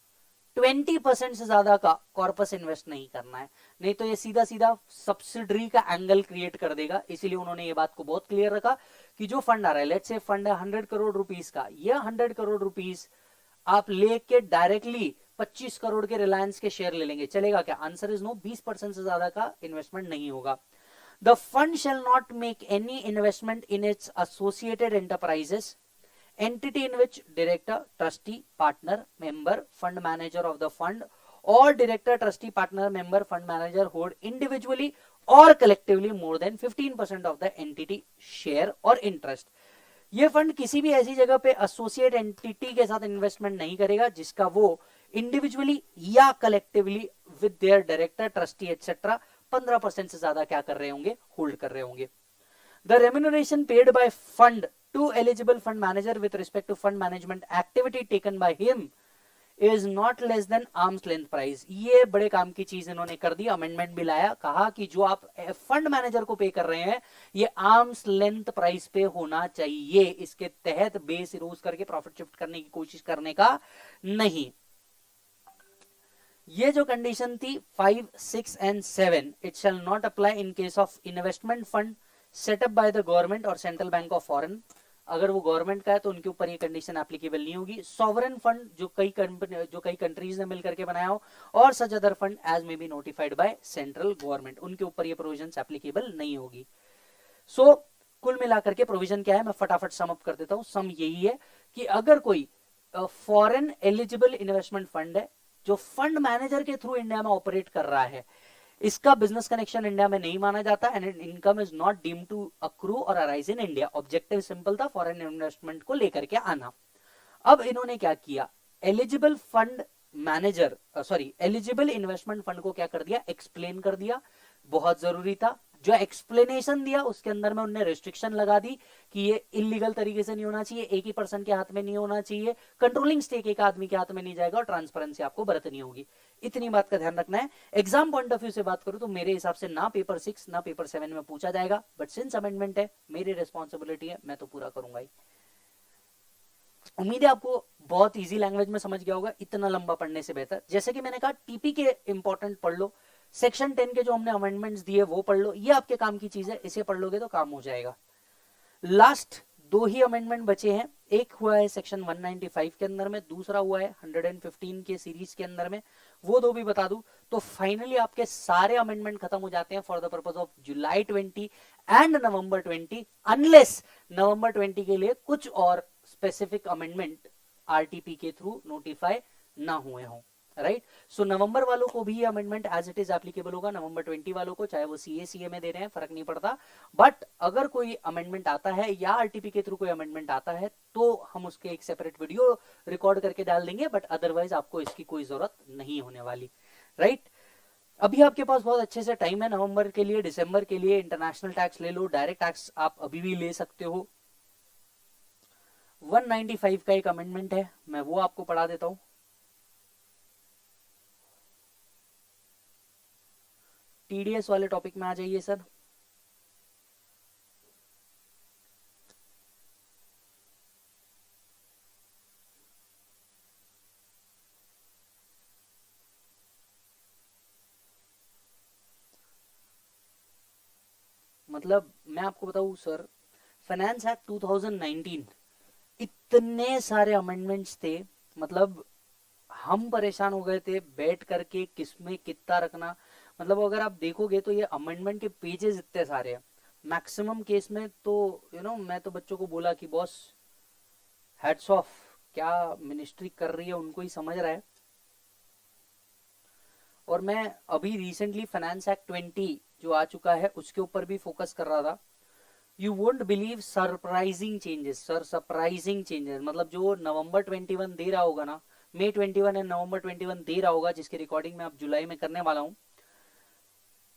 20% से ज्यादा का कॉर्पस इन्वेस्ट नहीं करना है, नहीं तो ये सीधा सीधा सब्सिडरी का एंगल क्रिएट कर देगा। इसीलिए उन्होंने ये बात को बहुत क्लियर रखा कि जो फंड आ रहा है, लेट्स से फंड है 100 करोड़ रुपीस का, ये 100 करोड़ रुपीस आप लेके डायरेक्टली 25 करोड़ के रिलायंस के शेयर ले लेंगे, चलेगा क्या? Answer is no. 20% से ज्यादा का इन्वेस्टमेंट नहीं होगा। The fund shall not make any investment in its associated enterprises entity in which director, trustee, partner, member, fund manager of the fund or director, trustee, partner, member, fund manager hold individually or collectively more than 15% of the entity share or interest। ये fund किसी भी ऐसी जगह पे associate entity के साथ investment नहीं करेगा जिसका वो इंडिविजुअली या collectively with their director, trustee etcetera 15% से ज्यादा क्या कर रहे होंगे, होल्ड कर रहे होंगे। The remuneration paid by fund to eligible fund manager with respect to fund management activity taken by him is not less than arms length price. ये बड़े काम की चीज इन्होंने कर दी, अमेंडमेंट भी लाया, कहा कि जो आप फंड मैनेजर को पे कर रहे हैं ये आर्म्स लेंथ प्राइस पे होना चाहिए, इसके तहत बेस इरोज करके प्रॉफिट शिफ्ट करने की कोशिश करने का नहीं। ये जो कंडीशन थी 5, 6 and 7, it shall not apply in case of investment fund setup by the government और सेंट्रल बैंक ऑफ फॉरेन। अगर वो गवर्नमेंट का है तो उनके ऊपर ये कंडीशन एप्लीकेबल नहीं होगी। सॉवरेन फंड जो कई कंट्रीज ने मिलकर के बनाया हो, और such other fund as may be notified by central government, उनके ऊपर ये प्रोविजंस एप्लीकेबल नहीं होगी। सो कुल मिलाकर के प्रोविजन क्या है, मैं फटाफट सम अप कर देता हूं। सम यही है कि अगर कोई फॉरेन एलिजिबल इन्वेस्टमेंट फंड है जो फंड मैनेजर के थ्रू इंडिया में ऑपरेट कर रहा है, इसका बिजनेस कनेक्शन इंडिया में नहीं माना जाता and income is not deemed to accrue और arise in India. Objective simple था, फॉरेन इन्वेस्टमेंट को लेकर के आना। अब इन्होंने क्या किया, eligible fund manager eligible investment fund को क्या कर दिया, एक्सप्लेन कर दिया, बहुत जरूरी था। जो एक्सप्लेनेशन दिया उसके अंदर में उन्होंने रिस्ट्रिक्शन लगा दी कि ये इलीगल तरीके से नहीं होना चाहिए, एक ही पर्सन के हाथ में नहीं होना चाहिए, कंट्रोलिंग स्टेक एक आदमी के हाथ में नहीं जाएगा और ट्रांसपेरेंसी आपको बरतनी होगी। इतनी बात का ध्यान रखना है। एग्जाम पॉइंट ऑफ व्यू से बात करूं तो मेरे हिसाब से ना पेपर 6 ना पेपर 7 में पूछा जाएगा, बट सिंस अमेंडमेंट है, मेरी रिस्पॉन्सिबिलिटी है, मैं तो पूरा करूंगा ही। उम्मीद है आपको बहुत इजी लैंग्वेज में समझ गया होगा, इतना लंबा पढ़ने से बेहतर। जैसे कि मैंने कहा, टीपी के इंपॉर्टेंट पढ़ लो, सेक्शन 10 के जो हमने अमेंडमेंट्स दिए वो पढ़ लो, ये आपके काम की चीज है, इसे पढ़ लोगे तो काम हो जाएगा। लास्ट 2 ही अमेंडमेंट बचे हैं, एक हुआ है सेक्शन 195 के अंदर में, दूसरा हुआ है 115 के सीरीज के अंदर में, वो 2 भी बता दूं तो फाइनली आपके सारे अमेंडमेंट खत्म हो जाते हैं for the purpose of July 20 and November 20, unless नवंबर 20 के लिए कुछ और स्पेसिफिक अमेंडमेंट आरटीपी के थ्रू नोटिफाई ना हुए हों, राइट। सो नवंबर वालों को भी ये amendment as it is applicable होगा, नवंबर 20 वालों को, चाहे वो सीए में दे रहे हैं, फर्क नहीं पड़ता। बट अगर कोई अमेंडमेंट आता है या आरटीपी के थ्रू कोई अमेंडमेंट आता है तो हम उसके एक सेपरेट वीडियो रिकॉर्ड करके डाल देंगे, बट अदरवाइज आपको इसकी कोई जरूरत नहीं होने वाली, राइट। अभी आपके पास बहुत अच्छे से टाइम है नवंबर के लिए, दिसंबर के लिए इंटरनेशनल टैक्स ले लो, डायरेक्ट टैक्स आप अभी भी ले सकते हो। 195 का एक अमेंडमेंट है, मैं वो आपको पढ़ा देता हूं। टीडीएस वाले टॉपिक में आ जाइए सर। मतलब मैं आपको बताऊं सर, फाइनेंस एक्ट 2019 इतने सारे अमेंडमेंट्स थे, मतलब हम परेशान हो गए थे बैठ करके किसमें कितना रखना। मतलब अगर आप देखोगे तो ये अमेंडमेंट के पेजेस इतने सारे हैं, मैक्सिमम केस में तो मैं तो बच्चों को बोला कि बॉस हेड्स ऑफ, क्या मिनिस्ट्री कर रही है उनको ही समझ रहा है। और मैं अभी रिसेंटली फाइनेंस एक्ट 20 जो आ चुका है उसके ऊपर भी फोकस कर रहा था। You won't believe surprising changes, sir surprising changes, मतलब जो नवंबर 21 दे रहा होगा ना, मई 21 एंड नवंबर 21 दे रहा होगा, जिसकी रिकॉर्डिंग मैं अब जुलाई में करने वाला हूं,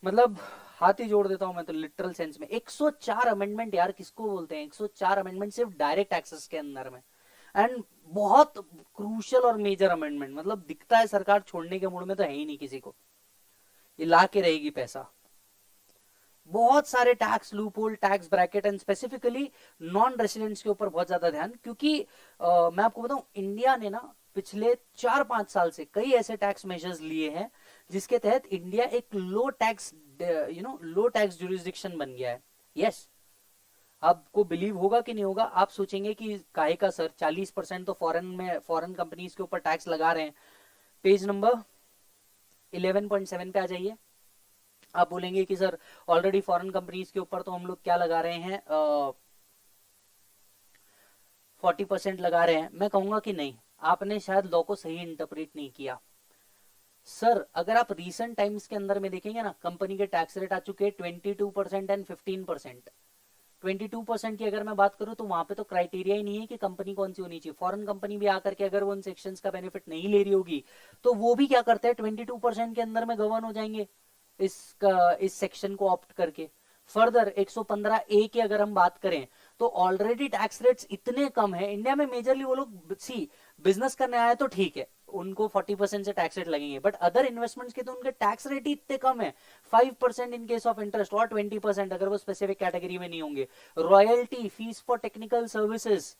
मतलब हाथ ही जोड़ देता हूं मैं तो लिटरल सेंस में। 104 अमेंडमेंट यार किसको बोलते हैं, 104 अमेंडमेंट सिर्फ डायरेक्ट एक्सेस के अंदर में, एंड बहुत क्रूशियल और मेजर अमेंडमेंट। मतलब दिखता है सरकार छोड़ने के मूड में तो है ही नहीं किसी को, ये ला के रहेगी पैसा। बहुत सारे tax loophole, tax bracket and specifically non residents के ऊपर बहुत ज्यादा ध्यान, क्योंकि मैं आपको बताऊं इंडिया ने ना पिछले 4-5 साल से कई ऐसे टैक्स मेजर्स लिए हैं जिसके तहत इंडिया एक लो टैक्स जुरिस्डिक्शन बन गया है। यस, आपको बिलीव होगा कि नहीं होगा, आप सोचेंगे कि काहे का सर 40% तो फॉरेन कंपनीज के ऊपर टैक्स लगा रहे हैं। पेज नंबर 11.7 पे आ जाइए। आप बोलेंगे कि सर ऑलरेडी फॉरेन कंपनीज के ऊपर तो हम लोग क्या लगा रहे हैं, 40% लगा रहे हैं। मैं कहूंगा कि नहीं, आपने शायद लॉ को सही इंटरप्रेट नहीं किया। सर अगर आप रीसेंट टाइम्स के अंदर में देखेंगे ना, कंपनी के टैक्स रेट आ चुके हैं 22% एंड 15%। 22% की अगर मैं बात करूं तो वहां पे तो क्राइटेरिया ही नहीं है कि कंपनी कौन सी होनी चाहिए। फॉरेन कंपनी भी आकर के अगर वो उन सेक्शंस का बेनिफिट नहीं ले रही होगी तो वो भी क्या करते हैं 22% के अंदर में गवर्न हो जाएंगे इस सेक्शन को ऑप्ट करके। फर्दर 115 ए की अगर हम बात करें तो ऑलरेडी टैक्स रेट्स इतने कम है इंडिया में। मेजरली वो लोग सी बिजनेस करने आए तो ठीक है, उनको 40% से टैक्स रेट लगेंगे, बट अदर इन्वेस्टमेंट्स के तो उनके टैक्स रेट ही इतने कम है, 5% इन केस ऑफ इंटरेस्ट और 20% अगर वो स्पेसिफिक कैटेगरी में नहीं होंगे। Royalty, fees for technical services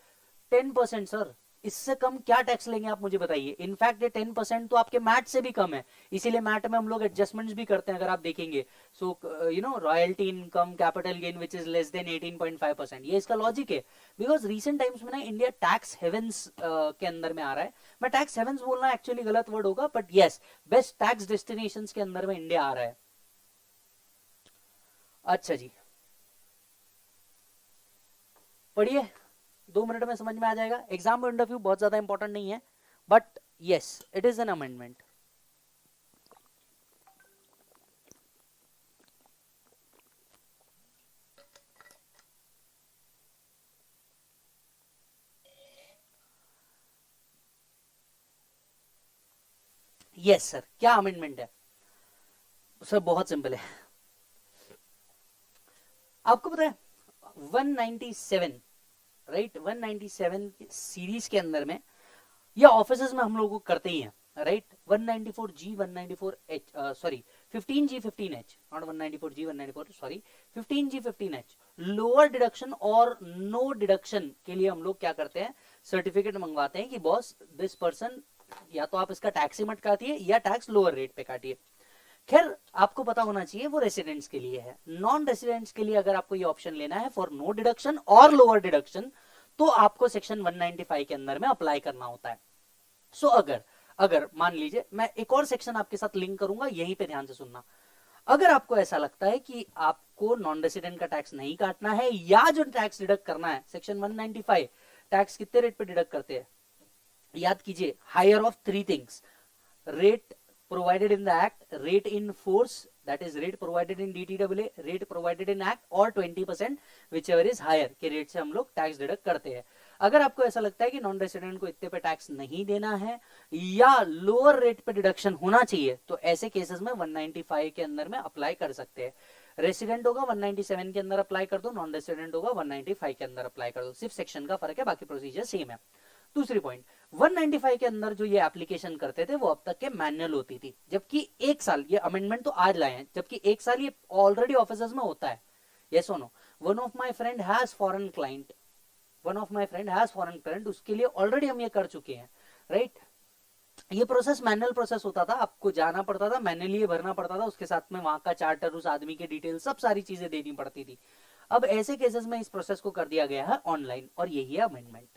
10% sir, इससे कम क्या टैक्स लेंगे आप मुझे बताइए। इनफैक्ट ये 10% तो आपके मैट से भी कम है, इसीलिए मैट में हम लोग एडजस्टमेंट्स भी करते हैं अगर आप देखेंगे। So you know royalty income capital gain which is less than 18.5%, ये इसका लॉजिक है। बिकॉज रिसेंट टाइम्स में ना इंडिया टैक्स हेवेंस के अंदर में आ रहा है। मैं टैक्स हेवेंस बोलना एक्चुअली गलत वर्ड होगा, but yes best tax destination के अंदर में इंडिया आ रहा है। अच्छा जी, पढ़िए, 2 मिनट में समझ में आ जाएगा। एग्जाम पॉइंट ऑफ व्यू बहुत ज्यादा इंपॉर्टेंट नहीं है, but yes it is an amendment. Yes sir, क्या अमेंडमेंट है सर? बहुत सिंपल है, आपको पता है 197, राइट, 197 सीरीज के अंदर में या ऑफिसेज में हम लोग को करते ही हैं, right. 194G 194H, sorry 15G 15H, not 194G 194, sorry 15G 15H, lower deduction और नो डिडक्शन के लिए हम लोग क्या करते हैं, सर्टिफिकेट मंगवाते हैं कि बॉस दिस पर्सन या तो आप इसका टैक्स ही मत काटिए या टैक्स लोअर रेट पे काटिए। खैर आपको पता होना चाहिए वो रेसिडेंट्स के लिए है। नॉन रेसिडेंट्स के लिए अगर आपको ये ऑप्शन लेना है फॉर नो डिडक्शन और लोअर डिडक्शन तो आपको सेक्शन 195 के अंदर में अप्लाई करना होता है। सो अगर अगर मान लीजिए मैं एक और सेक्शन आपके साथ लिंक करूंगा, यहीं पे ध्यान से सुनना। अगर आपको ऐसा लगता है कि आपको नॉन रेसिडेंट का टैक्स नहीं काटना है या जो टैक्स डिडक्ट करना है, सेक्शन 195 टैक्स कितने रेट पे डिडक्ट करते हैं, याद कीजिए, higher of 3 things, rate provided in the act, rate in force, that is rate provided in DTAA, rate provided in act, और 20% whichever is higher के रेट से हम लोग टैक्स डिडक्ट करते हैं। अगर आपको ऐसा लगता है कि नॉन रेसिडेंट को इतने पे टैक्स नहीं देना है या लोअर रेट पे डिडक्शन होना चाहिए तो ऐसे केसेस में 195 के अंदर में अप्लाई कर सकते हैं। रेसिडेंट होगा 197 के अंदर अप्लाई कर दो, नॉन रेसिडेंट होगा 195 के अंदर अप्लाई कर दो, सिर्फ सेक्शन का फर्क है, बाकी प्रोसीजर सेम है। दूसरी पॉइंट, 195 के अंदर जो ये एप्लीकेशन करते थे वो अब तक के मैनुअल होती थी, जबकि एक साल, ये अमेंडमेंट तो आज लाए हैं, जबकि एक साल ये ऑलरेडी ऑफिसर्स में होता है। यस और no? One of my friend has foreign client, उसके लिए ऑलरेडी हम ये कर चुके हैं, राइट। ये प्रोसेस मैनुअल प्रोसेस होता था, आपको जाना पड़ता था, मैनुअली भरना पड़ता था, उसके साथ में वहां का चार्टर, उस आदमी के डिटेल, सब सारी चीजें देनी पड़ती थी। अब ऐसे केसेस में इस प्रोसेस को कर दिया गया है ऑनलाइन, और यही है अमेंडमेंट।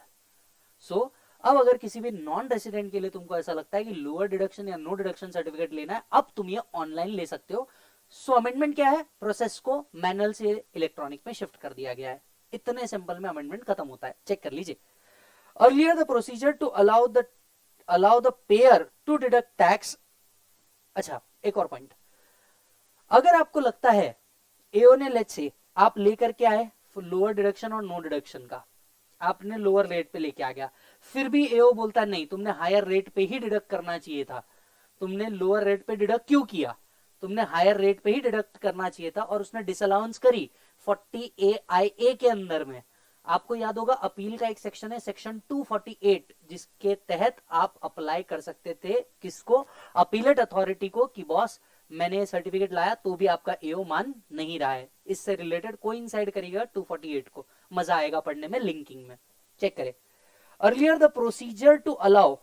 सो अब अगर किसी भी नॉन रेसिडेंट के लिए तुमको ऐसा लगता है कि लोअर डिडक्शन या नो डिडक्शन सर्टिफिकेट लेना है, अब तुम ये ऑनलाइन ले सकते हो। सो अमेंडमेंट क्या है, प्रोसेस को मैनुअल से इलेक्ट्रॉनिक में शिफ्ट कर दिया गया है। इतने सिंपल में अमेंडमेंट खत्म होता है, चेक कर लीजिए। Earlier the procedure to allow the payer to deduct tax. अच्छा, एक और पॉइंट, अगर आपको लगता है एओ ने लेट्स से आप लेकर के आए लोअर डिडक्शन और नो डिडक्शन का, आपने लोअर रेट पे लेके आ गया, फिर भी एओ बोलता नहीं तुमने हायर रेट पे ही डिडक्ट करना चाहिए था, तुमने लोअर रेट पे डिडक्ट क्यों किया, तुमने हायर रेट पे ही डिडक्ट करना चाहिए था, और उसने डिसअलाउंस करी 40AIA के अंदर में। आपको याद होगा अपील का एक सेक्शन है, सेक्शन 248, जिसके तहत आप अप्लाई कर सकते थे किसको, अपीलेट अथॉरिटी को, कि बॉस मैंने सर्टिफिकेट लाया तो भी आपका एओ मान नहीं रहा है। इससे रिलेटेड कोइंसाइड करेगा 248 को, मजा आएगा पढ़ने में, लिंकिंग में, चेक करें। Earlier the procedure to allow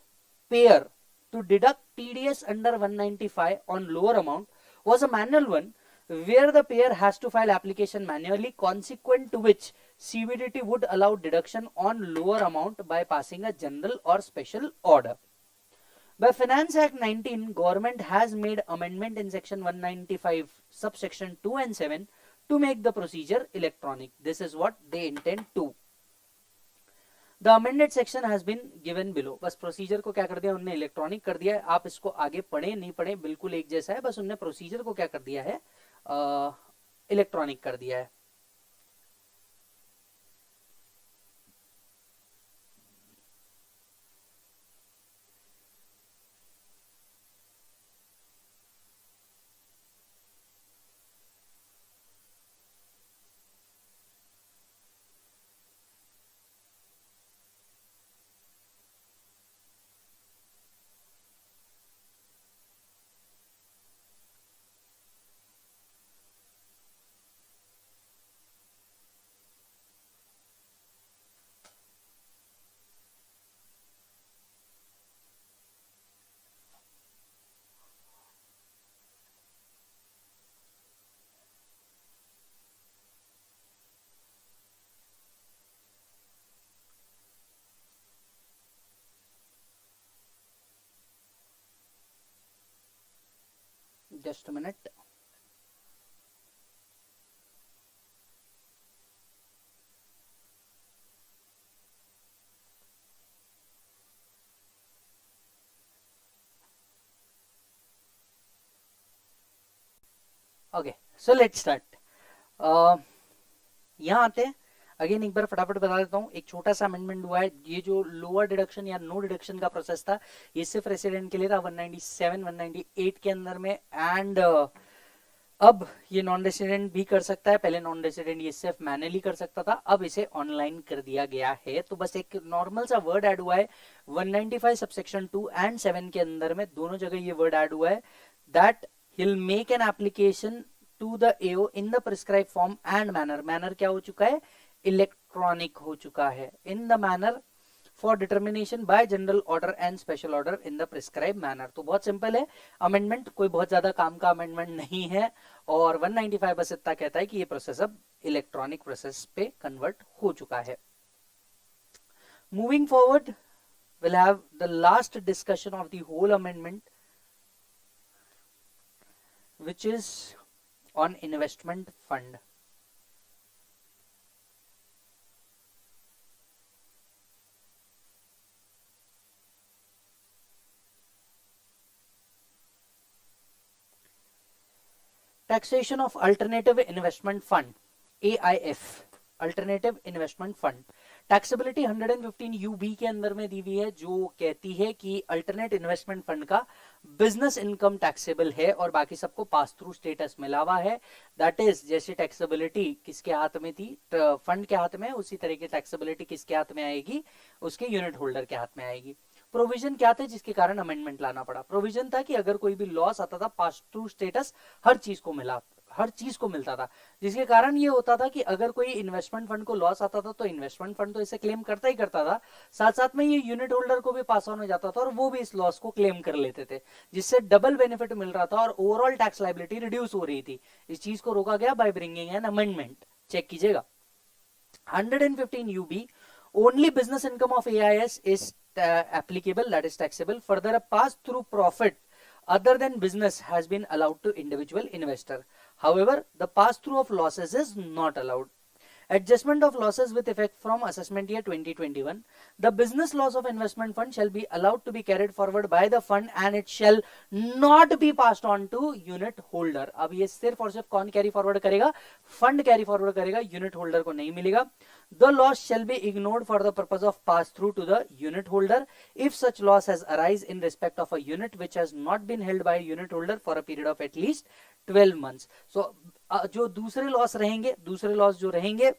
payer to deduct TDS under 195 on lower amount was a manual one where the payer has to file application manually, consequent to which CBDT would allow deduction on lower amount by passing a general or special order. By Finance Act 19, government has made amendment in section 195 subsection 2 and 7 to make the procedure electronic. This is what they intend to. The amended section has been given below. बस procedure को क्या कर दिया उन्होंने, electronic कर दिया है। आप इसको आगे पढ़े नहीं पढ़े बिल्कुल एक जैसा है, बस उन्होंने प्रोसीजर को क्या कर दिया है, इलेक्ट्रॉनिक कर दिया है। Just minute. Okay, so let's start. यहाँ आते हैं, अगेन एक बार फटाफट बता देता हूँ, एक छोटा सा अमेंडमेंट हुआ है। ये जो लोअर डिडक्शन या नो डिडक्शन का प्रोसेस था, ये सिर्फ रेसिडेंट के लिए था 197 198 के अंदर में, एंड अब ये नॉन रेसिडेंट भी कर सकता है। पहले नॉन रेसिडेंट ये सिर्फ मैनुअली कर सकता था, अब इसे ऑनलाइन कर दिया गया है। तो बस एक नॉर्मल सा वर्ड ऐड हुआ है 195 सबसेक्शन 2 एंड 7 के अंदर में, दोनों जगह ये वर्ड ऐड हुआ है that he'll make an application to the AO in the prescribed form and manner क्या हो चुका है, इलेक्ट्रॉनिक हो चुका है, in the manner for determination by general order and special order in the prescribed manner। तो बहुत सिंपल है अमेंडमेंट, कोई बहुत ज्यादा काम का अमेंडमेंट नहीं है, और 195 बस इतना कहता है कि ये प्रोसेस अब इलेक्ट्रॉनिक प्रोसेस पे कन्वर्ट हो चुका है। Moving forward, we'll have the last discussion of the whole amendment, which is on investment fund। Taxation of alternative investment fund, AIF, alternative investment fund. Taxability 115 UB के अंदर में दी हुई है, जो कहती है कि अल्टरनेट इन्वेस्टमेंट फंड का बिजनेस इनकम टैक्सेबल है और बाकी सबको पास थ्रू स्टेटस मिला हुआ है। दैट इज, जैसे टैक्सेबिलिटी किसके हाथ में थी, फंड के हाथ में, उसी तरह की टैक्सेबिलिटी किसके हाथ में आएगी, उसके यूनिट होल्डर के हाथ में आएगी। प्रोविजन क्या थे जिसके कारण अमेंडमेंट लाना पड़ा? प्रोविजन था कि अगर कोई भी लॉस आता था, पास थ्रू स्टेटस हर चीज को मिलता था, जिसके कारण ये होता था कि अगर कोई इन्वेस्टमेंट फंड को लॉस आता था तो इन्वेस्टमेंट फंड तो इसे क्लेम करता ही करता था, साथ साथ में ये यूनिट होल्डर को भी पास ऑन हो जाता था और वो भी इस लॉस को क्लेम कर लेते थे, जिससे डबल बेनिफिट मिल रहा था और ओवरऑल टैक्स लायबिलिटी रिड्यूस हो रही थी। इस चीज को रोका गया by bringing an amendment. Check कीजिएगा 115 UB, only business income of AIS is applicable, that is taxable. Further, a pass-through profit other than business has been allowed to individual investor. However, the pass-through of losses is not allowed. Adjustment of losses with effect from assessment year 2021. The business loss of investment fund shall be allowed to be carried forward by the fund and it shall not be passed on to unit holder। अब ये सिर्फ और सिर्फ कौन carry forward करेगा? Fund carry forward करेगा, unit holder को नहीं मिलेगा। The loss shall be ignored for the purpose of pass through to the unit holder if such loss has arisen in respect of a unit which has not been held by a unit holder for a period of at least 12 months। So जो दूसरे loss जो रहेंगे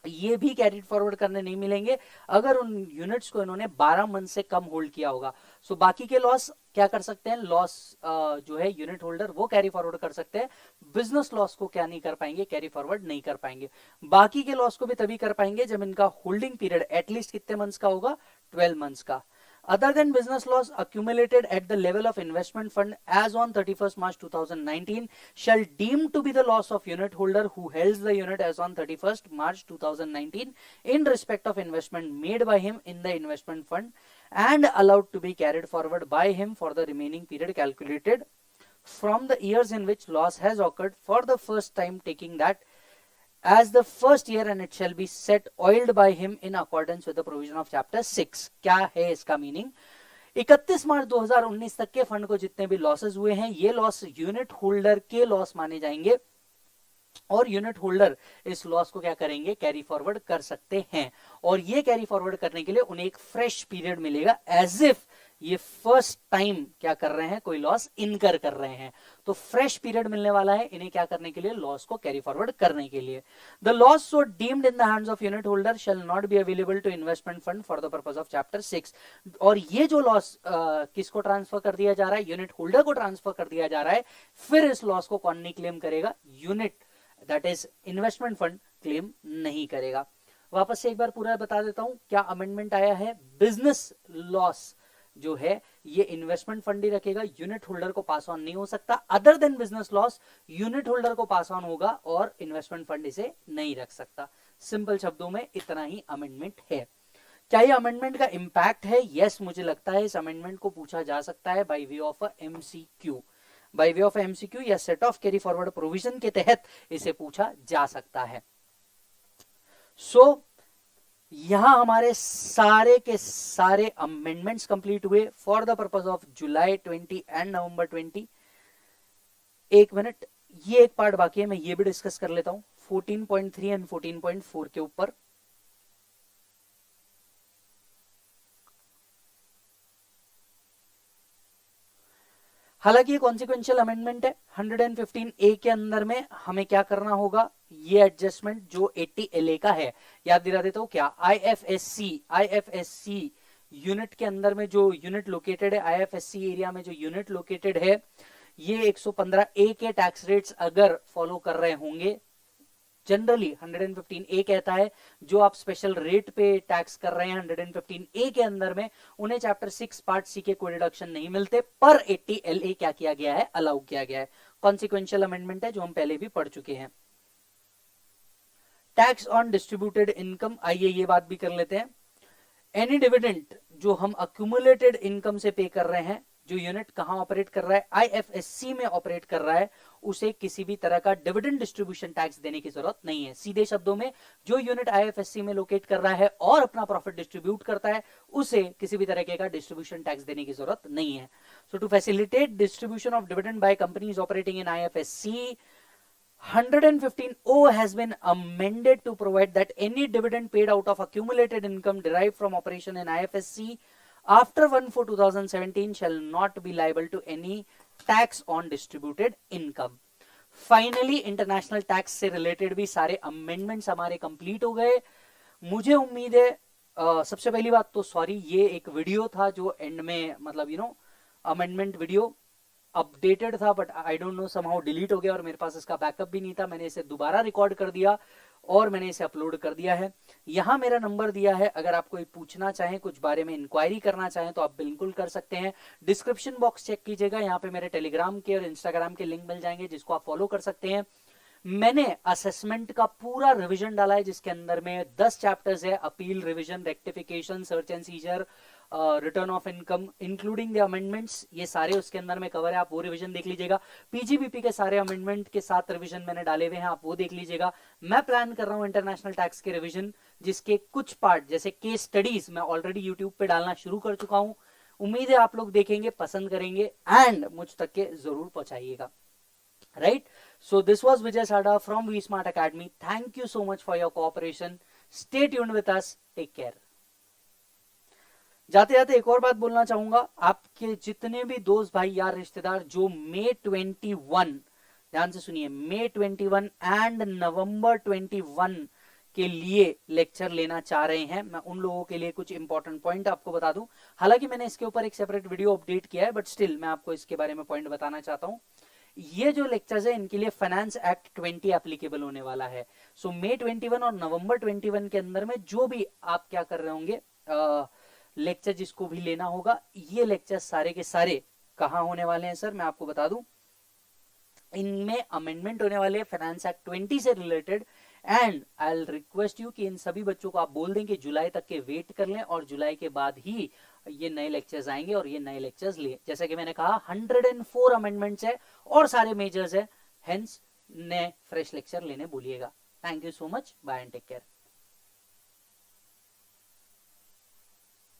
ये भी carried forward करने नहीं मिलेंगे अगर उन यूनिट्स को इन्होंने 12 मंथ से कम होल्ड किया होगा। सो बाकी के लॉस क्या कर सकते हैं, लॉस जो है यूनिट होल्डर वो कैरी फॉरवर्ड कर सकते हैं, बिजनेस लॉस को क्या नहीं कर पाएंगे, कैरी फॉरवर्ड नहीं कर पाएंगे। बाकी के लॉस को भी तभी कर पाएंगे जब इनका होल्डिंग पीरियड एटलीस्ट कितने मंथ्स का होगा, 12 मंथ्स का। Other than business loss accumulated at the level of investment fund as on 31st March 2019 shall deem to be the loss of unit holder who held the unit as on 31st March 2019 in respect of investment made by him in the investment fund and allowed to be carried forward by him for the remaining period calculated from the years in which loss has occurred for the first time, taking that as the first year and it shall be set oiled by him in accordance with the provision of chapter 6। क्या है इसका meaning? 31 मार्च 2019 तक के fund को जितने भी losses हुए हैं ये लॉस यूनिट होल्डर के लॉस माने जाएंगे और यूनिट होल्डर इस लॉस को क्या करेंगे, कैरी फॉरवर्ड कर सकते हैं। और ये कैरी फॉरवर्ड करने के लिए उन्हें एक फ्रेश पीरियड मिलेगा एज इफ ये फर्स्ट टाइम क्या कर रहे हैं, कोई लॉस इनकर कर रहे हैं। तो फ्रेश पीरियड मिलने वाला है इन्हें क्या करने के लिए, लॉस को कैरी फॉरवर्ड करने के लिए। The loss so deemed in the hands of unit holder shall not be available to investment fund for the purpose of chapter 6। और ये जो लॉस किसको ट्रांसफर कर दिया जा रहा है, यूनिट होल्डर को ट्रांसफर कर दिया जा रहा है। फिर इस लॉस को कौन नहीं क्लेम करेगा, unit that is investment fund claim नहीं करेगा। वापस से एक बार पूरा बता देता हूं क्या अमेंडमेंट आया है। बिजनेस लॉस जो है ये इन्वेस्टमेंट फंड ही रखेगा, यूनिट होल्डर को पास ऑन नहीं हो सकता। Other than business loss unit holder को पास ऑन होगा और इन्वेस्टमेंट फंड इसे नहीं रख सकता। सिंपल शब्दों में इतना ही अमेंडमेंट है। क्या ये अमेंडमेंट का इंपैक्ट है? यस, मुझे लगता है इस अमेंडमेंट को पूछा जा सकता है by way of MCQ. By way of MCQ या set off carry forward provision के तहत इसे पूछा जा सकता है। सो यहां हमारे सारे के सारे अमेंडमेंट्स कंप्लीट हुए for the purpose of July 20 and November 20। एक मिनट, ये एक पार्ट बाकी है, मैं ये भी डिस्कस कर लेता हूं 14.3 एंड 14.4 के ऊपर। हालांकि ये कॉन्सिक्वेंशियल अमेंडमेंट है, 115A के अंदर में हमें क्या करना होगा, ये एडजस्टमेंट जो 80 LA का है, याद दिला देता हूं क्या, IFSC यूनिट के अंदर में जो यूनिट लोकेटेड है, IFSC एरिया में जो यूनिट लोकेटेड है, ये 115A के टैक्स रेट्स अगर फॉलो कर रहे होंगे, जनरली 115A कहता है जो आप स्पेशल रेट पे टैक्स कर रहे हैं 115A के अंदर में, उन्हें चैप्टर 6 पार्ट सी के कोई डिडक्शन नहीं मिलते, पर 80 LA क्या किया गया है, अलाउ किया गया है। कॉन्सिक्वेंशियल अमेंडमेंट है जो हम पहले भी पढ़ चुके हैं। टैक्स ऑन डिस्ट्रीब्यूटेड इनकम, आइए ये बात भी कर लेते हैं। एनी डिविडेंड जो हम अक्यूमुलेटेड इनकम से पे कर रहे हैं, जो यूनिट कहां ऑपरेट कर रहा है, IFSC में ऑपरेट कर रहा है, उसे किसी भी तरह का डिविडेंड डिस्ट्रीब्यूशन टैक्स देने की जरूरत नहीं है। सीधे शब्दों में जो यूनिट IFSC में लोकेट कर रहा है और अपना प्रॉफिट डिस्ट्रीब्यूट करता है, उसे किसी भी तरह का डिस्ट्रीब्यूशन टैक्स देने की जरूरत नहीं है। So to facilitate distribution of dividend by companies operating in IFSC, 115O has been amended to provide that any dividend paid out of accumulated income derived from operation in IFSC after 1/4/2017 shall not be liable to any tax on distributed income. Finally international tax से related भी सारे amendments हमारे complete हो गए। मुझे उम्मीद है सबसे पहली बात तो सॉरी, ये एक वीडियो था जो एंड में मतलब अमेंडमेंट वीडियो अपडेटेड था, but I don't know somehow delete हो गया और मेरे पास इसका बैकअप भी नहीं था। मैंने इसे दोबारा रिकॉर्ड कर दिया और मैंने इसे अपलोड कर दिया है। यहां मेरा नंबर दिया है, अगर आप कोई पूछना चाहें, कुछ बारे में इंक्वायरी करना चाहें तो आप बिल्कुल कर सकते हैं। डिस्क्रिप्शन बॉक्स चेक कीजिएगा, यहाँ पे मेरे टेलीग्राम के और इंस्टाग्राम के लिंक मिल जाएंगे जिसको आप फॉलो कर सकते हैं। मैंने असेसमेंट का पूरा रिवीजन डाला है जिसके अंदर में 10 चैप्टर्स है, appeal, revision, rectification, search and seizure, return of income including the amendments, ये सारे उसके अंदर में कवर है। आप वो रिवीजन देख लीजिएगा। पीजीबीपी के सारे अमेंडमेंट के साथ रिवीजन मैंने डाले हुए हैं, आप वो देख लीजिएगा। मैं प्लान कर रहा हूं इंटरनेशनल टैक्स के रिवीजन, जिसके कुछ पार्ट जैसे केस स्टडीज मैं ऑलरेडी यूट्यूब पे डालना शुरू कर चुका हूं। उम्मीद है आप लोग देखेंगे, पसंद करेंगे एंड मुझ तक के जरूर पहुंचाइएगा। Right? So this was Vijay Sada from V-Smart Academy. Thank you so much for your cooperation. Stay tuned with us. Take care. जाते जाते एक और बात बोलना चाहूंगा, आपके जितने भी दोस्त भाई यार रिश्तेदार जो May 21, ध्यान से सुनिए, May 21 एंड नवंबर 21 के लिए लेक्चर लेना चाह रहे हैं, मैं उन लोगों के लिए कुछ इंपॉर्टेंट पॉइंट आपको बता दूं। हालांकि मैंने इसके ऊपर एक सेपरेट वीडियो अपडेट किया है, बट स्टिल मैं आपको इसके बारे में पॉइंट बताना चाहता हूं। ये जो लेक्चर्स है इनके लिए फाइनेंस एक्ट 20 एप्लीकेबल होने वाला है। सो May 21 और नवंबर 21 के अंदर में जो भी आप क्या कर रहे होंगे, लेक्चर जिसको भी लेना होगा, ये लेक्चर सारे के सारे कहां होने वाले हैं सर, मैं आपको बता दूं। इनमें अमेंडमेंट होने वाले हैं फाइनेंस एक्ट 20 से related, and I will request you कि इन सभी बच्चों को आप बोल दें कि जुलाई तक के वेट कर लें और जुलाई के बाद ही ये नए लेक्चर्स आएंगे और ये नए लेक्चर्स लिए। जैसा कि मैंने कहा 104 अमेंडमेंट्स है और सारे मेजर्स है, हेंस नए फ्रेश लेक्चर लेने बोलिएगा। Thank you so much, bye and take care.